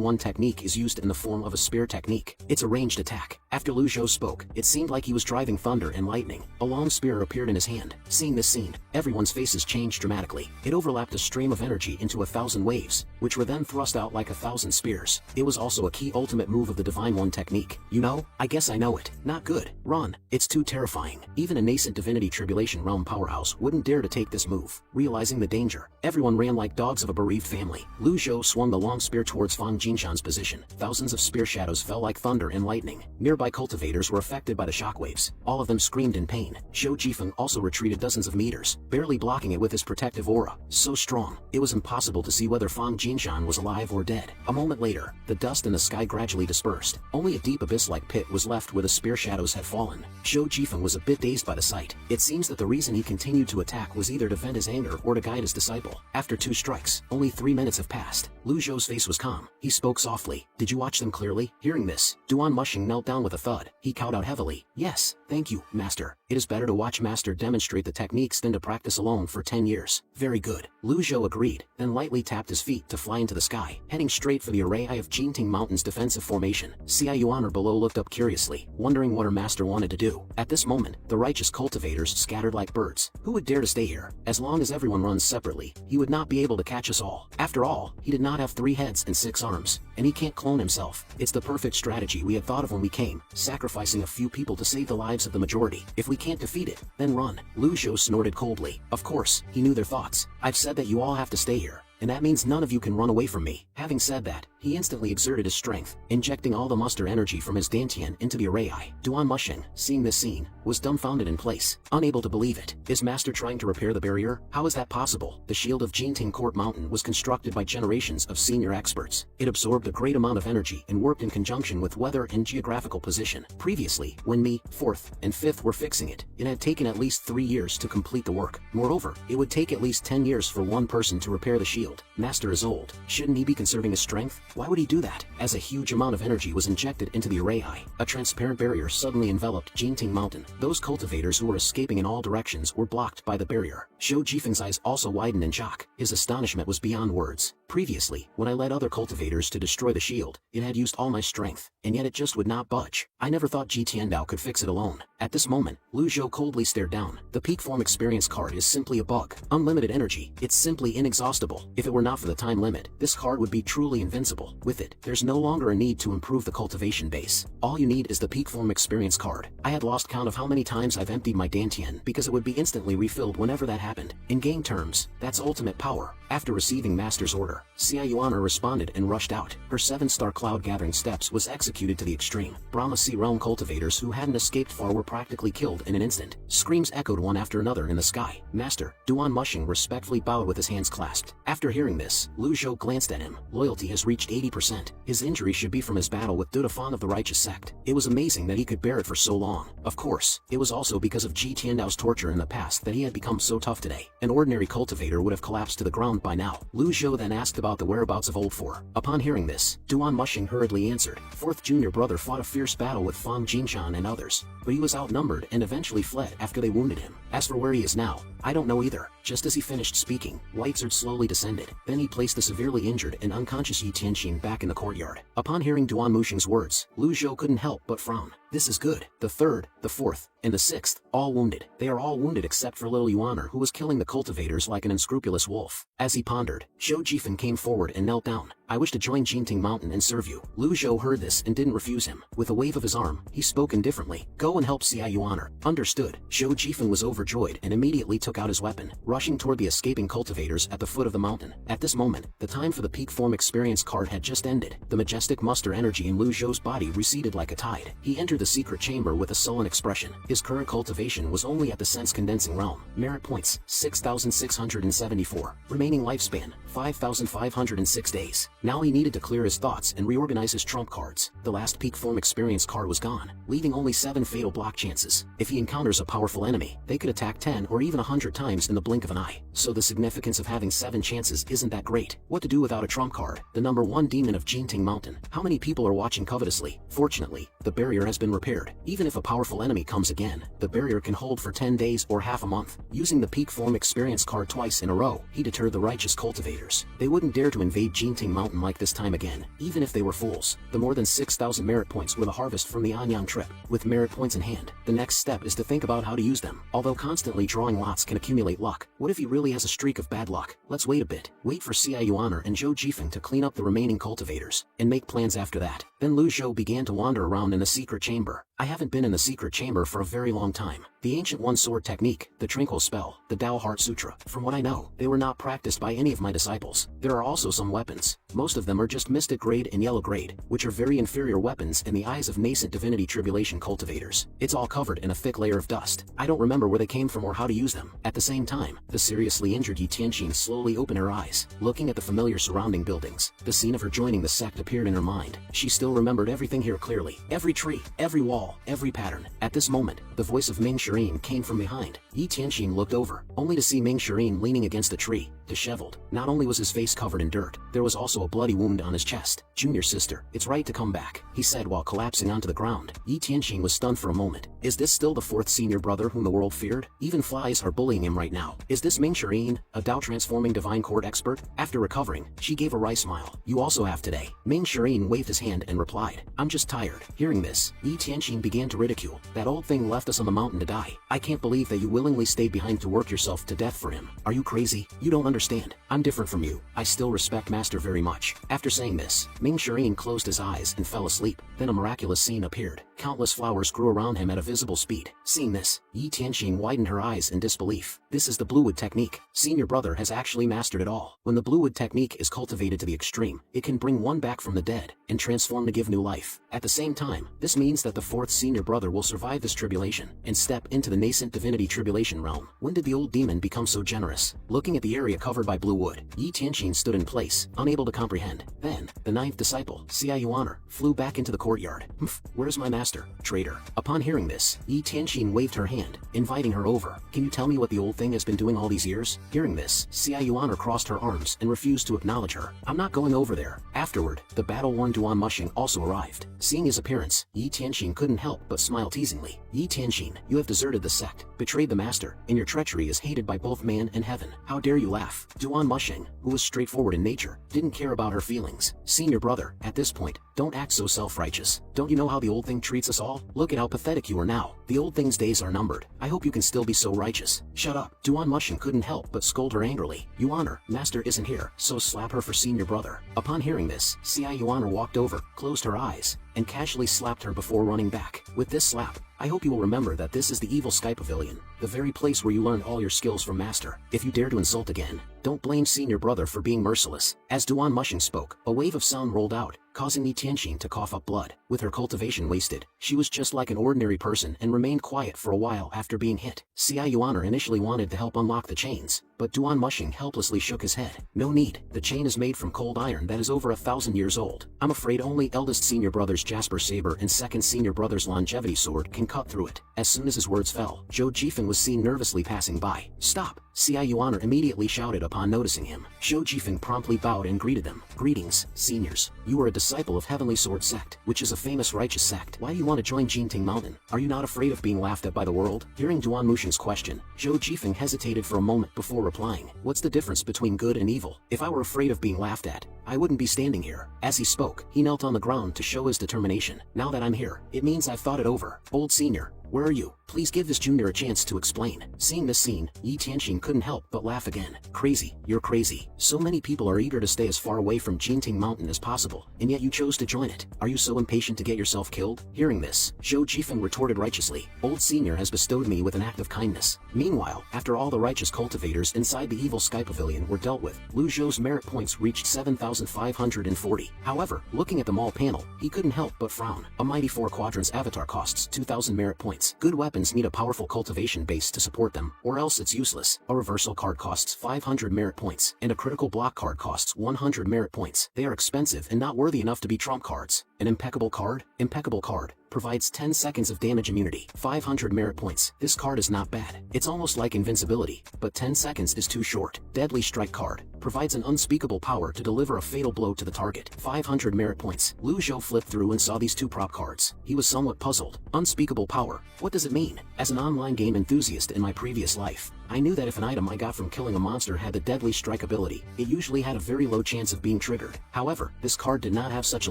One technique is used in the form of a spear technique. It's a ranged attack. After Lu Zhou spoke, it seemed like he was driving thunder and lightning. A long spear appeared in his hand. Seeing this scene, everyone's faces changed dramatically. It overlapped a stream of energy into 1,000 waves, which were then thrust out like 1,000 spears. It was also a key ultimate move of the Divine One technique. You know? I guess I know it. Not good. Run. It's too terrifying. Even a nascent divinity tribulation realm powerhouse wouldn't dare to take this move. Realizing the danger, everyone ran like dogs of a bereaved family. Lu Zhou swung the long spear towards Fang Jinshan's position. Thousands of spear shadows fell like thunder and lightning. Nearby cultivators were affected by the shockwaves. All of them screamed in pain. Zhou Jifeng also retreated dozens of meters, barely blocking it with his protective aura. So strong, it was impossible to see whether Fang Jinshan was alive or dead. A moment later, the dust in the sky gradually dispersed. Only a deep abyss-like pit was left where the spear shadows had fallen. Zhou Jifeng was a bit dazed by the sight. It seems that the reason he continued to attack was either to vent his anger or to guide his disciple. After 2 strikes, only 3 minutes have passed. Lu Zhou's face was calm. He spoke softly. Did you watch them clearly? Hearing this, Duan Mushing knelt down with a thud. He cowed out heavily. Yes, thank you, Master. It is better to watch Master demonstrate the techniques than to practice alone for 10 years. Very good. Lu Zhou agreed, then lightly tapped his feet to fly into the sky, heading straight for the array of Jinting Mountain's defensive formation. Xia Yuan below looked up curiously, wondering what her master wanted to do. At this moment, the righteous cultivators scattered like birds. Who would dare to stay here? As long as everyone runs separately, he would not be able to catch us all. After all, he did not have 3 heads and 6 arms, and he can't clone himself. It's the perfect strategy we had thought of when we came, sacrificing a few people to save the lives of the majority. If we can't defeat it, then run. Lu Zhou snorted coldly. Of course, he knew their thoughts. I've said that you all have to stay here, and that means none of you can run away from me. Having said that, he instantly exerted his strength, injecting all the muster energy from his dantian into the array eye. Duan Mushing, seeing this scene, was dumbfounded in place, unable to believe it. Is Master trying to repair the barrier? How is that possible? The shield of Jinting Court Mountain was constructed by generations of senior experts. It absorbed a great amount of energy and worked in conjunction with weather and geographical position. Previously, when me, 4th, and 5th were fixing it, it had taken at least 3 years to complete the work. Moreover, it would take at least 10 years for one person to repair the shield. Master is old. Shouldn't he be conserving his strength? Why would he do that? As a huge amount of energy was injected into the array eye, a transparent barrier suddenly enveloped Jinting Mountain. Those cultivators who were escaping in all directions were blocked by the barrier. Zhou Jifeng's eyes also widened in shock. His astonishment was beyond words. Previously, when I led other cultivators to destroy the shield, it had used all my strength, and yet it just would not budge. I never thought Ji Tiandao could fix it alone. At this moment, Lu Zhou coldly stared down. The peak form experience card is simply a bug. Unlimited energy. It's simply inexhaustible. If it were not for the time limit, this card would be truly invincible. With it, there's no longer a need to improve the cultivation base. All you need is the peak form experience card. I had lost count of how many times I've emptied my dantian because it would be instantly refilled whenever that happened. In game terms, that's ultimate power. After receiving Master's order, Xia Yuana responded and rushed out. Her 7-star cloud gathering steps was executed to the extreme. Brahma Sea realm cultivators who hadn't escaped far were practically killed in an instant. Screams echoed one after another in the sky. Master, Duan Mushing respectfully bowed with his hands clasped. After hearing this, Lu Zhou glanced at him. Loyalty has reached reached 80%. His injury should be from his battle with Dudafang of the righteous sect. It was amazing that he could bear it for so long. Of course, it was also because of Ji Tiandao's torture in the past that he had become so tough today. An ordinary cultivator would have collapsed to the ground by now. Lu Zhou then asked about the whereabouts of Old Four. Upon hearing this, Duan Mushing hurriedly answered. Fourth junior brother fought a fierce battle with Fang Jinshan and others, but he was outnumbered and eventually fled after they wounded him. As for where he is now, I don't know either. Just as he finished speaking, Whitesard slowly descended. Then he placed the severely injured and unconscious Yi Tianxin back in the courtyard. Upon hearing Duan Mushing's words, Lu Zhou couldn't help but frown. This is good. The third, the fourth, and the sixth, all wounded. They are all wounded except for little Yuaner, who was killing the cultivators like an unscrupulous wolf. As he pondered, Zhou Jifan came forward and knelt down. I wish to join Jinting Mountain and serve you. Lu Zhou heard this and didn't refuse him. With a wave of his arm, he spoke indifferently. Go and help Xia Yuaner. Understood. Zhou Jifan was overjoyed and immediately took out his weapon, rushing toward the escaping cultivators at the foot of the mountain. At this moment, the time for the peak form experience card had just ended. The majestic muster energy in Lu Zhou's body receded like a tide. He entered the secret chamber with a sullen expression. His current cultivation was only at the sense condensing realm. Merit points, 6,674. Remaining lifespan, 5,506 days. Now he needed to clear his thoughts and reorganize his trump cards. The last peak form experience card was gone, leaving only 7 fatal block chances. If he encounters a powerful enemy, they could attack 10 or even 100 times in the blink of an eye. So the significance of having 7 chances isn't that great. What to do without a trump card? The number 1 demon of Jinting Mountain. How many people are watching covetously? Fortunately, the barrier has been repaired. Even if a powerful enemy comes again, the barrier can hold for 10 days or half a month. Using the peak form experience card twice in a row, he deterred the righteous cultivators. They wouldn't dare to invade Jinting Mountain like this time again, even if they were fools. The more than 6,000 merit points were the harvest from the Anyang trip. With merit points in hand, the next step is to think about how to use them. Although constantly drawing lots can accumulate luck, what if he really has a streak of bad luck? Let's wait a bit. Wait for Xia Yuaner and Zhou Jifan to clean up the remaining cultivators, and make plans after that. Then Lu Zhou began to wander around in the secret chamber. I haven't been in the secret chamber for a very long time. The ancient one-sword technique, the Tranquil spell, the Tao Heart Sutra. From what I know, they were not practiced by any of my disciples. There are also some weapons. Most of them are just mystic grade and yellow grade, which are very inferior weapons in the eyes of nascent divinity tribulation cultivators. It's all covered in a thick layer of dust. I don't remember where they came from or how to use them. At the same time, the seriously injured Yi Tianxin slowly opened her eyes, looking at the familiar surrounding buildings. The scene of her joining the sect appeared in her mind. She still remembered everything here clearly. Every tree, every wall, every pattern. At this moment, the voice of Ming Shirin came from behind. Yi Tianxin looked over, only to see Ming Shirin leaning against a tree, disheveled. Not only was his face covered in dirt, there was also a bloody wound on his chest. Junior sister, it's right to come back, he said while collapsing onto the ground. Yi Tianxin was stunned for a moment. Is this still the 4th senior brother whom the world feared? Even flies are bullying him right now. Is this Ming Shirin, a Tao transforming divine court expert? After recovering, she gave a wry smile. You also have today. Ming Shirin waved his hand and replied, I'm just tired. Hearing this, Yi Tianxin began to ridicule. That old thing left us on the mountain to die. I can't believe that you willingly stayed behind to work yourself to death for him. Are you crazy? You don't understand. I'm different from you. I still respect Master very much. After saying this, Ming Shirin closed his eyes and fell asleep. Then a miraculous scene appeared. Countless flowers grew around him at a visible speed. Seeing this, Yi Tianxin widened her eyes in disbelief. This is the Bluewood technique. Senior brother has actually mastered it all. When the Bluewood technique is cultivated to the extreme, it can bring one back from the dead and transform to give new life. At the same time, this means that the 4th senior brother will survive this tribulation and step into the nascent divinity tribulation realm. When did the old demon become so generous? Looking at the area covered by blue wood, Yi Tianxin stood in place, unable to comprehend. Then, the 9th disciple, Xia Yuaner, flew back into the courtyard. Where's my master? Traitor. Upon hearing this, Yi Tianxin waved her hand, inviting her over. Can you tell me what the old thing has been doing all these years? Hearing this, Xia Yuaner crossed her arms and refused to acknowledge her. I'm not going over there. Afterward, the battle-worn Duan Mushing also arrived. Seeing his appearance, Yi Tianxin couldn't help but smile teasingly. Yi Tianxin, you have deserted the sect, betrayed the master, and your treachery is hated by both man and heaven. How dare you laugh? Duan Mushing, who was straightforward in nature, didn't care about her feelings. Senior brother, at this point, don't act so self-righteous. Don't you know how the old thing treats us all? Look at how pathetic you are now. The old thing's days are numbered. I hope you can still be so righteous. Shut up. Duan Mushing couldn't help but scold her angrily. Yuaner, master isn't here, so slap her for senior brother. Upon hearing this, Xia Yuaner walked over, closed her eyes, and casually slapped her before running back. With this slap, I hope you will remember that this is the evil Sky Pavilion, the very place where you learn all your skills from Master. If you dare to insult again, don't blame senior brother for being merciless. As Duan Mushing spoke, a wave of sound rolled out, causing Ni Tianxing to cough up blood. With her cultivation wasted, she was just like an ordinary person and remained quiet for a while after being hit. Xia Yuaner initially wanted to help unlock the chains, but Duan Mushing helplessly shook his head. No need, the chain is made from cold iron that is over 1,000 years old. I'm afraid only eldest senior brother's Jasper Saber and second senior brother's Longevity Sword can cut through it. As soon as his words fell, Zhou Jifeng was seen nervously passing by. Stop! Xia Yuaner immediately shouted upon noticing him. Zhou Jifeng promptly bowed and greeted them. Greetings, seniors. You are a disciple of Heavenly Sword Sect, which is a famous righteous sect. Why do you want to join Jinting Mountain? Are you not afraid of being laughed at by the world? Hearing Duan Mushing's question, Zhou Jifeng hesitated for a moment before replying. What's the difference between good and evil? If I were afraid of being laughed at, I wouldn't be standing here. As he spoke, he knelt on the ground to show his determination. Now that I'm here, it means I've thought it over. Old senior, where are you? Please give this junior a chance to explain. Seeing this scene, Yi Tianxing couldn't help but laugh again. Crazy, you're crazy. So many people are eager to stay as far away from Jinting Mountain as possible, and yet you chose to join it. Are you so impatient to get yourself killed? Hearing this, Zhou Jifeng retorted righteously. Old senior has bestowed me with an act of kindness. Meanwhile, after all the righteous cultivators inside the evil Sky Pavilion were dealt with, Lu Zhou's merit points reached 7,540. However, looking at the mall panel, he couldn't help but frown. A mighty 4 quadrants avatar costs 2,000 merit points. Good weapons need a powerful cultivation base to support them, or else it's useless. A reversal card costs 500 merit points, and a critical block card costs 100 merit points. They are expensive and not worthy enough to be trump cards. An impeccable card? Impeccable card provides 10 seconds of damage immunity, 500 merit points. This card is not bad. It's almost like invincibility, but 10 seconds is too short. Deadly Strike card provides an unspeakable power to deliver a fatal blow to the target, 500 merit points. Lu Zhou flipped through and saw these 2 prop cards. He was somewhat puzzled. Unspeakable power, what does it mean? As an online game enthusiast in my previous life, I knew that if an item I got from killing a monster had the Deadly Strike ability, it usually had a very low chance of being triggered. However, this card did not have such a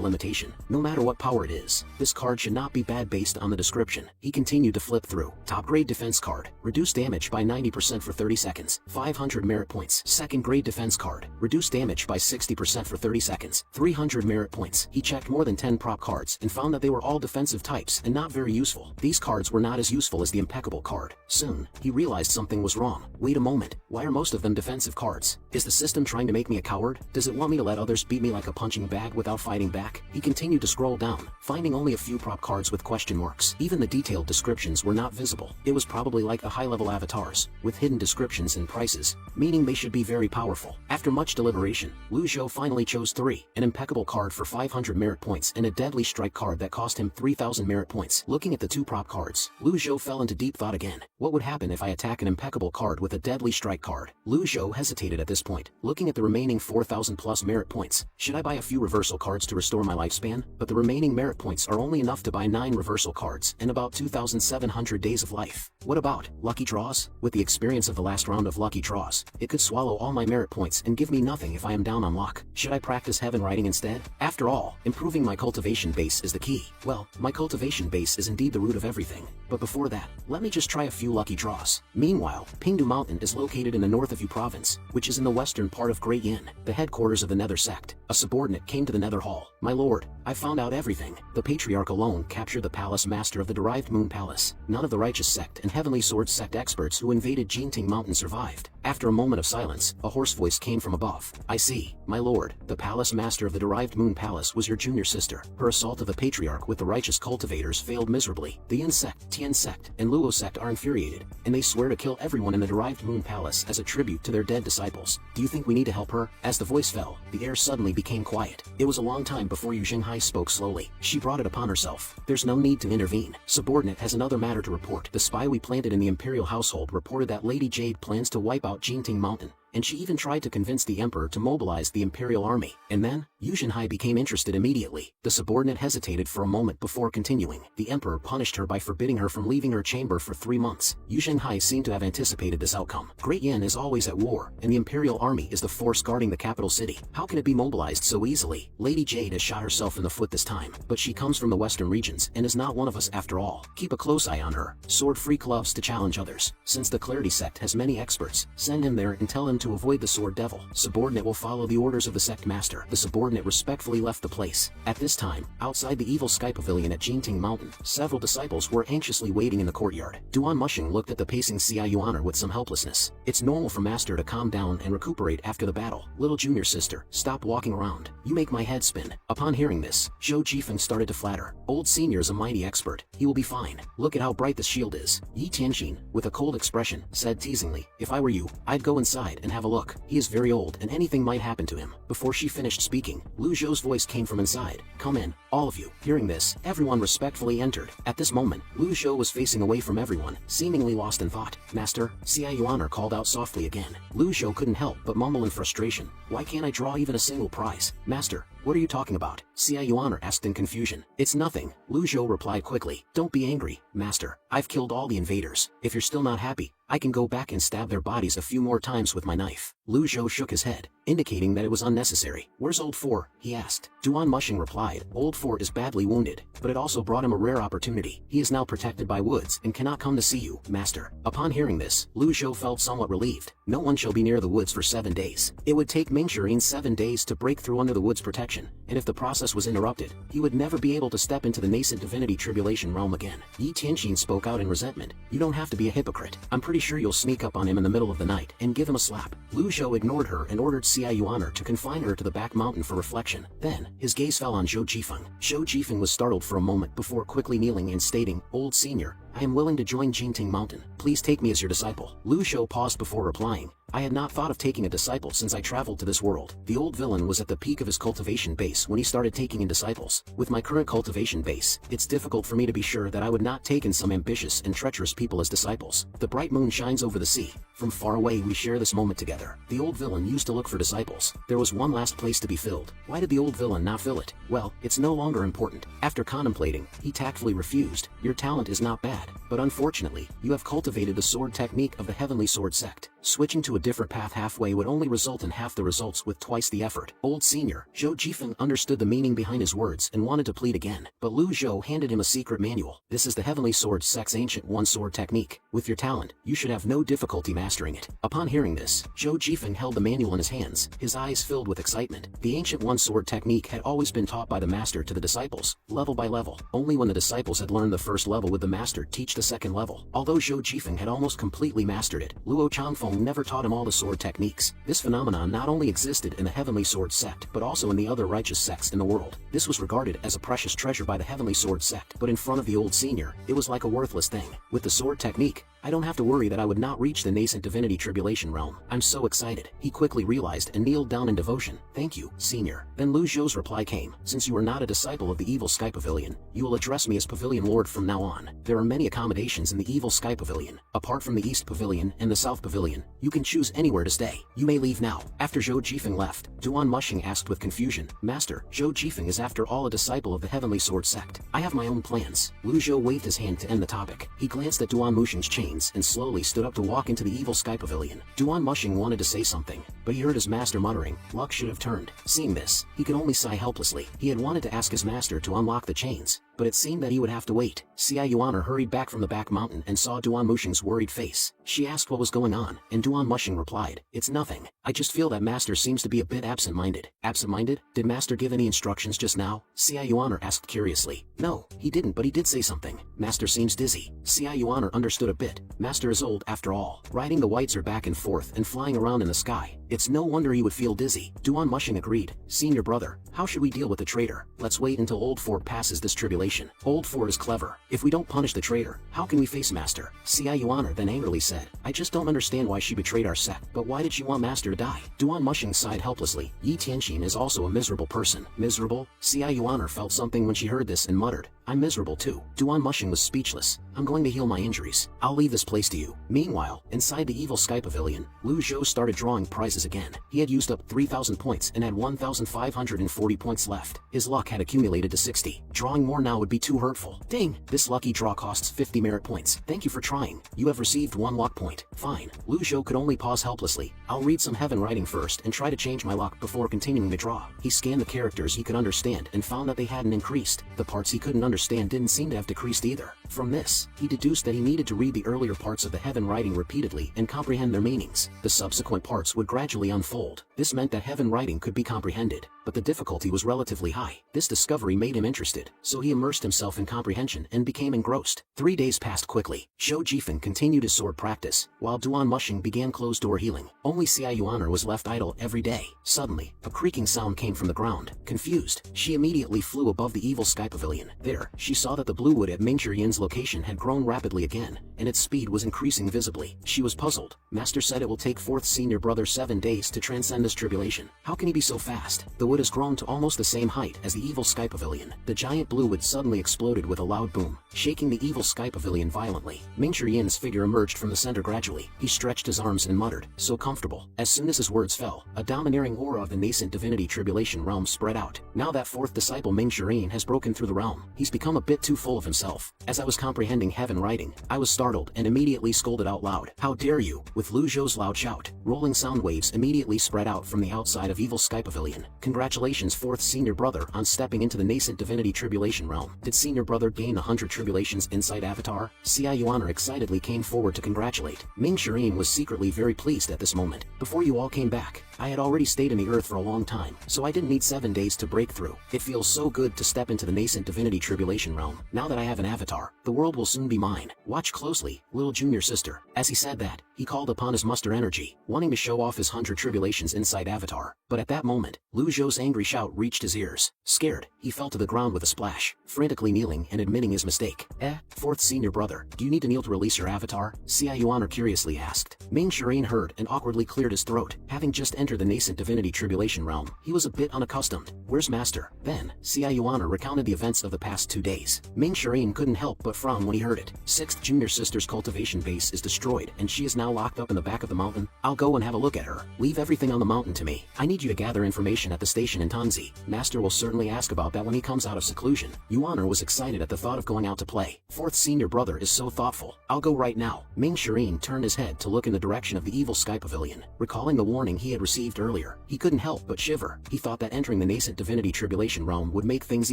limitation. No matter what power it is, this card should not be bad based on the description. He continued to flip through. Top grade defense card, reduce damage by 90% for 30 seconds, 500 merit points. Second grade defense card, reduce damage by 60% for 30 seconds, 300 merit points. He checked more than 10 prop cards and found that they were all defensive types and not very useful. These cards were not as useful as the impeccable card. Soon, he realized something was wrong. Wait a moment, why are most of them defensive cards? Is the system trying to make me a coward? Does it want me to let others beat me like a punching bag without fighting back? He continued to scroll down, finding only a few prop cards with question marks. Even the detailed descriptions were not visible. It was probably like the high-level avatars, with hidden descriptions and prices, meaning they should be very powerful. After much deliberation, Lu Zhou finally chose 3, an impeccable card for 500 merit points and a Deadly Strike card that cost him 3,000 merit points. Looking at the 2 prop cards, Lu Zhou fell into deep thought again. What would happen if I attack an impeccable card with a Deadly Strike card? Lu Zhou hesitated at this point, looking at the remaining 4,000 plus merit points. Should I buy a few reversal cards to restore my lifespan? But the remaining merit points are only enough to buy 9 reversal cards and about 2,700 days of life. What about lucky draws? With the experience of the last round of lucky draws, it could swallow all my merit points and give me nothing if I am down on luck. Should I practice heaven writing instead? After all, improving my cultivation base is the key. Well, my cultivation base is indeed the root of everything. But before that, let me just try a few lucky draws. Meanwhile, Pingdu Mountain is located in the north of Yu Province, which is in the western part of Great Yin, the headquarters of the Nether Sect. A subordinate came to the Nether Hall. My lord, I found out everything. The Patriarch alone captured the Palace Master of the Derived Moon Palace. None of the Righteous Sect and Heavenly Sword Sect experts who invaded Jinting Mountain survived. After a moment of silence, a hoarse voice came from above. I see, my lord, the Palace Master of the Derived Moon Palace was your junior sister. Her assault of the Patriarch with the Righteous Cultivators failed miserably. The Yin Sect, Tian Sect, and Luo Sect are infuriated, and they swear to kill everyone in the Derived Moon Palace as a tribute to their dead disciples. Do you think we need to help her? As the voice fell, the air suddenly became quiet. It was a long time before Yu Xinghai spoke slowly. She brought it upon herself. There's no need to intervene. Subordinate has another matter to report. The spy we planted in the Imperial household reported that Lady Jade plans to wipe out Jinting Mountain, and she even tried to convince the Emperor to mobilize the Imperial army. And then, Yu Xinhai became interested immediately. The subordinate hesitated for a moment before continuing. The Emperor punished her by forbidding her from leaving her chamber for 3 months. Yu Xinhai seemed to have anticipated this outcome. Great Yin is always at war, and the Imperial army is the force guarding the capital city. How can it be mobilized so easily? Lady Jade has shot herself in the foot this time, but she comes from the western regions and is not one of us after all. Keep a close eye on her. Sword Freak loves to challenge others. Since the Clarity Sect has many experts, send him there and tell him to to avoid the sword devil. Subordinate will follow the orders of the sect master. The subordinate respectfully left the place. At this time, outside the evil sky pavilion at Jinting Mountain, several disciples were anxiously waiting in the courtyard. Duan Mushing looked at the pacing Xia Yuaner with some helplessness. It's normal for master to calm down and recuperate after the battle. Little junior sister, stop walking around. You make my head spin. Upon hearing this, Zhou Jifeng started to flatter. Old senior is a mighty expert. He will be fine. Look at how bright this shield is. Yi Tianxin, with a cold expression, said teasingly, if I were you, I'd go inside and have a look. He is very old and anything might happen to him. Before she finished speaking, Lu Zhou's voice came from inside. Come in, all of you. Hearing this, everyone respectfully entered. At this moment, Lu Zhou was facing away from everyone, seemingly lost in thought. Master, Xia Yuaner called out softly again. Lu Zhou couldn't help but mumble in frustration. Why can't I draw even a single prize? Master, what are you talking about? Xia Yuaner asked in confusion. It's nothing, Lu Zhou replied quickly. Don't be angry, Master. I've killed all the invaders. If you're still not happy, I can go back and stab their bodies a few more times with my knife. Lu Zhou shook his head, indicating that it was unnecessary. Where's Old Four? He asked. Duan Mushing replied. Old Four is badly wounded, but it also brought him a rare opportunity. He is now protected by woods and cannot come to see you, Master. Upon hearing this, Lu Zhou felt somewhat relieved. No one shall be near the woods for 7 days. It would take Ming Shirin 7 days to break through under the wood's protection, and if the process was interrupted, he would never be able to step into the nascent divinity tribulation realm again. Yi Tianxin spoke out in resentment. You don't have to be a hypocrite. I'm pretty sure you'll sneak up on him in the middle of the night and give him a slap. Lu Zhou ignored her and ordered Xia Yuaner to confine her to the back mountain for reflection. Then, his gaze fell on Zhou Jifeng. Zhou Jifeng was startled for a moment before quickly kneeling and stating, Old senior, I am willing to join Jinting Mountain. Please take me as your disciple. Lu Zhou paused before replying. I had not thought of taking a disciple since I traveled to this world. The old villain was at the peak of his cultivation base when he started taking in disciples. With my current cultivation base, it's difficult for me to be sure that I would not take in some ambitious and treacherous people as disciples. The bright moon shines over the sea. From far away we share this moment together. The old villain used to look for disciples. There was one last place to be filled. Why did the old villain not fill it? Well, it's no longer important. After contemplating, he tactfully refused. Your talent is not bad, but unfortunately, you have cultivated the sword technique of the Heavenly Sword sect. Switching to a different path halfway would only result in half the results with twice the effort. Old senior, Zhou Jifeng understood the meaning behind his words and wanted to plead again, but Lu Zhou handed him a secret manual. This is the Heavenly Sword sect's ancient one-sword technique. With your talent, you should have no difficulty mastering it. Upon hearing this, Zhou Jifeng held the manual in his hands, his eyes filled with excitement. The ancient one-sword technique had always been taught by the master to the disciples, level by level. Only when the disciples had learned the first level would the master teach the second level. Although Zhou Jifeng had almost completely mastered it, Luo Changfeng never taught him all the sword techniques. This phenomenon not only existed in the Heavenly Sword sect but also in the other righteous sects in the world. This was regarded as a precious treasure by the Heavenly Sword sect, but in front of the old senior, it was like a worthless thing. With the sword technique, I don't have to worry that I would not reach the nascent divinity tribulation realm. I'm so excited. He quickly realized and kneeled down in devotion. Thank you, senior. Then Lu Zhou's reply came. Since you are not a disciple of the evil sky pavilion, you will address me as pavilion lord from now on. There are many accommodations in the evil sky pavilion. Apart from the east pavilion and the south pavilion, you can choose anywhere to stay. You may leave now. After Zhou Jifeng left, Duan Mushing asked with confusion, Master, Zhou Jifeng is after all a disciple of the Heavenly Sword sect. I have my own plans. Lu Zhou waved his hand to end the topic. He glanced at Duan Mushing's chains and slowly stood up to walk into the evil sky pavilion. Duan Mushing wanted to say something, but he heard his master muttering, luck should have turned. Seeing this, he could only sigh helplessly. He had wanted to ask his master to unlock the chains, but it seemed that he would have to wait. Xia Yuaner hurried back from the back mountain and saw Duan Mushing's worried face. She asked what was going on, and Duan Mushing replied, it's nothing. I just feel that master seems to be a bit absent-minded. Absent-minded? Did master give any instructions just now? Xia Yuaner asked curiously. No, he didn't, but he did say something. Master seems dizzy. Xia Yuaner understood a bit. Master is old after all, riding the whites are back and forth and flying around in the sky. It's no wonder he would feel dizzy. Duan Mushing agreed. Senior brother, how should we deal with the traitor? Let's wait until Old Fort passes this tribulation. Old Fort is clever. If we don't punish the traitor, how can we face master? Xia Yuaner then angrily said, I just don't understand why she betrayed our sect, but why did she want master to die? Duan Mushing sighed helplessly. Yi Tianxin is also a miserable person. Miserable? Xia Yuaner felt something when she heard this and muttered, I'm miserable too. Duan Mushing was speechless. I'm going to heal my injuries. I'll leave this place to you. Meanwhile, inside the evil sky pavilion, Lu Zhou started drawing prizes again. He had used up 3,000 points and had 1,540 points left. His luck had accumulated to 60. Drawing more now would be too hurtful. Ding! This lucky draw costs 50 merit points. Thank you for trying. You have received 1 luck point. Fine. Lu Zhou could only pause helplessly. I'll read some heaven writing first and try to change my luck before continuing the draw. He scanned the characters he could understand and found that they hadn't increased. The parts he couldn't understand understand didn't seem to have decreased either. From this, he deduced that he needed to read the earlier parts of the heaven writing repeatedly and comprehend their meanings. The subsequent parts would gradually unfold. This meant that heaven writing could be comprehended, but the difficulty was relatively high. This discovery made him interested, so he immersed himself in comprehension and became engrossed. 3 days passed quickly. Shou Jifeng continued his sword practice, while Duan Mushing began closed-door healing. Only Xia Yuaner was left idle every day. Suddenly, a creaking sound came from the ground. Confused, she immediately flew above the evil sky pavilion. There, she saw that the blue wood at Ming Yin's location had grown rapidly again, and its speed was increasing visibly. She was puzzled. Master said it will take fourth senior brother 7 days to transcend this tribulation. How can he be so fast? The wood has grown to almost the same height as the evil sky pavilion. The giant blue wood suddenly exploded with a loud boom, shaking the evil sky pavilion violently. Ming Yin's figure emerged from the center gradually. He stretched his arms and muttered, "So comfortable." As soon as his words fell, a domineering aura of the nascent divinity tribulation realm spread out. Now that fourth disciple Ming Yin has broken through the realm. He's become a bit too full of himself. As I was comprehending heaven writing, I was startled and immediately scolded out loud, "How dare you!" With Lu Zhou's loud shout, rolling sound waves immediately spread out from the outside of evil sky pavilion. Congratulations fourth senior brother on stepping into the nascent divinity tribulation realm. Did senior brother gain the 100 tribulations insight avatar? Xia Yuaner excitedly came forward to congratulate. Ming Yin was secretly very pleased at this moment. Before you all came back, I had already stayed in the earth for a long time, so I didn't need 7 days to break through. It feels so good to step into the nascent divinity tribulation realm. Now that I have an avatar, the world will soon be mine. Watch closely, little junior sister. As he said that, he called upon his muster energy, wanting to show off his 100 tribulations insight avatar. But at that moment, Lu Zhou's angry shout reached his ears. Scared, he fell to the ground with a splash, frantically kneeling and admitting his mistake. Fourth senior brother, do you need to kneel to release your avatar? Xia Yuaner curiously asked. Ming Yin heard and awkwardly cleared his throat. Having just entered the nascent divinity tribulation realm, he was a bit unaccustomed. Where's master? Then, Xia Yuaner recounted the events of the past 2 days. Ming Yin couldn't help but frown when he heard it. Sixth junior sister's cultivation base is destroyed and she is now locked up in the back of the mountain. I'll go and have a look at her. Leave everything on the mountain to me. I need you to gather information at the station in Tanzi. Master will certainly ask about that when he comes out of seclusion. Yuaner was excited at the thought of going out to play. Fourth senior brother is so thoughtful. I'll go right now. Ming Yin turned his head to look in the direction of the evil sky pavilion. Recalling the warning he had received earlier, he couldn't help but shiver. He thought that entering the nascent divinity tribulation realm would make things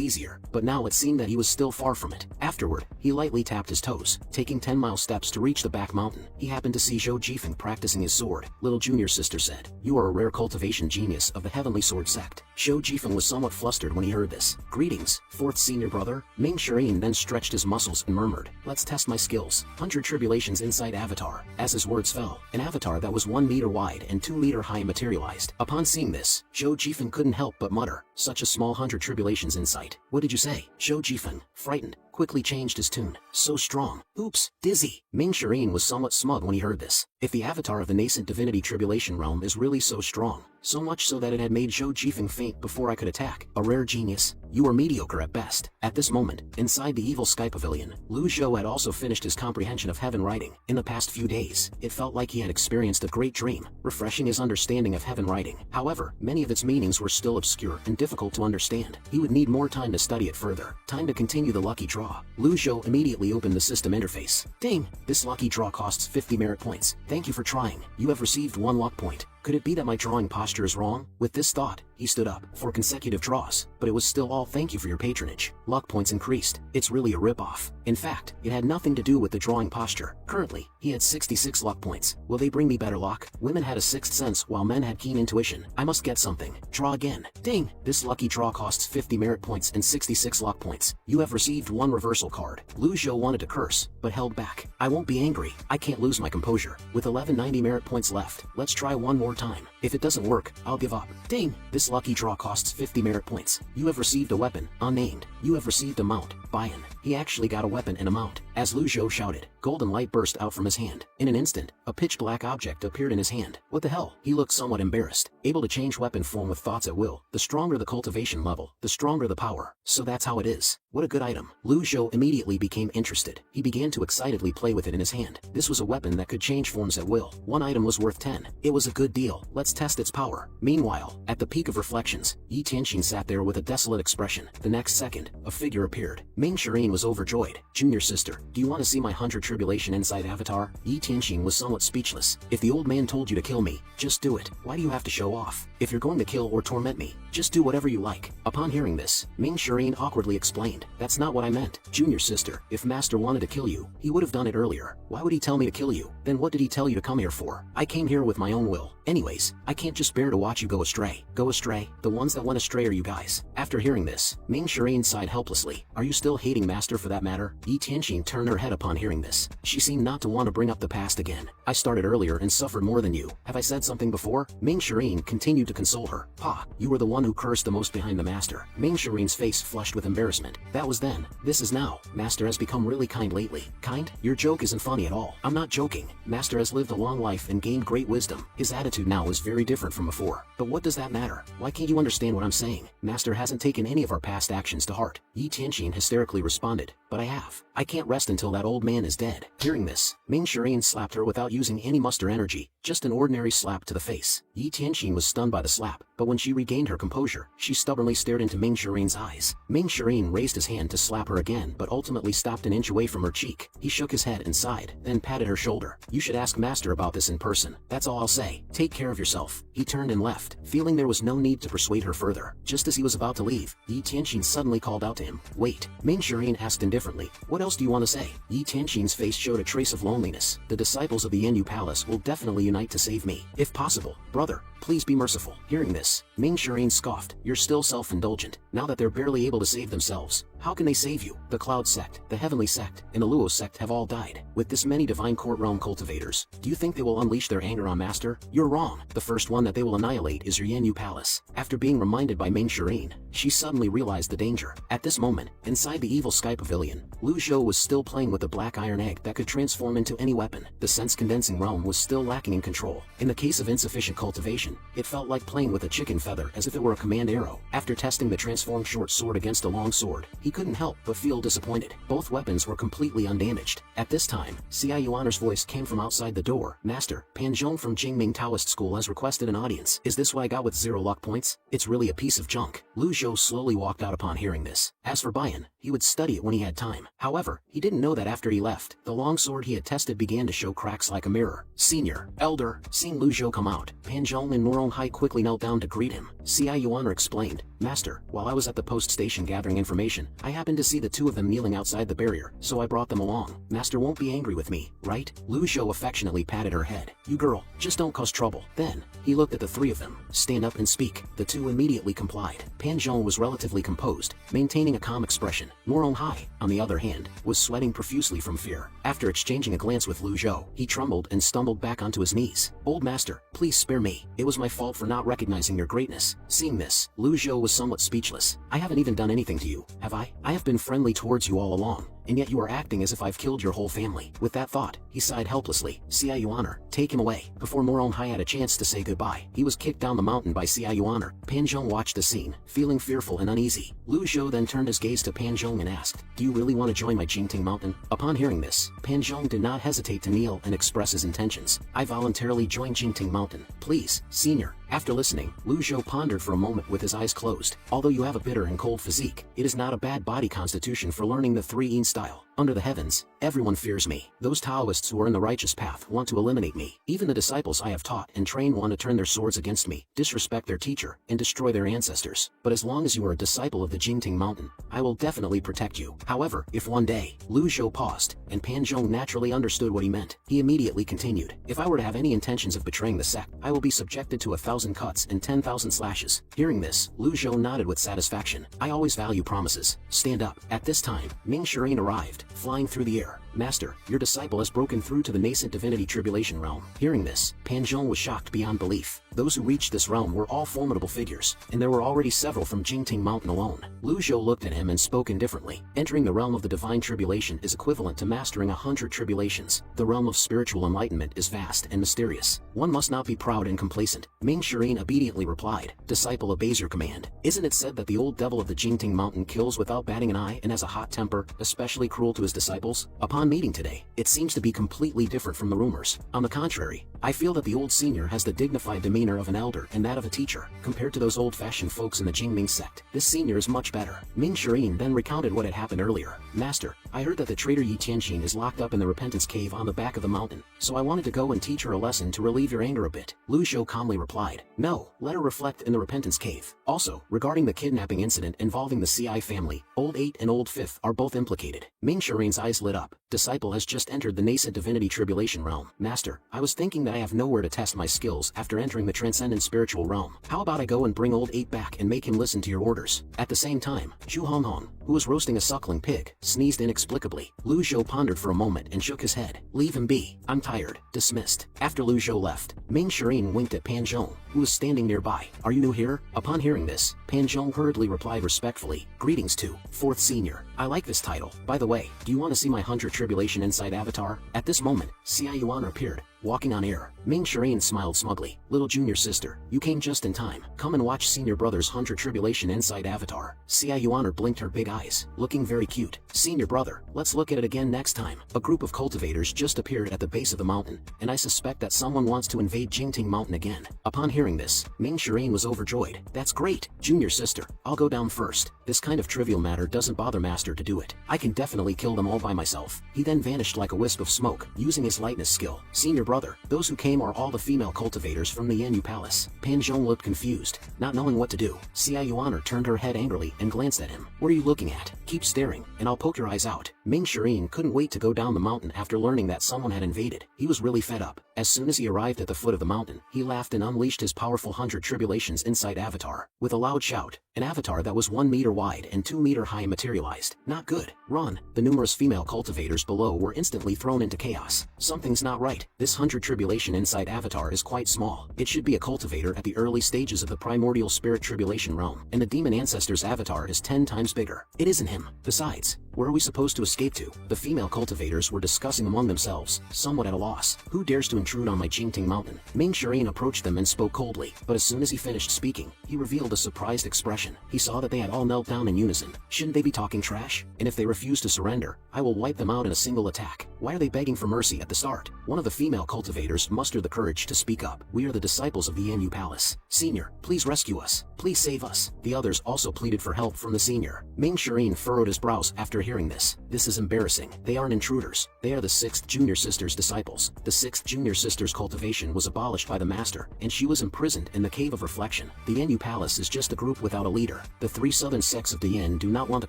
easier, but now it seemed that he was still far from it. Afterward, he lightly tapped his toes, taking 10-mile steps to reach the back mountain. He happened to see Shou Jifeng practicing his sword. Little junior sister said, "You are a rare cultivation genius of the heavenly sword sect." Shou Jifeng was somewhat flustered when he heard this. "Greetings, fourth senior brother." Ming Yin then stretched his muscles and murmured, "Let's test my skills." 100 tribulations inside avatar. As his words fell, an avatar that was 1 meter wide and 2 meter high materialized. Upon seeing this, Shou Jifeng couldn't help but mutter, "Such a small 100 tribulations insight." What did you say? Shou Jifeng, frightened, quickly changed his tune. "So strong. Oops, dizzy." Ming Yin was somewhat smug when he heard this. If the avatar of the nascent divinity tribulation realm is really so strong, so much so that it had made Shou Jifeng faint before I could attack, a rare genius, you are mediocre at best. At this moment, inside the evil sky pavilion, Lu Zhou had also finished his comprehension of heaven writing. In the past few days, it felt like he had experienced a great dream, refreshing his understanding of heaven writing. However, many of its meanings were still obscure and difficult to understand. He would need more time to study it further. Time to continue the lucky draw. Lu Zhou immediately opened the system interface. Ding! This lucky draw costs 50 merit points. Thank you for trying. You have received 1 luck point. Could it be that my drawing posture is wrong? With this thought, he stood up for consecutive draws, but it was still all thank you for your patronage. Luck points increased. It's really a ripoff. In fact, it had nothing to do with the drawing posture. Currently, he had 66 luck points. Will they bring me better luck? Women had a sixth sense while men had keen intuition. I must get something. Draw again. Ding! This lucky draw costs 50 merit points and 66 luck points. You have received 1 reversal card. Lu Zhou wanted to curse, but held back. I won't be angry. I can't lose my composure. With 1190 merit points left, let's try one more time. If it doesn't work, I'll give up. Ding! This lucky draw costs 50 merit points. You have received a weapon, unnamed. You have received a mount, buy-in. He actually got a weapon and a mount. As Lu Zhou shouted, golden light burst out from his hand. In an instant, a pitch-black object appeared in his hand. What the hell? He looked somewhat embarrassed. Able to change weapon form with thoughts at will. The stronger the cultivation level, the stronger the power. So that's how it is. What a good item. Lu Zhou immediately became interested. He began to excitedly play with it in his hand. This was a weapon that could change forms at will. 1 item was worth 10. It was a good deal. Let's test its power. Meanwhile, at the peak of of reflections, Yi Tianqing sat there with a desolate expression. The next second, a figure appeared. Ming Shireen was overjoyed. Junior sister, do you want to see my 100 Tribulation Insight avatar? Yi Tianqing was somewhat speechless. If the old man told you to kill me, just do it. Why do you have to show off? If you're going to kill or torment me, just do whatever you like. Upon hearing this, Ming Shireen awkwardly explained, that's not what I meant. Junior sister, if master wanted to kill you, he would have done it earlier. Why would he tell me to kill you? Then what did he tell you to come here for? I came here with my own will. Anyways, I can't just bear to watch you go astray. Go astray? The ones that went astray are you guys. After hearing this, Ming Shireen sighed helplessly. Are you still hating master for that matter? Yi Tianqing turned her head upon hearing this. She seemed not to want to bring up the past again. I started earlier and suffered more than you. Have I said something before? Ming Shireen continued to console her. Pa, you were the one who cursed the most behind the master. Ming Shireen's face flushed with embarrassment. That was then. This is now. Master has become really kind lately. Kind? Your joke isn't funny at all. I'm not joking. Master has lived a long life and gained great wisdom. His attitude now is very different from before. But what does that matter? Why can't you understand what I'm saying? Master hasn't taken any of our past actions to heart. Yi Tianqing hysterically responded. But I have. I can't rest until that old man is dead. Hearing this, Ming Shireen slapped her without using any muster energy, just an ordinary slap to the face. Yi Tianqing was stunned by the slap, but when she regained her composure, she stubbornly stared into Ming Shireen's eyes. Ming Shireen raised his hand to slap her again but ultimately stopped an inch away from her cheek. He shook his head and sighed, then patted her shoulder. You should ask master about this in person. That's all I'll say. Take care of yourself. He turned and left, feeling there was no need to persuade her further. Just as he was about to leave, Yi Tianqing suddenly called out to him. Wait. Ming Shireen asked indifferently. What else do you want to say? Yi Tianqing's face showed a trace of loneliness. The disciples of the Enro Palace will definitely unite to save me. If possible, brother, please be merciful. Hearing this, Ming Shireen scoffed. You're still self-indulgent. Now that they're barely able to save themselves, how can they save you? The Cloud Sect, the Heavenly Sect, and the Luo Sect have all died. With this many divine court realm cultivators, do you think they will unleash their anger on Master? You're wrong. The first one that they will annihilate is your Enro Palace. After being reminded by Ming Shireen, she suddenly realized the danger. At this moment, inside the evil Sky Pavilion, Lu Zhou was still playing with the black iron egg that could transform into any weapon. The sense-condensing realm was still lacking in control. In the case of insufficient cultivation, it felt like playing with a chicken feather as if it were a command arrow. After testing the transformed short sword against a long sword, he couldn't help but feel disappointed. Both weapons were completely undamaged. At this time, Xia Yuaner's voice came from outside the door. Master, Pan Zhong from Jingming Taoist School has requested an audience. Is this what I got with 0 luck points? It's really a piece of junk. Lu Zhou slowly walked out upon hearing this. As for Bayan, he would study it when he had time. However, he didn't know that after he left, the long sword he had tested began to show cracks like a mirror. Senior, elder, seeing Lu Zhou come out, Pan Zhong and Norong Hai quickly knelt down to greet him. Xia Yuaner explained, Master, while I was at the post station gathering information, I happened to see the two of them kneeling outside the barrier, so I brought them along. Master won't be angry with me, right? Lu Zhou affectionately patted her head. You girl, just don't cause trouble. Then, he looked at the three of them. Stand up and speak. The two immediately complied. Pan Zhong was relatively composed, maintaining a calm expression. Norong Hai, on the other hand, was sweating profusely from fear. After exchanging a glance with Lu Zhou, he trembled and stumbled back onto his knees. Old master, please spare me. It was my fault for not recognizing your greatness. Seeing this, Lu Zhou was somewhat speechless. I haven't even done anything to you, have I? I have been friendly towards you all along, and yet you are acting as if I've killed your whole family. With that thought, he sighed helplessly. Xia Yuaner, take him away. Before Norong Hai had a chance to say goodbye, he was kicked down the mountain by Xia Yuaner. Pan Zhong watched the scene, feeling fearful and uneasy. Lu Zhou then turned his gaze to Pan Zhong and asked, do you really want to join my Jingting Mountain? Upon hearing this, Pan Zhong did not hesitate to kneel and express his intentions. I voluntarily join Jingting Mountain. Please, senior. After listening, Lu Zhou pondered for a moment with his eyes closed. Although you have a bitter and cold physique, it is not a bad body constitution for learning the 3-yin style. Under the heavens, everyone fears me. Those Taoists who are in the righteous path want to eliminate me. Even the disciples I have taught and trained want to turn their swords against me, disrespect their teacher, and destroy their ancestors. But as long as you are a disciple of the Jingting Mountain, I will definitely protect you. However, if one day, Lu Zhou paused, and Pan Zhong naturally understood what he meant, he immediately continued. If I were to have any intentions of betraying the sect, I will be subjected to 1,000 cuts and 10,000 slashes. Hearing this, Lu Zhou nodded with satisfaction. I always value promises. Stand up. At this time, Ming Shireen arrived, flying through the air. Master, your disciple has broken through to the nascent divinity tribulation realm. Hearing this, Pan Zhong was shocked beyond belief. Those who reached this realm were all formidable figures, and there were already several from Jingting Mountain alone. Lu Zhou looked at him and spoke indifferently. Entering the realm of the divine tribulation is equivalent to mastering 100 tribulations. The realm of spiritual enlightenment is vast and mysterious. One must not be proud and complacent. Ming Shireen obediently replied, Disciple obeys your command. Isn't it said that the old devil of the Jingting Mountain kills without batting an eye and has a hot temper, especially cruel to his disciples? Upon meeting today, it seems to be completely different from the rumors. On the contrary, I feel that the old senior has the dignified demeanor of an elder and that of a teacher. Compared to those old-fashioned folks in the Jingming sect, this senior is much better. Ming Shirin then recounted what had happened earlier. Master, I heard that the traitor Yi Tianxin is locked up in the Repentance Cave on the back of the mountain, so I wanted to go and teach her a lesson to relieve your anger a bit. Lu Zhou calmly replied, no, let her reflect in the Repentance Cave. Also, regarding the kidnapping incident involving the CI family, Old 8 and Old 5 are both implicated. Ming Shirin's eyes lit up. Disciple has just entered the nascent divinity tribulation realm. Master, I was thinking that I have nowhere to test my skills after entering the transcendent spiritual realm. How about I go and bring Old 8 back and make him listen to your orders? At the same time, Zhu Honghong, who was roasting a suckling pig, sneezed inexplicably. Lu Zhou pondered for a moment and shook his head. Leave him be. I'm tired. Dismissed. After Lu Zhou left, Ming Shirin winked at Pan Zhong, who was standing nearby. Are you new here? Upon hearing this, Pan Zhong hurriedly replied respectfully, greetings to 4th Senior. I like this title. By the way, do you want to see my 100 Tribulation Inside avatar? At this moment, Xia Yuan appeared, walking on air. Ming Shirin smiled smugly. Little junior sister, you came just in time. Come and watch Senior Brother's 100 Tribulation Inside avatar. Xia Yuan blinked her big eyes, looking very cute. Senior Brother, let's look at it again next time. A group of cultivators just appeared at the base of the mountain, and I suspect that someone wants to invade Jingting Mountain again. Upon hearing this, Ming Shirin was overjoyed. That's great, junior sister. I'll go down first. This kind of trivial matter doesn't bother Master to do it. I can definitely kill them all by myself. He then vanished like a wisp of smoke, using his lightness skill. Senior Brother, those who came are all the female cultivators from the Yanyu Palace. Pan Zhong looked confused, not knowing what to do. Xia Yuan turned her head angrily and glanced at him. What are you looking at? Keep staring, and I'll poke your eyes out. Ming Shirin couldn't wait to go down the mountain after learning that someone had invaded. He was really fed up. As soon as he arrived at the foot of the mountain, he laughed and unleashed his powerful 100 Tribulations Inside avatar. With a loud shout, an avatar that was 1 meter wide and 2 meter high materialized. Not good. Run. The numerous female cultivators below were instantly thrown into chaos. Something's not right. This 100 Tribulation Inside avatar is quite small. It should be a cultivator at the early stages of the primordial spirit tribulation realm, and the demon ancestor's avatar is 10 times bigger. It isn't him. Besides, where are we supposed to escape to? The female cultivators were discussing among themselves, somewhat at a loss. Who dares to intrude on my Jingting Mountain? Ming Shirin approached them and spoke coldly, but as soon as he finished speaking, he revealed a surprised expression. He saw that they had all knelt down in unison. Shouldn't they be talking trash? And if they refuse to surrender, I will wipe them out in a single attack. Why are they begging for mercy at the start? One of the female cultivators mustered the courage to speak up. We are the disciples of the Yanyu Palace. Senior, please rescue us. Please save us. The others also pleaded for help from the senior. Ming Shirin furrowed his brows after hearing this. This is embarrassing. They aren't intruders. They are the 6th Junior Sister's disciples. The 6th Junior Sister's cultivation was abolished by the master, and she was imprisoned in the Cave of Reflection. The Yanyu Palace is just a group without a leader. The 3 southern sects of the Yin do not want to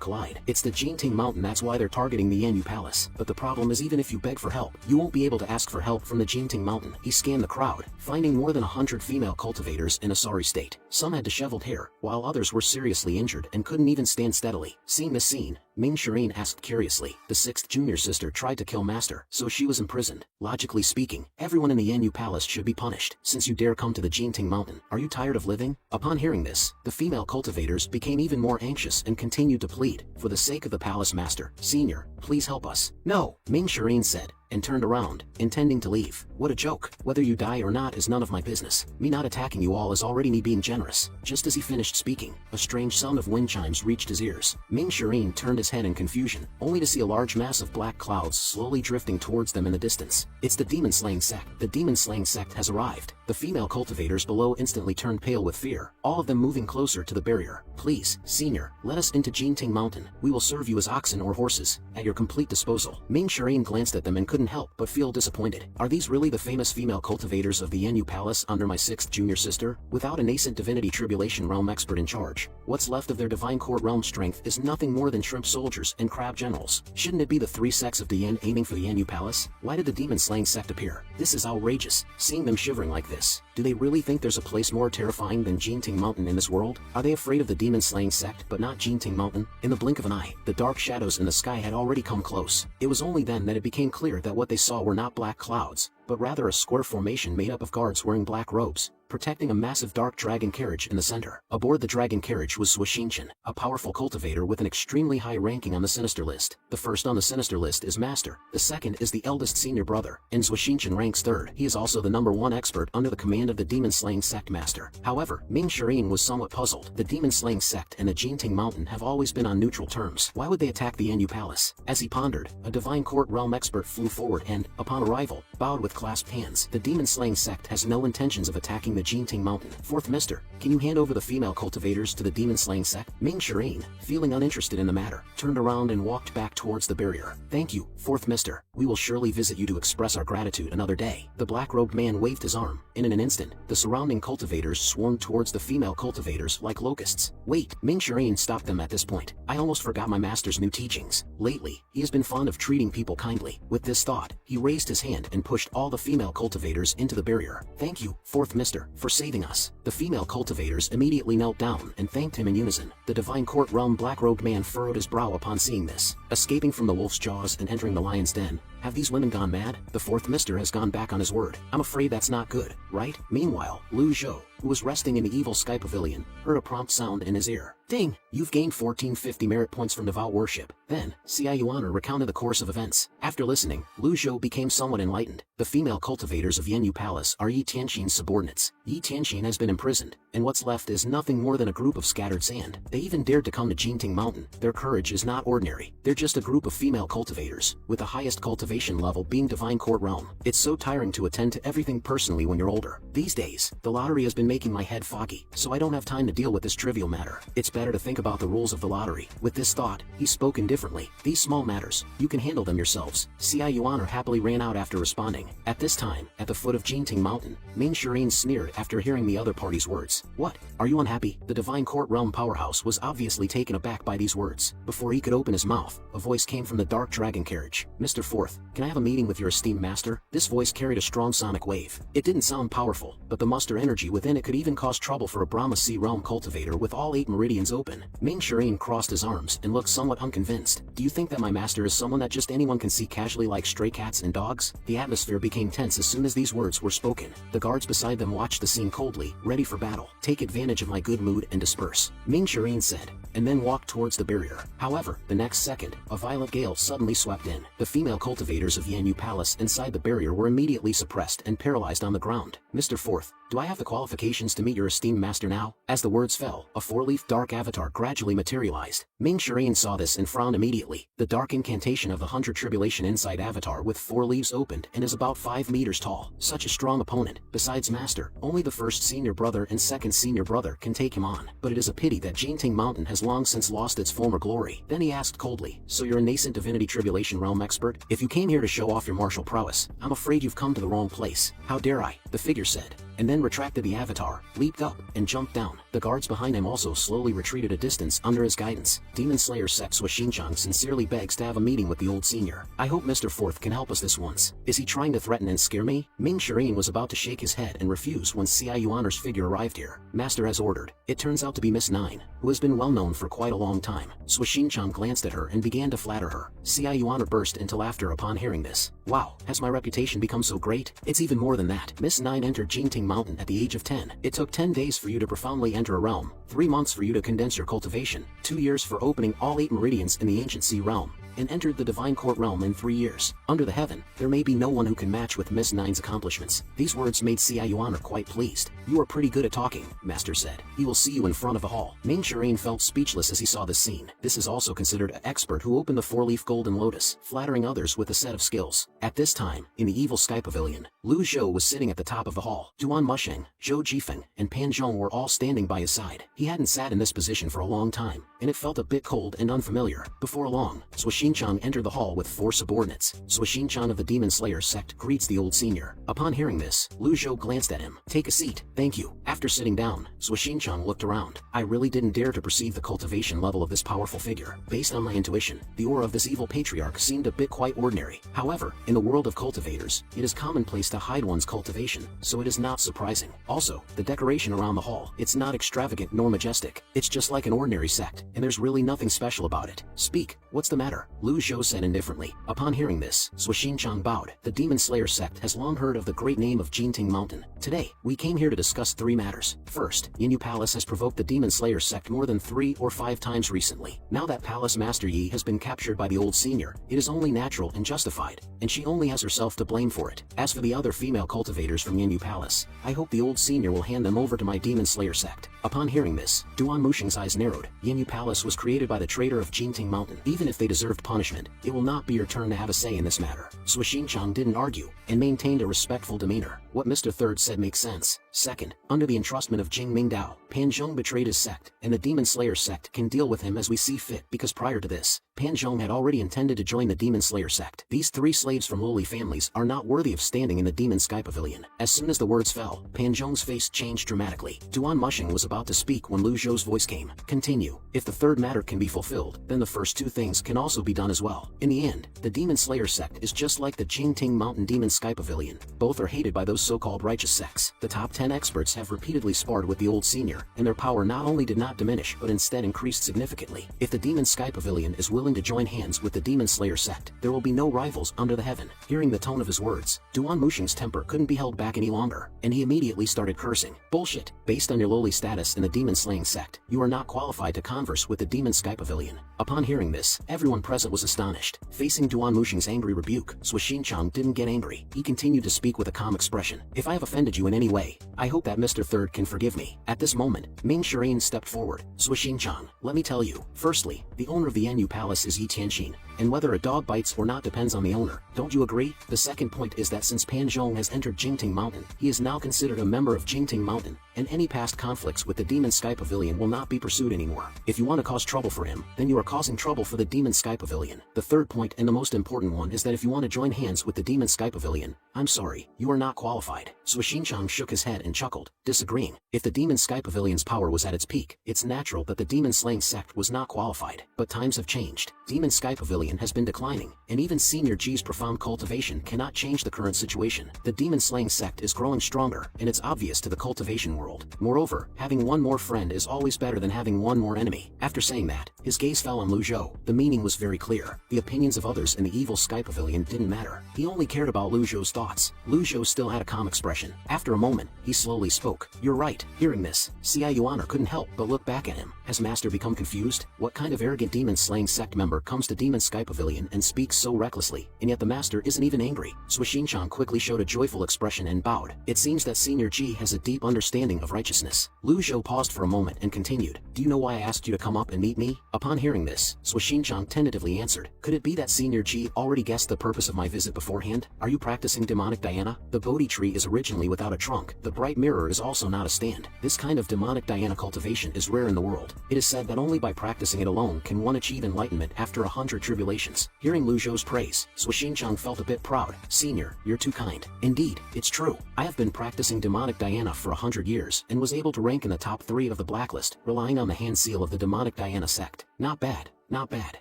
collide. It's the Jingting Mountain, that's why they're targeting the Yanyu Palace. But the problem is, even if you beg for help, you won't be able to ask for help from the Jingting Mountain. He scanned the crowd, finding more than 100 female cultivators in a sorry state. Some had disheveled hair, while others were seriously injured and couldn't even stand steadily. Seeing this scene, Ming Shirin asked curiously. The 6th Junior Sister tried to kill Master, so she was imprisoned. Logically speaking, everyone in the Yanyu Palace should be punished, since you dare come to the Jingting Mountain. Are you tired of living? Upon hearing this, the female cultivators became even more anxious and continued to plead. For the sake of the Palace Master, Senior, please help us. No, Ming Shirin said, and turned around, intending to leave. What a joke. Whether you die or not is none of my business. Me not attacking you all is already me being generous. Just as he finished speaking, a strange sound of wind chimes reached his ears. Ming Shirin turned his head in confusion, only to see a large mass of black clouds slowly drifting towards them in the distance. It's the demon-slaying sect. The demon-slaying sect has arrived. The female cultivators below instantly turned pale with fear, all of them moving closer to the barrier. Please, Senior, let us into Jingting Mountain. We will serve you as oxen or horses, at your complete disposal. Ming Shirin glanced at them and couldn't help but feel disappointed. Are these really the famous female cultivators of the Yanyu Palace under my 6th Junior Sister? Without a nascent divinity tribulation realm expert in charge, what's left of their divine court realm strength is nothing more than shrimp soldiers and crab generals. Shouldn't it be the 3 sects of the Yin aiming for the Yanyu Palace? Why did the demon-slaying sect appear? This is outrageous. Seeing them shivering like this, do they really think there's a place more terrifying than Jingting Mountain in this world? Are they afraid of the demon-slaying sect but not Jingting Mountain? In the blink of an eye, the dark shadows in the sky had already come close. It was only then that it became clear that what they saw were not black clouds, but rather a square formation made up of guards wearing black robes. protecting a massive dark dragon carriage in the center. Aboard the dragon carriage was Suishinchan, a powerful cultivator with an extremely high ranking on the sinister list. The first on the sinister list is Master, the second is the eldest senior brother, and Suishinchan ranks third. He is also the #1 expert under the command of the demon-slaying sect master. However, Ming Shirin was somewhat puzzled. The demon-slaying sect and the Jinting Mountain have always been on neutral terms. Why would they attack the Enyu Palace? As he pondered, a divine court realm expert flew forward and, upon arrival, bowed with clasped hands. The demon-slaying sect has no intentions of attacking the Jinting Mountain. Fourth Mister, can you hand over the female cultivators to the demon-slaying sect? Ming Shirin, feeling uninterested in the matter, turned around and walked back towards the barrier. Thank you, Fourth Mister. We will surely visit you to express our gratitude another day. The black-robed man waved his arm, and in an instant, the surrounding cultivators swarmed towards the female cultivators like locusts. Wait, Ming Shirin stopped them at this point. I almost forgot my master's new teachings. Lately, he has been fond of treating people kindly. With this thought, he raised his hand and pushed all the female cultivators into the barrier. Thank you, Fourth Mister, for saving us. The female cultivators immediately knelt down and thanked him in unison. The divine court realm black-robed man furrowed his brow upon seeing this. Escaping from the wolf's jaws and entering the lion's den, have these women gone mad? The Fourth Mister has gone back on his word. I'm afraid that's not good, right? Meanwhile, Lu Zhou, who was resting in the evil sky pavilion, heard a prompt sound in his ear. Ding! You've gained 1450 merit points from devout worship. Then, Xia Yuaner recounted the course of events. After listening, Lu Zhou became somewhat enlightened. The female cultivators of Yenyu Palace are Yi Tianxin's subordinates. Yi Tianxin has been imprisoned, and what's left is nothing more than a group of scattered sand. They even dared to come to Jinting Mountain. Their courage is not ordinary. They're just a group of female cultivators, with the highest cultivation level being Divine Court Realm. It's so tiring to attend to everything personally when you're older. These days, the lottery has been making my head foggy, so I don't have time to deal with this trivial matter. It's better to think about the rules of the lottery. With this thought, he spoke indifferently. These small matters, you can handle them yourselves. Xia Yuaner happily ran out after responding. At this time, at the foot of Jinting Mountain, Ming Shirin sneered after hearing the other party's words. What? Are you unhappy? The Divine Court Realm powerhouse was obviously taken aback by these words. Before he could open his mouth, a voice came from the dark dragon carriage. Mr. Fourth, can I have a meeting with your esteemed master? This voice carried a strong sonic wave. It didn't sound powerful, but the muster energy within it could even cause trouble for a Brahma Sea Realm cultivator with all 8 meridians open. Ming Shirin crossed his arms and looked somewhat unconvinced. Do you think that my master is someone that just anyone can see casually like stray cats and dogs? The atmosphere became tense as soon as these words were spoken. The guards beside them watched the scene coldly, ready for battle. Take advantage of my good mood and disperse, Ming Shirin said, and then walked towards the barrier. However, the next second, a violent gale suddenly swept in. The female cultivators of Yenyu Palace inside the barrier were immediately suppressed and paralyzed on the ground. Mr. Fourth, do I have the qualifications to meet your esteemed master now? As the words fell, a 4-leaf dark avatar gradually materialized. Ming Shirin saw this and frowned immediately. The dark incantation of the 100 Tribulation Inside avatar with 4 leaves opened and is about 5 meters tall. Such a strong opponent. Besides master, only the first senior brother and second senior brother can take him on. But it is a pity that Jinting Mountain has long since lost its former glory. Then he asked coldly, so you're a nascent divinity tribulation realm expert? If you came here to show off your martial prowess, I'm afraid you've come to the wrong place. How dare I? The figure said, and then retracted the avatar, leaped up, and jumped down. The guards behind him also slowly retreated a distance under his guidance. Demon Slayer Sect Suishinchan sincerely begs to have a meeting with the old senior. I hope Mr. Fourth can help us this once. Is he trying to threaten and scare me? Ming Shirin was about to shake his head and refuse when Xia Yuaner's figure arrived here. Master has ordered. It turns out to be Miss Nine, who has been well known for quite a long time. Suishinchan glanced at her and began to flatter her. Xia Yuaner burst into laughter upon hearing this. Wow, has my reputation become so great? It's even more than that. Miss Nine entered Jinting Mountain at the age of 10. It took 10 days for you to profoundly enter a realm, 3 months for you to condense your cultivation, 2 years for opening all 8 meridians in the ancient sea realm, and entered the Divine Court Realm in 3 years. Under the heaven, there may be no one who can match with Miss Nine's accomplishments. These words made Xia Yuaner quite pleased. You are pretty good at talking, Master said. He will see you in front of the hall. Ming Shirin felt speechless as he saw this scene. This is also considered an expert who opened the 4-leaf golden lotus, flattering others with a set of skills. At this time, in the evil sky pavilion, Lu Zhou was sitting at the top of the hall. Duan Musheng, Zhou Jifeng, and Pan Zhong were all standing by his side. He hadn't sat in this position for a long time, and it felt a bit cold and unfamiliar. Before long, Suishinchan entered the hall with 4 subordinates. Suishinchan of the Demon Slayer sect greets the old senior. Upon hearing this, Lu Zhou glanced at him. Take a seat. Thank you. After sitting down, Suishinchan looked around. I really didn't dare to perceive the cultivation level of this powerful figure. Based on my intuition, the aura of this evil patriarch seemed a bit quite ordinary. However, in the world of cultivators, it is commonplace to hide one's cultivation, so it is not surprising. Also, the decoration around the hall, it's not extravagant nor majestic. It's just like an ordinary sect, and there's really nothing special about it. Speak, what's the matter? Lu Zhou said indifferently. Upon hearing this, Suishinchang bowed. The Demon Slayer sect has long heard of the great name of Jinting Mountain. Today, we came here to discuss 3 matters. First, Yinyu Palace has provoked the Demon Slayer sect more than 3 or 5 times recently. Now that Palace Master Yi has been captured by the old senior, it is only natural and justified, and she only has herself to blame for it. As for the other female cultivators from Yinyu Palace, I hope the old senior will hand them over to my Demon Slayer sect. Upon hearing this, Duan Muxing's eyes narrowed. Yinyu Palace was created by the traitor of Jinting Mountain. Even if they deserved punishment, it will not be your turn to have a say in this matter. Suishinchang didn't argue, and maintained a respectful demeanor. What Mr. Third said makes sense. Second, under the entrustment of Jing Mingdao, Pan Zhong betrayed his sect, and the Demon Slayer sect can deal with him as we see fit, because prior to this, Pan Zhong had already intended to join the Demon Slayer sect. These 3 slaves from lowly families are not worthy of standing in the Demon Sky Pavilion. As soon as the words fell, Pan Zhong's face changed dramatically. Duan Muxing was about to speak when Lu Zhou's voice came. Continue. If the third matter can be fulfilled, then the first 2 things can also be done as well. In the end, the Demon Slayer sect is just like the Jingting Mountain Demon Sky Pavilion. Both are hated by those so-called righteous sects. The top 10 experts have repeatedly sparred with the old senior, and their power not only did not diminish but instead increased significantly. If the Demon Sky Pavilion is willing to join hands with the Demon Slayer sect, there will be no rivals under the heaven. Hearing the tone of his words, Duan Muxing's temper couldn't be held back any longer, and he immediately started cursing. Bullshit! Based on your lowly status in the Demon Slaying sect, you are not qualified to converse with the Demon Sky Pavilion. Upon hearing this, everyone present was astonished. Facing Duan Muxing's angry rebuke, Suishinchang didn't get angry. He continued to speak with a calm expression. If I have offended you in any way, I hope that Mr. Third can forgive me. At this moment, Ming Shirain stepped forward. Suishinchang, let me tell you. Firstly, the owner of the Yinyu Palace is Yi Tianxin, and whether a dog bites or not depends on the owner. Don't you agree? The second point is that since Pan Zhong has entered Jingting Mountain, he is now considered a member of Jingting Mountain, and any past conflicts with the Demon Sky Pavilion will not be pursued anymore. If you want to cause trouble for him, then you are causing trouble for the Demon Sky Pavilion. The third point, and the most important one, is that if you want to join hands with the Demon Sky Pavilion, I'm sorry, you are not qualified. Suishinchang shook his head and chuckled, disagreeing. If the Demon Sky Pavilion's power was at its peak, it's natural that the Demon Slaying sect was not qualified. But times have changed. Demon Sky Pavilion has been declining, and even Senior G's profound cultivation cannot change the current situation. The Demon Slaying sect is growing stronger, and it's obvious to the cultivation world. Moreover, having one more friend is always better than having one more enemy. After saying that, his gaze fell on Lu Zhou. The meaning was very clear. The opinions of others in the evil Sky Pavilion didn't matter. He only cared about Lu Zhou's thoughts. Lu Zhou still had a calm expression. After a moment, he slowly spoke. You're right. Hearing this, Xia Yuaner couldn't help but look back at him. Has Master become confused? What kind of arrogant Demon Slaying sect member comes to Demon Sky Pavilion and speaks so recklessly, and yet the Master isn't even angry? Suishinchang quickly showed a joyful expression and bowed. It seems that Senior G has a deep understanding of righteousness. Lu Zhou paused for a moment and continued. Do you know why I asked you to come up and meet me? Upon hearing this, Suishinchang tentatively answered. Could it be that Senior G already guessed the purpose of my visit beforehand? Are you practicing demonic Diana? The Bodhi tree is originally without a trunk. The bright mirror is also not a stand. This kind of demonic Diana cultivation is rare in the world. It is said that only by practicing it alone can one achieve enlightenment after 100 tribulations. Hearing Lu Zhou's praise, Suishinchang felt a bit proud. Senior, you're too kind. Indeed, it's true. I have been practicing demonic Diana for 100 years, and was able to rank in the top 3 of the blacklist, relying on the hand seal of the demonic Diana sect. Not bad. Not bad.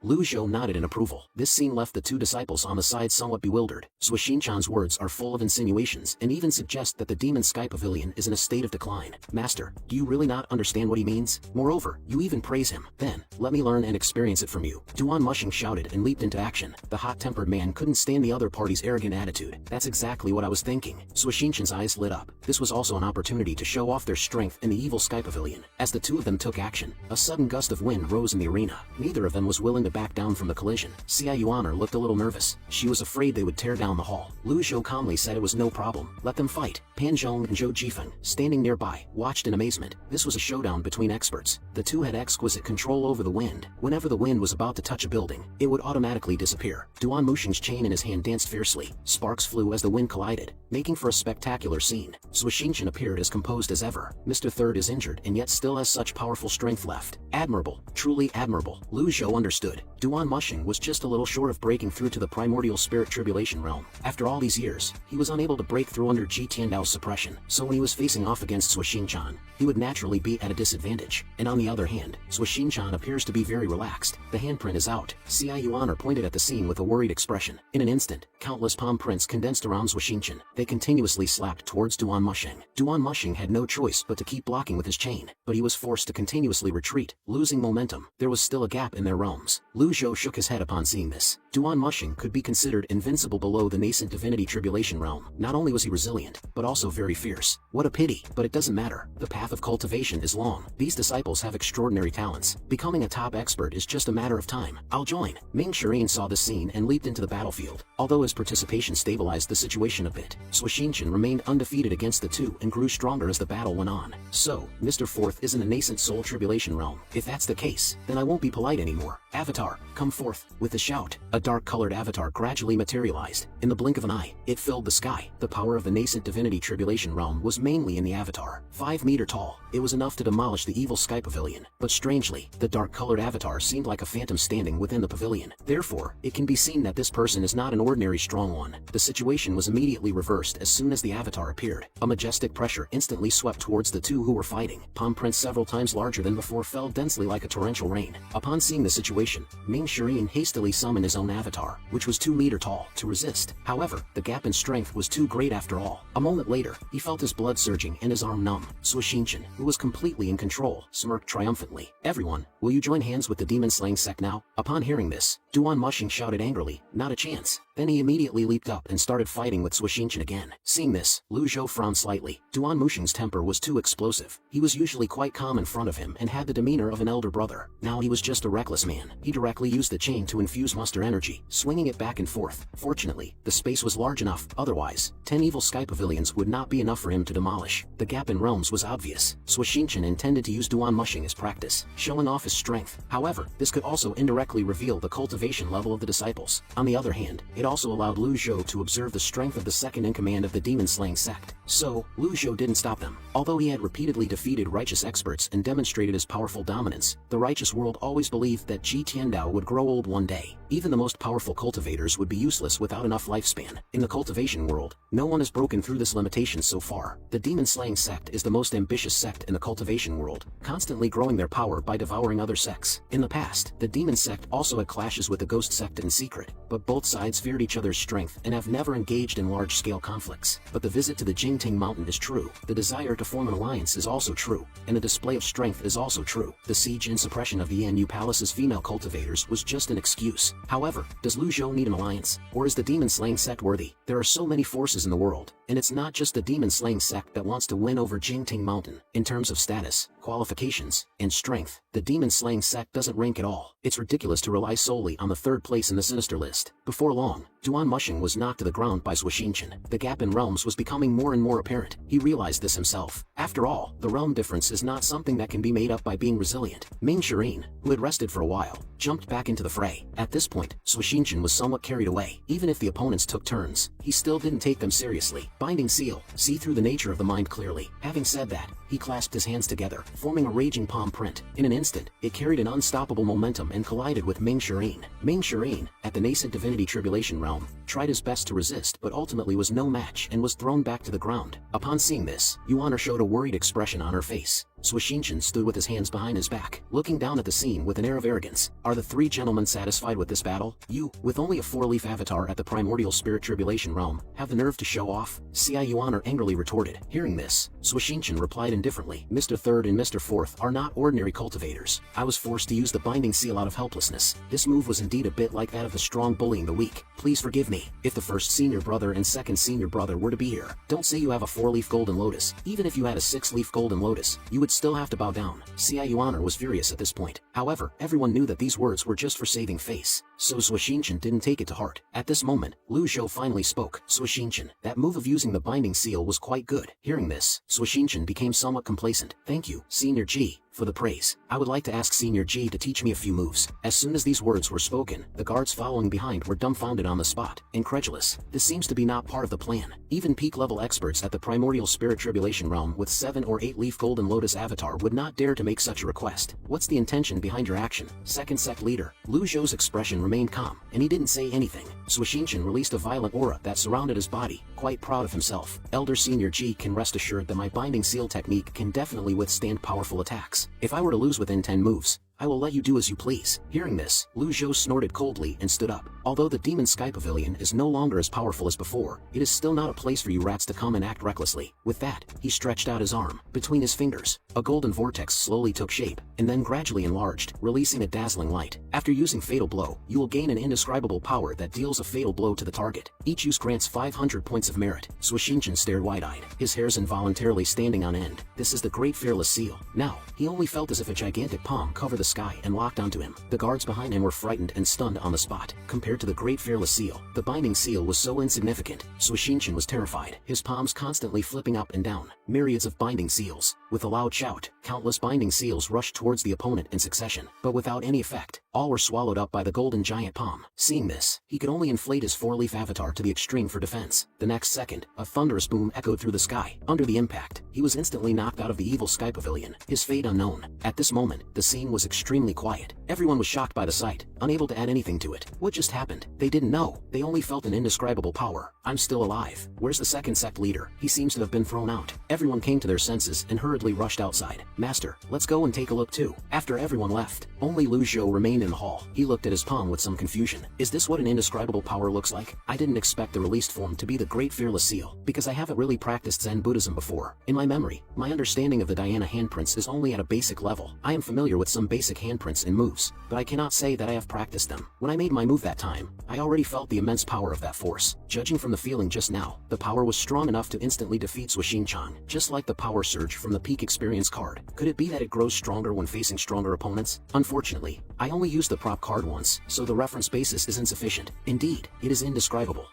Lu Zhou nodded in approval. This scene left the 2 disciples on the side somewhat bewildered. Suishinchang's words are full of insinuations and even suggest that the Demon Sky Pavilion is in a state of decline. Master, do you really not understand what he means? Moreover, you even praise him. Then, let me learn and experience it from you. Duan Muxing shouted and leaped into action. The hot-tempered man couldn't stand the other party's arrogant attitude. That's exactly what I was thinking. Suishinchang's eyes lit up. This was also an opportunity to show off their strength in the evil Sky Pavilion. As the 2 of them took action, a sudden gust of wind rose in the arena. Neither of them was willing to back down from the collision. Xia Yuaner looked a little nervous. She was afraid they would tear down the hall. Lu Zhou calmly said it was no problem. Let them fight. Pan Zhong and Zhou Jifeng, standing nearby, watched in amazement. This was a showdown between experts. The 2 had exquisite control over the wind. Whenever the wind was about to touch a building, it would automatically disappear. Duan Muxing's chain in his hand danced fiercely. Sparks flew as the wind collided, making for a spectacular scene. Suishinchang appeared as composed as ever. Mr. Third is injured and yet still has such powerful strength left. Admirable. Truly admirable. Lu Zhou understood. Duan Muxing was just a little short of breaking through to the primordial spirit tribulation realm. After all these years, he was unable to break through under Ji Tiandao's suppression, so when he was facing off against Suishinchang, he would naturally be at a disadvantage. And on the other hand, Suishinchang appears to be very relaxed. The handprint is out. Xia Yuaner pointed at the scene with a worried expression. In an instant, countless palm prints condensed around Suishinchang. They continuously slapped towards Duan Muxing. Duan Muxing had no choice but to keep blocking with his chain, but he was forced to continuously retreat, losing momentum. There was still a gap in their realms. Lu Zhou shook his head upon seeing this. Duan Mushing could be considered invincible below the nascent divinity tribulation realm. Not only was he resilient, but also very fierce. What a pity, but it doesn't matter. The path of cultivation is long. These disciples have extraordinary talents. Becoming a top expert is just a matter of time. I'll join. Ming Shirin saw this scene and leaped into the battlefield. Although his participation stabilized the situation a bit, Shuxinchin remained undefeated against the two and grew stronger as the battle went on. So, Mr. Fourth is in a nascent soul tribulation realm. If that's the case, then I won't be polite anymore. Avatar, come forth. With a shout, a dark-colored avatar gradually materialized. In the blink of an eye, it filled the sky. The power of the nascent divinity tribulation realm was mainly in the avatar. 5 meters tall, it was enough to demolish the evil sky pavilion. But strangely, the dark-colored avatar seemed like a phantom standing within the pavilion. Therefore, it can be seen that this person is not an ordinary strong one. The situation was immediately reversed as soon as the avatar appeared. A majestic pressure instantly swept towards the two who were fighting. Palm prints several times larger than before fell densely like a torrential rain. Upon seeing the situation, Ming Shirin hastily summoned his own avatar, which was 2 meters tall, to resist. However, the gap in strength was too great after all. A moment later, he felt his blood surging and his arm numb. Shuxinchin, who was completely in control, smirked triumphantly. Everyone, will you join hands with the demon-slaying sect now? Upon hearing this, Duan Mushing shouted angrily, not a chance. Then he immediately leaped up and started fighting with Shuxinchin again. Seeing this, Lu Zhou frowned slightly. Duan Mushing's temper was too explosive. He was usually quite calm in front of him and had the demeanor of an elder brother. Now he was just a reckless man. He directly used the chain to infuse muster energy, swinging it back and forth. Fortunately, the space was large enough, otherwise, 10 evil sky pavilions would not be enough for him to demolish. The gap in realms was obvious. Shuxinchin intended to use Duan Mushing as practice, showing off his strength. However, this could also indirectly reveal the cultivation level of the disciples. On the other hand, it also allowed Lu Zhou to observe the strength of the second-in-command of the demon-slaying sect. So, Lu Zhou didn't stop them. Although he had repeatedly defeated righteous experts and demonstrated his powerful dominance, the righteous world always believed that Ji Tiandao would grow old one day. Even the most powerful cultivators would be useless without enough lifespan. In the cultivation world, no one has broken through this limitation so far. The demon-slaying sect is the most ambitious sect in the cultivation world, constantly growing their power by devouring other sects. In the past, the demon sect also had clashes with the ghost sect in secret, but both sides feared each other's strength and have never engaged in large-scale conflicts. But the visit to the Jingting Mountain is true. The desire to form an alliance is also true, and the display of strength is also true. The siege and suppression of the Yanyu Palace's female cultivators was just an excuse. However, does Lu Zhou need an alliance, or is the demon-slaying sect worthy? There are so many forces in the world, and it's not just the demon-slaying sect that wants to win over Jingting Mountain. In terms of status, qualifications, and strength, the demon-slaying sect doesn't rank at all. It's ridiculous to rely solely on the third place in the sinister list. Before long, Duan Mushing was knocked to the ground by Shuxinchin. The gap in realms was becoming more and more apparent. He realized this himself. After all, the realm difference is not something that can be made up by being resilient. Ming Shirin, who had rested for a while, jumped back into the fray. At this point, Shuxinchin was somewhat carried away. Even if the opponents took turns, he still didn't take them seriously. Binding seal, see through the nature of the mind clearly. Having said that, he clasped his hands together, forming a raging palm print. In an instant, it carried an unstoppable momentum and collided with Ming Shirin. Ming Shirin, at the nascent divinity tribulation realm, tried his best to resist but ultimately was no match and was thrown back to the ground. Upon seeing this, Yuana showed a worried expression on her face. Shuxinchin stood with his hands behind his back, looking down at the scene with an air of arrogance. Are the three gentlemen satisfied with this battle? You, with only a 4-leaf avatar at the primordial spirit tribulation realm, have the nerve to show off? Yuana angrily retorted. Hearing this, Shuxinchin replied indifferently. Mr. Third and Mr. Fourth are not ordinary cultivators. I was forced to use the binding seal out of helplessness. This move was indeed a bit like that of the strong bullying the weak. Please forgive me. If the first senior brother and second senior brother were to be here, don't say you have a 4-leaf golden lotus. Even if you had a 6-leaf golden lotus, you would still have to bow down. Yuana was furious at this point. However, everyone knew that these words were just for saving face, so Shuxinchin didn't take it to heart. At this moment, Lu Zhou finally spoke. Shuxinchin, that move of using the binding seal was quite good. Hearing this, Shuxinchin became somewhat complacent. Thank you, Senior G, for the praise. I would like to ask Senior G to teach me a few moves. As soon as these words were spoken, the guards following behind were dumbfounded on the spot, incredulous. This seems to be not part of the plan. Even peak-level experts at the primordial spirit tribulation realm with 7 or 8-leaf golden lotus avatar would not dare to make such a request. What's the intention behind your action? Second sect leader. Lu Zhou's expression remained calm, and he didn't say anything. Shuxinchin released a violent aura that surrounded his body, quite proud of himself. Elder Senior G can rest assured that my binding seal technique can definitely withstand powerful attacks. If I were to lose within 10 moves, I will let you do as you please. Hearing this, Lu Zhou snorted coldly and stood up. Although the Demon Sky Pavilion is no longer as powerful as before, it is still not a place for you rats to come and act recklessly. With that, he stretched out his arm. Between his fingers, a golden vortex slowly took shape, and then gradually enlarged, releasing a dazzling light. After using Fatal Blow, you will gain an indescribable power that deals a fatal blow to the target. Each use grants 500 points of merit. Suishinchin stared wide-eyed, his hairs involuntarily standing on end. This is the Great Fearless Seal. Now, he only felt as if a gigantic palm covered the sky and locked onto him. The guards behind him were frightened and stunned on the spot. Compared to the Great Fearless Seal, the Binding Seal was so insignificant. Suishinchin was terrified, his palms constantly flipping up and down. Myriads of Binding Seals. With a loud shout, countless Binding Seals rushed towards the opponent in succession, but without any effect. All were swallowed up by the golden giant palm. Seeing this, he could only inflate his four-leaf avatar to the extreme for defense. The next second, a thunderous boom echoed through the sky. Under the impact, he was instantly knocked out of the evil Sky Pavilion, his fate unknown. At this moment, the scene was extremely quiet. Everyone was shocked by the sight, unable to add anything to it. What just happened? They didn't know. They only felt an indescribable power. I'm still alive. Where's the second sect leader? He seems to have been thrown out. Everyone came to their senses and hurriedly rushed outside. Master, let's go and take a look too. After everyone left, only Lu Zhou remained in the hall. He looked at his palm with some confusion. Is this what an indescribable power looks like? I didn't expect the released form to be the Great Fearless Seal, because I haven't really practiced Zen Buddhism before. In my memory, my understanding of the Dhyana handprints is only at a basic level. I am familiar with some basic handprints and moves, but I cannot say that I have practiced them. When I made my move that time, I already felt the immense power of that force. Judging from the feeling just now, the power was strong enough to instantly defeat Suishinchin, just like the power surge from the peak experience card. Could it be that it grows stronger when facing stronger opponents? Unfortunately, I only used the prop card once, so the reference basis is insufficient. Indeed, it is indescribable.